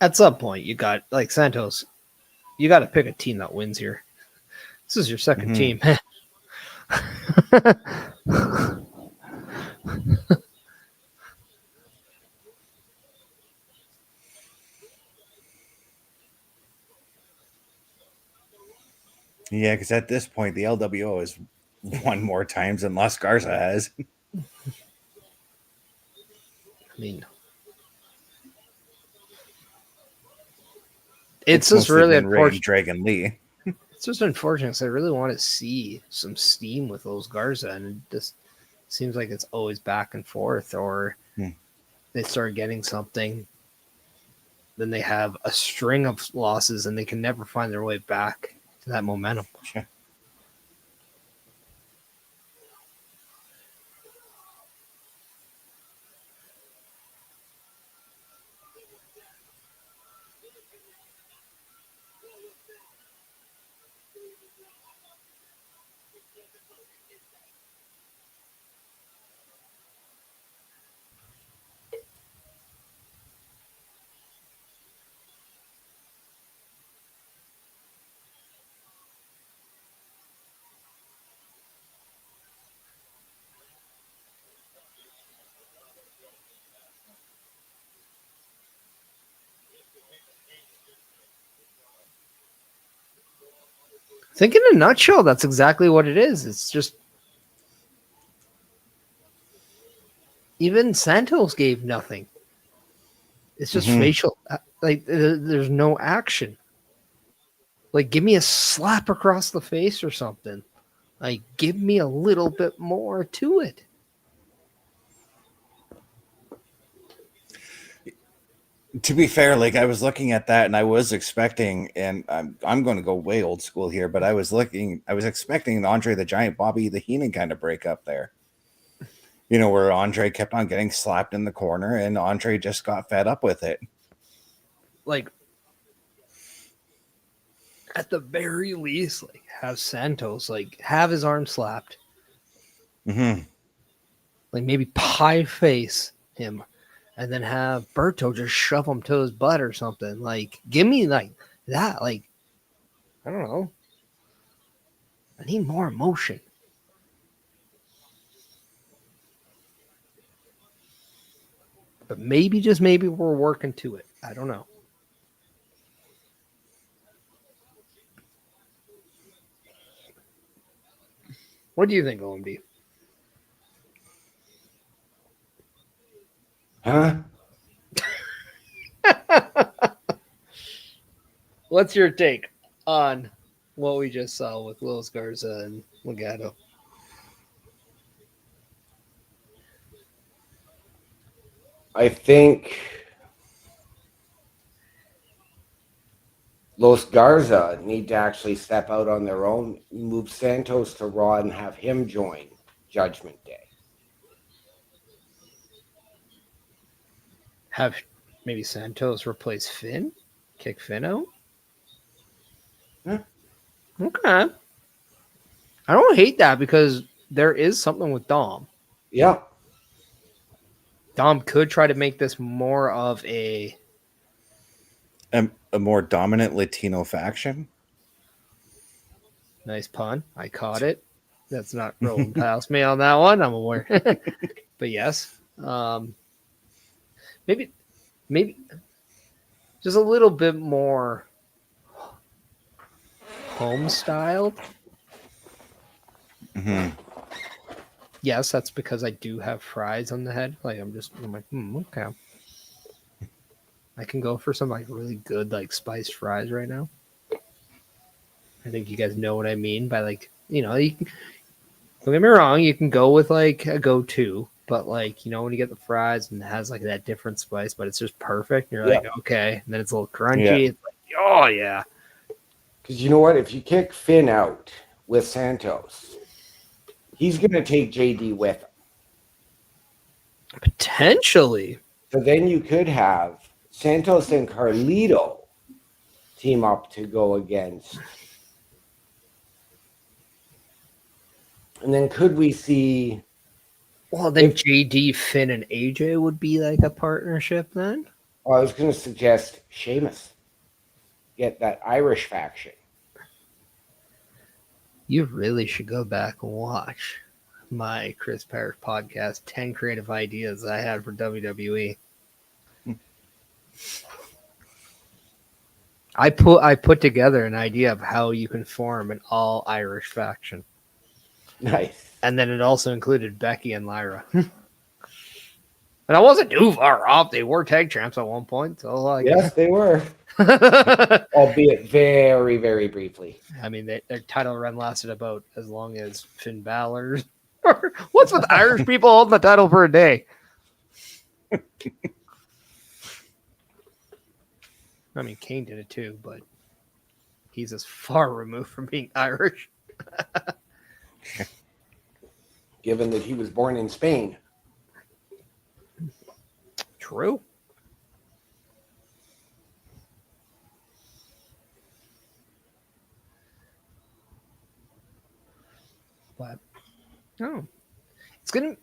At some point, you got like Santos. You got to pick a team that wins here. This is your second team. Yeah, because at this point, the LWO has won more times than Las Garza has. I mean, it's just mostly really been Ray and unfortunate. Dragon Lee. It's just unfortunate because I really want to see some steam with those Garza, and it just seems like it's always back and forth, or they start getting something, then they have a string of losses, and they can never find their way back to that momentum. Sure. I think in a nutshell, that's exactly what it is. It's just even Santos gave nothing. It's just facial. Like there's no action. Like give me a slap across the face or something. Like give me a little bit more to it. To be fair, like I was looking at that and I was expecting, and I'm going to go way old school here, but I was expecting an Andre the Giant, Bobby the Heenan kind of breakup there. You know, where Andre kept on getting slapped in the corner and Andre just got fed up with it. Like at the very least, like have Santos like have his arm slapped. Like maybe pie face him. And then have Berto just shove him to his butt or something. Like, give me like that. Like, I don't know. I need more emotion. But maybe, just maybe, we're working to it. I don't know. What do you think, OMD? Huh? What's your take on what we just saw with Luis Garza and Legado? I think Los Garza need to actually step out on their own, move Santos to Raw, and have him join Judgment Day. Have maybe Santos replace Finn? Kick Finn out? Yeah. Okay. I don't hate that because there is something with Dom. Yeah. Dom could try to make this more of a more dominant Latino faction. nice pun. I caught it. That's not rolling past me on that one. I'm aware. But yes. Maybe just a little bit more home styled. Yes, that's because I do have fries on the head. Like I'm like, okay. I can go for some like really good like spiced fries right now. I think you guys know what I mean by like, you can, don't get me wrong, you can go with like a go-to, but like, when you get the fries and it has like that different spice, but it's just perfect. And you're like, okay. And then it's a little crunchy. Yeah. It's like, oh yeah. Because you know what? If you kick Finn out with Santos, he's going to take JD with him. Potentially. So then you could have Santos and Carlito team up to go against. And then could we see... Well, then JD, Finn, and AJ would be like a partnership then? Well, I was going to suggest Sheamus. Get that Irish faction. You really should go back and watch my Chris Parrish podcast, 10 creative ideas I had for WWE. I put together an idea of how you can form an all Irish faction. Nice. And then it also included Becky and Lyra. And I wasn't too far off. They were tag champs at one point. So yes, they were. Albeit very, very briefly. I mean, their title run lasted about as long as Finn Balor's. What's with Irish people holding the title for a day? I mean, Kane did it too, but he's as far removed from being Irish. Given that he was born in Spain. True. But it's gonna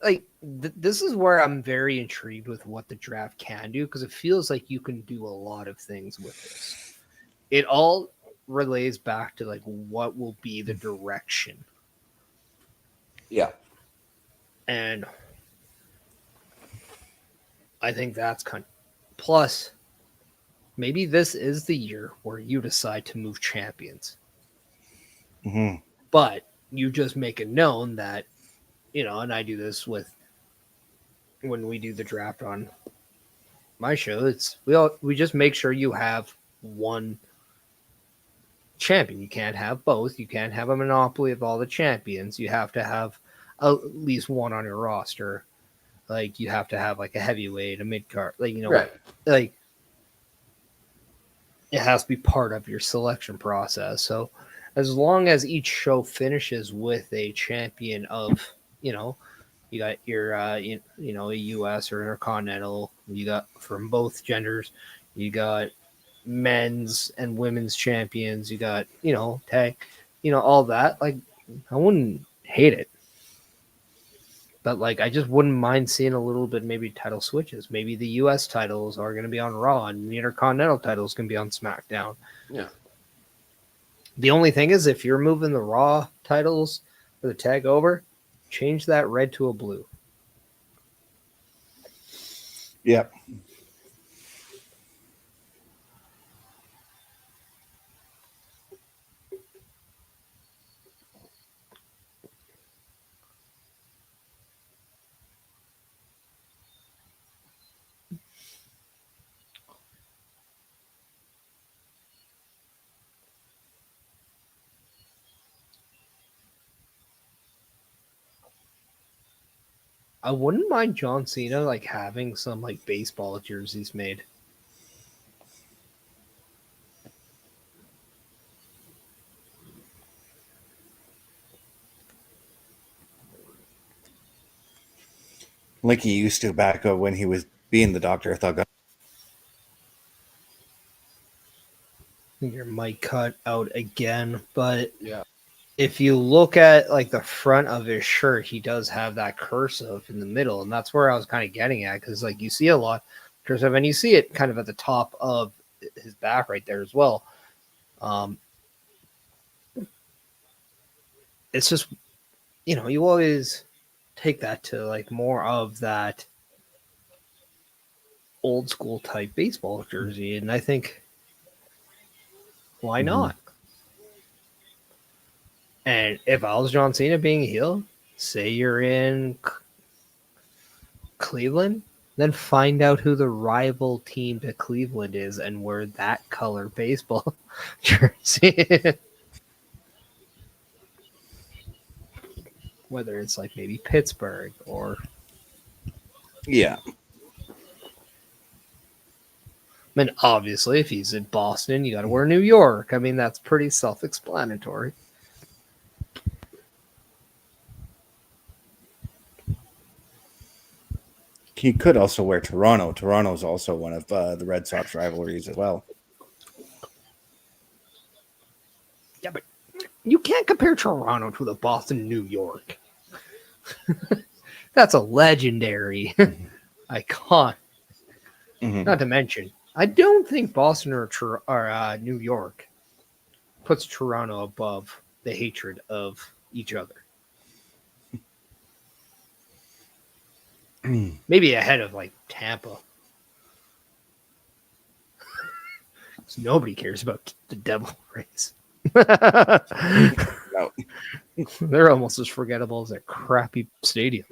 this is where I'm very intrigued with what the draft can do, because it feels like you can do a lot of things with this. It all relays back to like what will be the direction. Yeah. And I think that's kind of, plus maybe this is the year where you decide to move champions. Mm-hmm. But you just make it known that, and I do this with when we do the draft on my show, we just make sure you have one champion. You can't have both. You can't have a monopoly of all the champions. You have to have at least one on your roster. Like, you have to have like a heavyweight, a mid card, Right. Like it has to be part of your selection process. So as long as each show finishes with a champion of, you got your, a U.S. or Intercontinental, you got from both genders, you got men's and women's champions, you got, tag, all that. Like, I wouldn't hate it. But, like, I just wouldn't mind seeing a little bit maybe title switches. Maybe the U.S. titles are going to be on Raw and the Intercontinental titles can be on SmackDown. Yeah. The only thing is, if you're moving the Raw titles for the tag over, change that red to a blue. Yep. I wouldn't mind John Cena like having some like baseball jerseys made. Like he used to back when he was being the Dr. Thug. Your mic cut out again, but Yeah. if you look at like the front of his shirt, he does have that cursive in the middle, and that's where I was kind of getting at, because like you see a lot of cursive, and you see it kind of at the top of his back right there as well. It's just, you always take that to like more of that old school type baseball jersey, and I think why not? And if I was John Cena being a heel, say you're in Cleveland, then find out who the rival team to Cleveland is and wear that color baseball jersey. Whether it's like maybe Pittsburgh or... Yeah. I mean, obviously, if he's in Boston, you got to wear New York. I mean, that's pretty self-explanatory. he could also wear Toronto. Toronto's also one of the Red Sox rivalries as well. Yeah, but you can't compare Toronto to the Boston, New York. That's a legendary icon. Mm-hmm. Not to mention, I don't think Boston or New York puts Toronto above the hatred of each other. Maybe ahead of like Tampa. Nobody cares about the Devil Rays. No. They're almost as forgettable as that crappy stadium.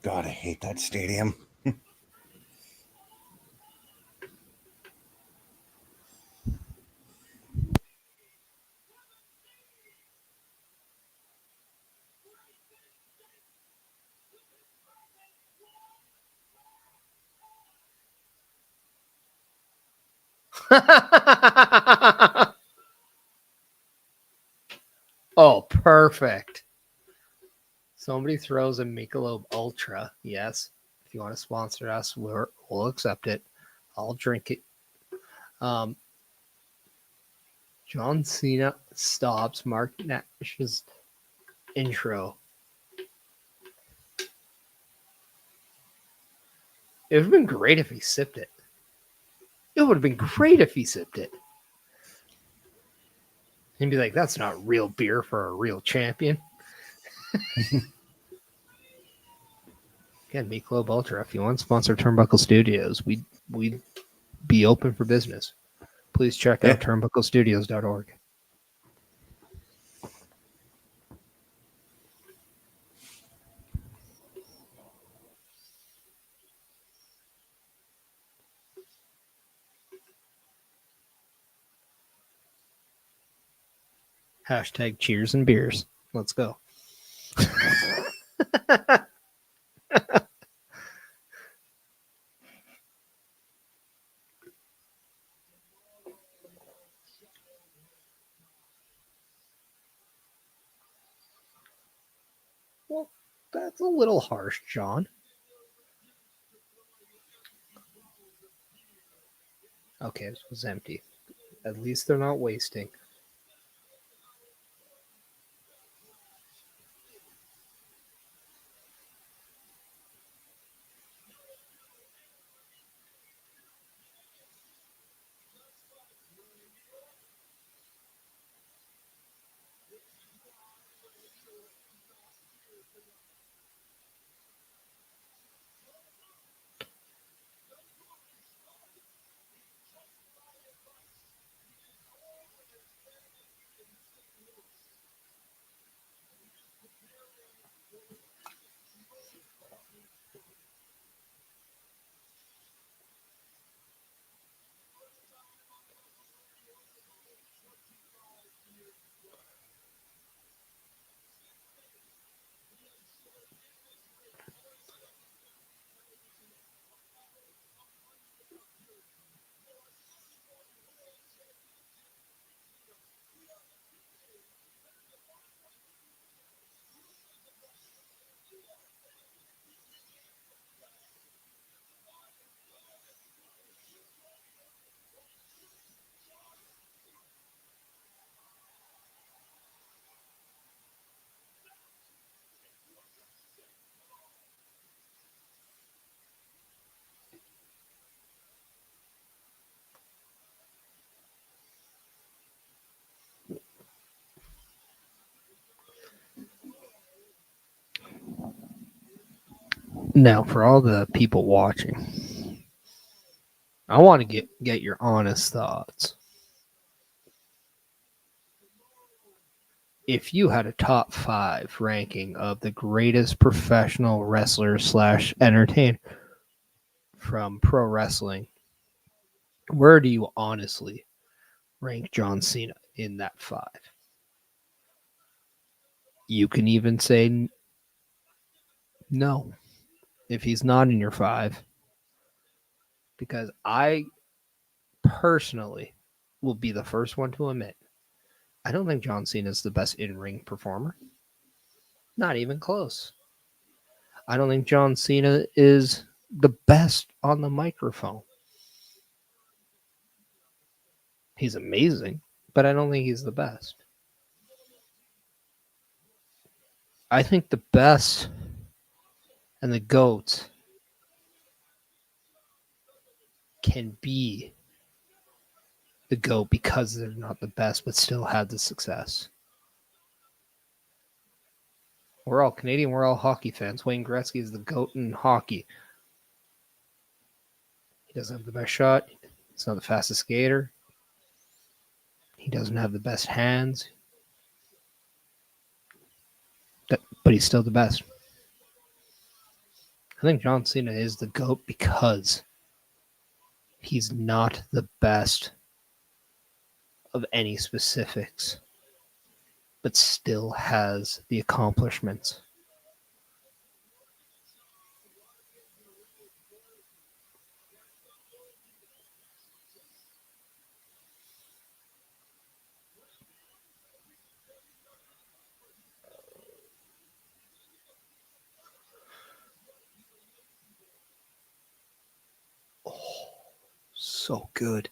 God, I hate that stadium. Oh, perfect. Somebody throws a Michelob Ultra. Yes. If you want to sponsor us, we'll accept it. I'll drink it. John Cena stops Mark Nash's intro. It would have been great if he sipped it. It would have been great if he sipped it. And be like, that's not real beer for a real champion. Again, Michelob Ultra. If you want to sponsor Turnbuckle Studios, we'd be open for business. Please check out turnbucklestudios.org. Hashtag cheers and beers. Let's go. Well, that's a little harsh, John. Okay, this was empty. At least they're not wasting. Now, for all the people watching, I want to get your honest thoughts. If you had a top 5 ranking of the greatest professional wrestlers / entertainer from pro wrestling, where do you honestly rank John Cena in that 5? You can even say no if he's not in your 5, because I personally will be the first one to admit I don't think John Cena is the best in-ring performer. Not even close. I don't think John Cena is the best on the microphone. He's amazing, but I don't think he's the best. I think the best and the GOATs can be the GOAT because they're not the best, but still had the success. We're all Canadian. We're all hockey fans. Wayne Gretzky is the GOAT in hockey. He doesn't have the best shot. He's not the fastest skater. He doesn't have the best hands. But he's still the best. I think John Cena is the GOAT because he's not the best of any specifics, but still has the accomplishments. Oh, so good.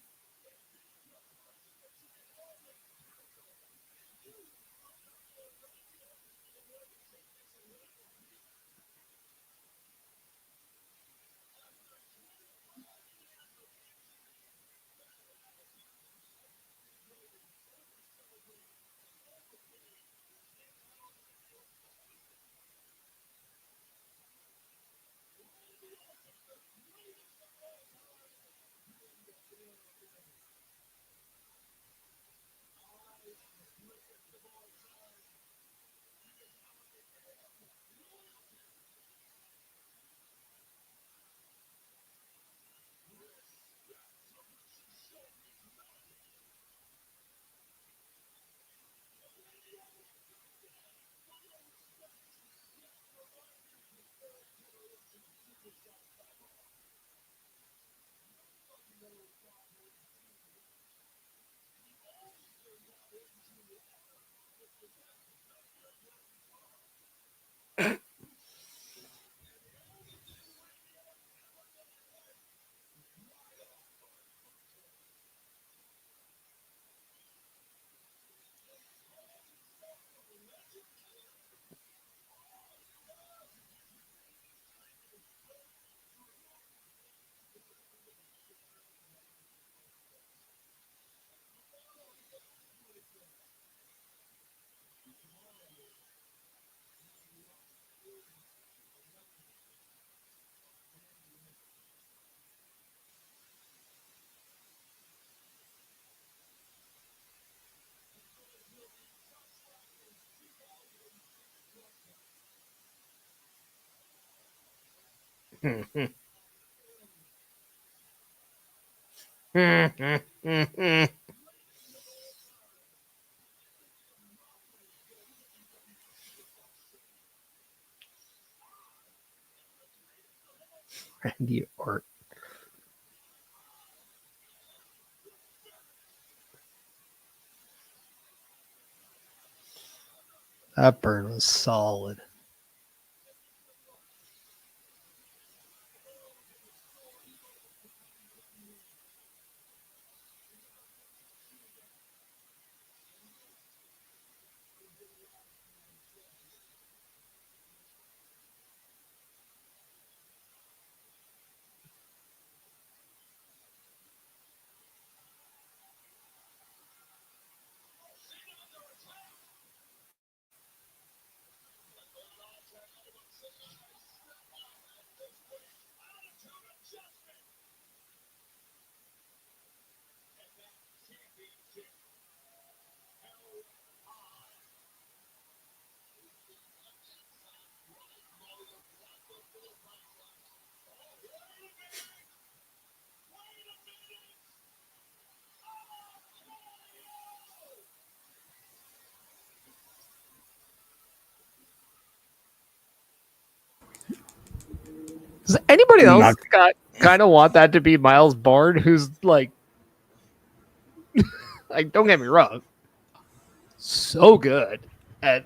Randy Orton. That burn was solid. Does anybody else kind of want that to be Miles Bard, who's like, don't get me wrong, so good at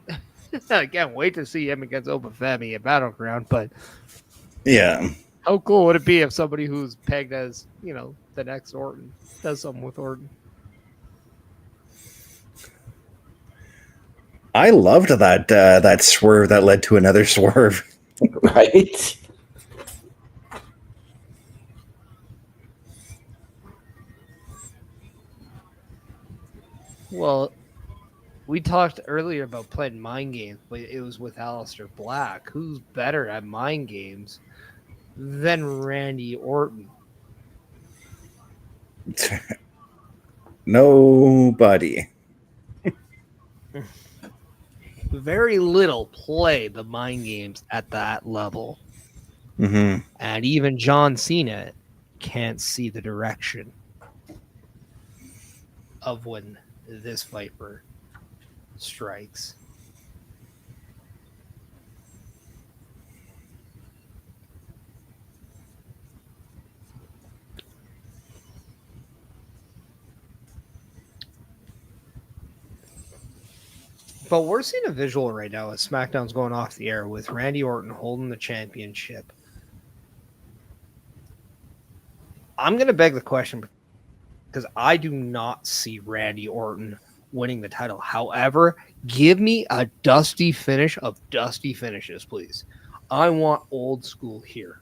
I can't wait to see him against Obafemi at Battleground. But Yeah. how cool would it be if somebody who's pegged as, the next Orton does something with Orton? I loved that swerve that led to another swerve. Right? Well, we talked earlier about playing mind games, but it was with Aleister Black. Who's better at mind games than Randy Orton? Nobody. Very little play the mind games at that level. Mm-hmm. And even John Cena can't see the direction of when this Viper strikes. But we're seeing a visual right now as SmackDown's going off the air with Randy Orton holding the championship. I'm going to beg the question because I do not see Randy Orton winning the title. However, give me a dusty finish of dusty finishes, please. I want old school here.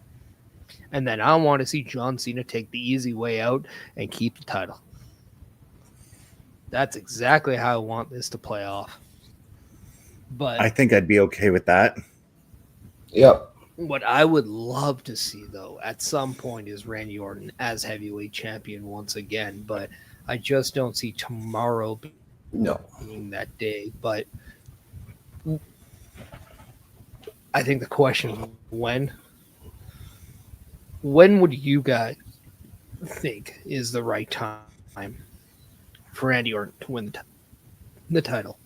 And then I want to see John Cena take the easy way out and keep the title. That's exactly how I want this to play off. But I think I'd be okay with that. Yep. What I would love to see, though, at some point is Randy Orton as heavyweight champion once again. But I just don't see tomorrow being that day. But I think the question is when. When would you guys think is the right time for Randy Orton to win the title?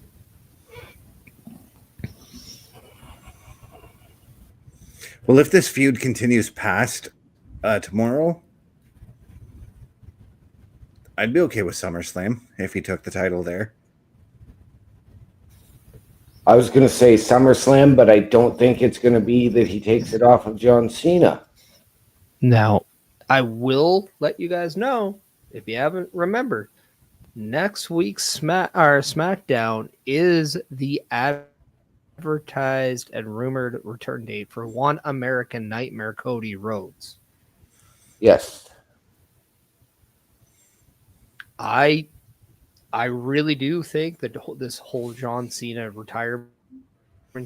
Well, if this feud continues past tomorrow, I'd be okay with SummerSlam if he took the title there. I was going to say SummerSlam, but I don't think it's going to be that he takes it off of John Cena. Now, I will let you guys know, if you haven't remembered, next week's SmackDown is the advertised and rumored return date for One American Nightmare Cody Rhodes. Yes. I really do think that this whole John Cena retirement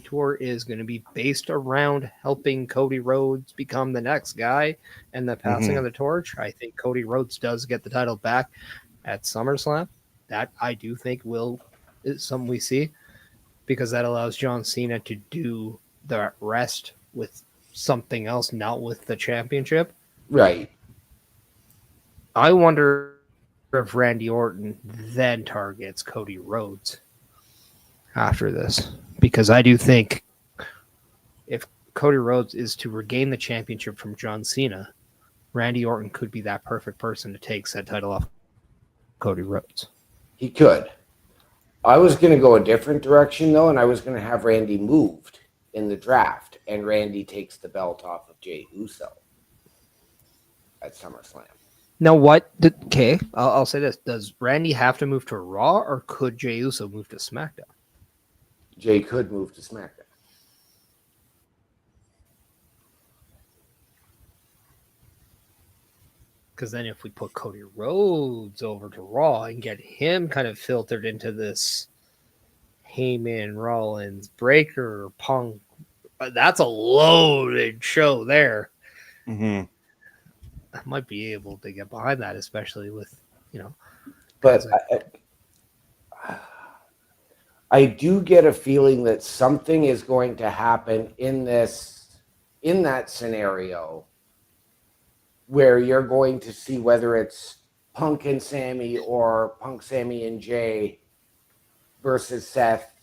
tour is going to be based around helping Cody Rhodes become the next guy and the passing of the torch. I think Cody Rhodes does get the title back at SummerSlam. That I do think is something we see, because that allows John Cena to do the rest with something else, not with the championship. Right. I wonder if Randy Orton then targets Cody Rhodes after this, because I do think if Cody Rhodes is to regain the championship from John Cena, Randy Orton could be that perfect person to take said title off Cody Rhodes. He could. I was going to go a different direction, though, and I was going to have Randy moved in the draft, and Randy takes the belt off of Jey Uso at SummerSlam. Now, I'll say this. Does Randy have to move to Raw, or could Jey Uso move to SmackDown? Jey could move to SmackDown. Because then if we put Cody Rhodes over to Raw and get him kind of filtered into this Heyman, Rollins, Breaker, Punk, that's a loaded show there. Mm-hmm. I might be able to get behind that, especially with, But I do get a feeling that something is going to happen in that scenario where you're going to see whether it's Punk and Sammy or Punk, Sammy, and Jay versus Seth,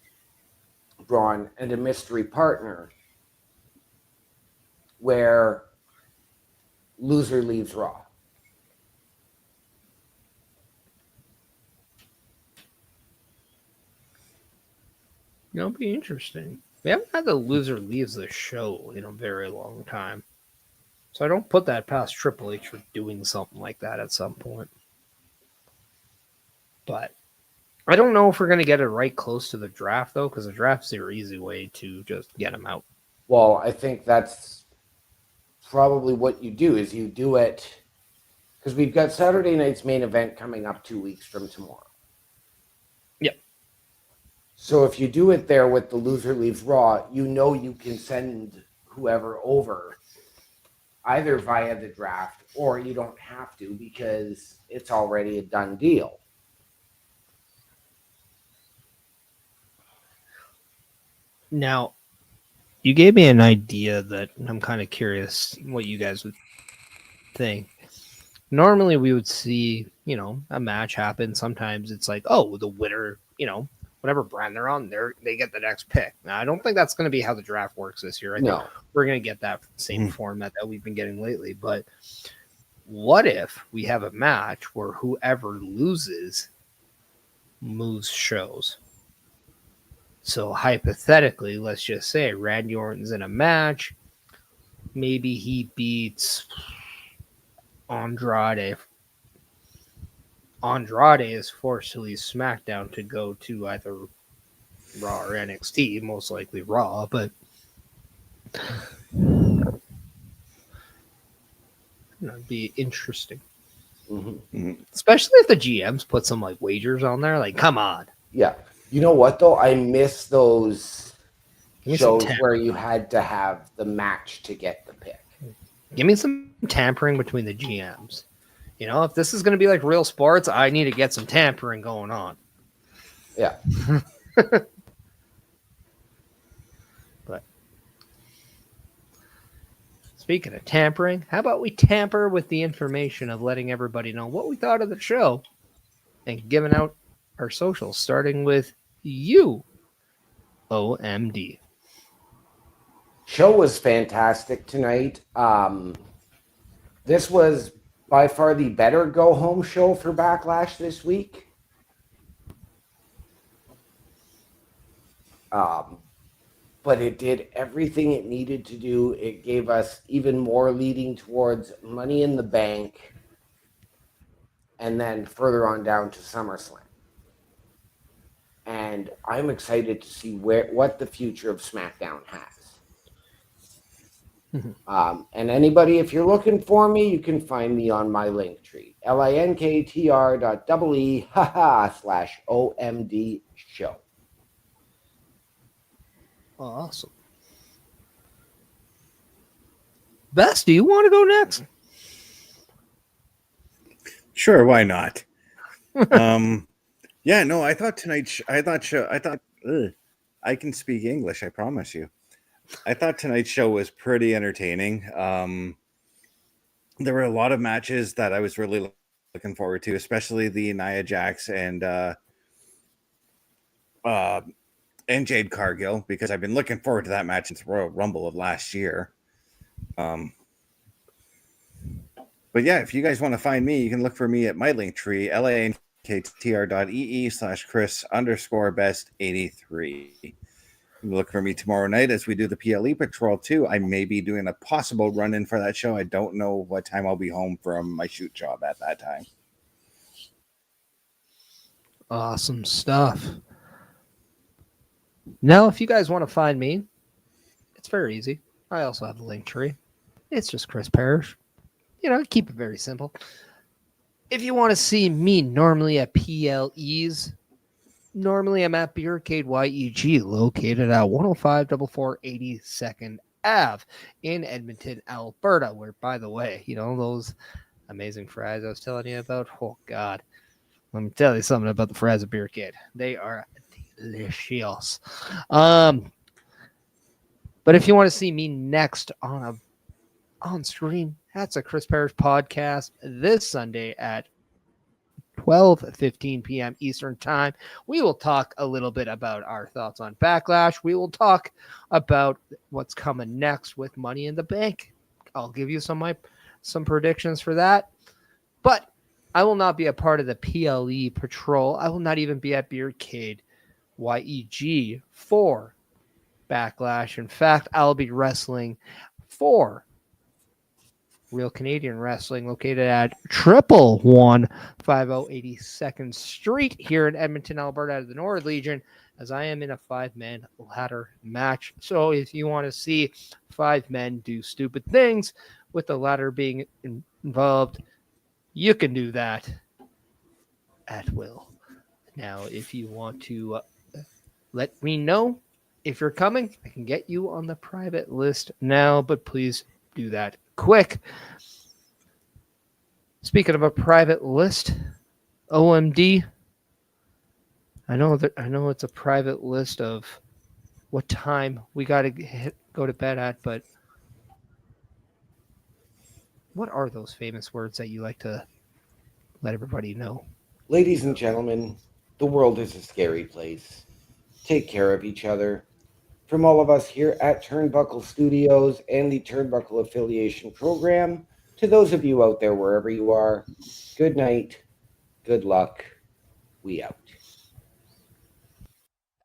Braun, and a mystery partner where loser leaves Raw. It'll be interesting. We haven't had the loser leaves the show in a very long time. So I don't put that past Triple H for doing something like that at some point. But I don't know if we're going to get it right close to the draft, though, because the draft's the easy way to just get them out. Well, I think that's probably what you do is you do it because we've got Saturday night's main event coming up 2 weeks from tomorrow. Yep. So if you do it there with the loser leaves Raw, you know you can send whoever over either via the draft or you don't have to because it's already a done deal. Now, you gave me an idea that I'm kind of curious what you guys would think. Normally, we would see, a match happen. Sometimes it's like, oh, the winner, whatever brand they're on, they get the next pick. Now, I don't think that's going to be how the draft works this year. I think we're going to get that same format that we've been getting lately. But what if we have a match where whoever loses moves shows? So hypothetically, let's just say Randy Orton's in a match. Maybe he beats Andrade. Andrade is forced to leave SmackDown to go to either Raw or NXT, most likely Raw, but that'd be interesting. Mm-hmm. Especially if the GMs put some like wagers on there. Like, come on. Yeah. You know what, though? I miss those shows some where you had to have the match to get the pick. Give me some tampering between the GMs. If this is going to be like real sports, I need to get some tampering going on. Yeah. But speaking of tampering, how about we tamper with the information of letting everybody know what we thought of the show and giving out our socials, starting with you, OMD. Show was fantastic tonight. This was by far the better go-home show for Backlash this week. But it did everything it needed to do. It gave us even more leading towards Money in the Bank and then further on down to SummerSlam. And I'm excited to see what the future of SmackDown has. And anybody, if you're looking for me, you can find me on my Linktree, linktr.ee/OMDShow. Awesome. Bess, do you want to go next? Sure, why not? Yeah, no, I thought I can speak English, I promise you. I thought tonight's show was pretty entertaining. There were a lot of matches that I was really looking forward to, especially the Nia Jax and Jade Cargill, because I've been looking forward to that match since Royal Rumble of last year. But yeah, if you guys want to find me, you can look for me at my Linktree, linktr.ee/Chris_best83. Look for me tomorrow night as we do the PLE Patrol too. I may be doing a possible run-in for that show. I don't know what time I'll be home from my shoot job at that time. Awesome stuff. Now, if you guys want to find me, it's very easy. I also have a Linktree. It's just Chris Parrish. Keep it very simple. If you want to see me normally at PLEs, normally I'm at Beercade YEG, located at 10544 82nd Ave in Edmonton, Alberta, where, by the way, those amazing fries I was telling you about? Oh, God. Let me tell you something about the fries at Beercade. They are delicious. But if you want to see me next on screen, that's a Chris Parrish podcast this Sunday at 12:15 p.m. Eastern Time. We will talk a little bit about our thoughts on Backlash. We will talk about what's coming next with Money in the Bank. I'll give you some predictions for that. But I will not be a part of the PLE Patrol. I will not even be at Beercade YEG for Backlash. In fact, I'll be wrestling for Real Canadian Wrestling, located at 11150 82nd Street here in Edmonton, Alberta, at the North Legion, as I am in a 5-man ladder match. So if you want to see 5 men do stupid things with the ladder being involved, you can do that at will. Now, if you want to let me know if you're coming, I can get you on the private list now, but please do that quick. Speaking of a private list, OMD, I know it's a private list of what time we got to go to bed at, but what are those famous words that you like to let everybody know? Ladies and gentlemen, the world is a scary place. Take care of each other. From all of us here at Turnbuckle Studios and the Turnbuckle Affiliation Program, to those of you out there wherever you are, good night, good luck, we out.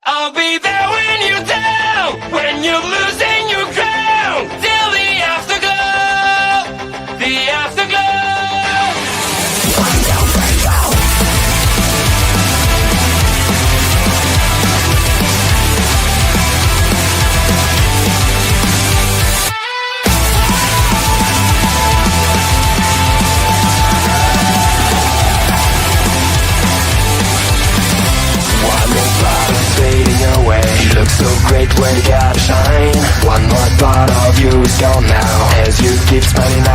I'll be there when you're down, when you're losing your crown, till the afterglow, the afterglow. You look so great when you gotta shine. One more thought of you is gone now, as you keep smiling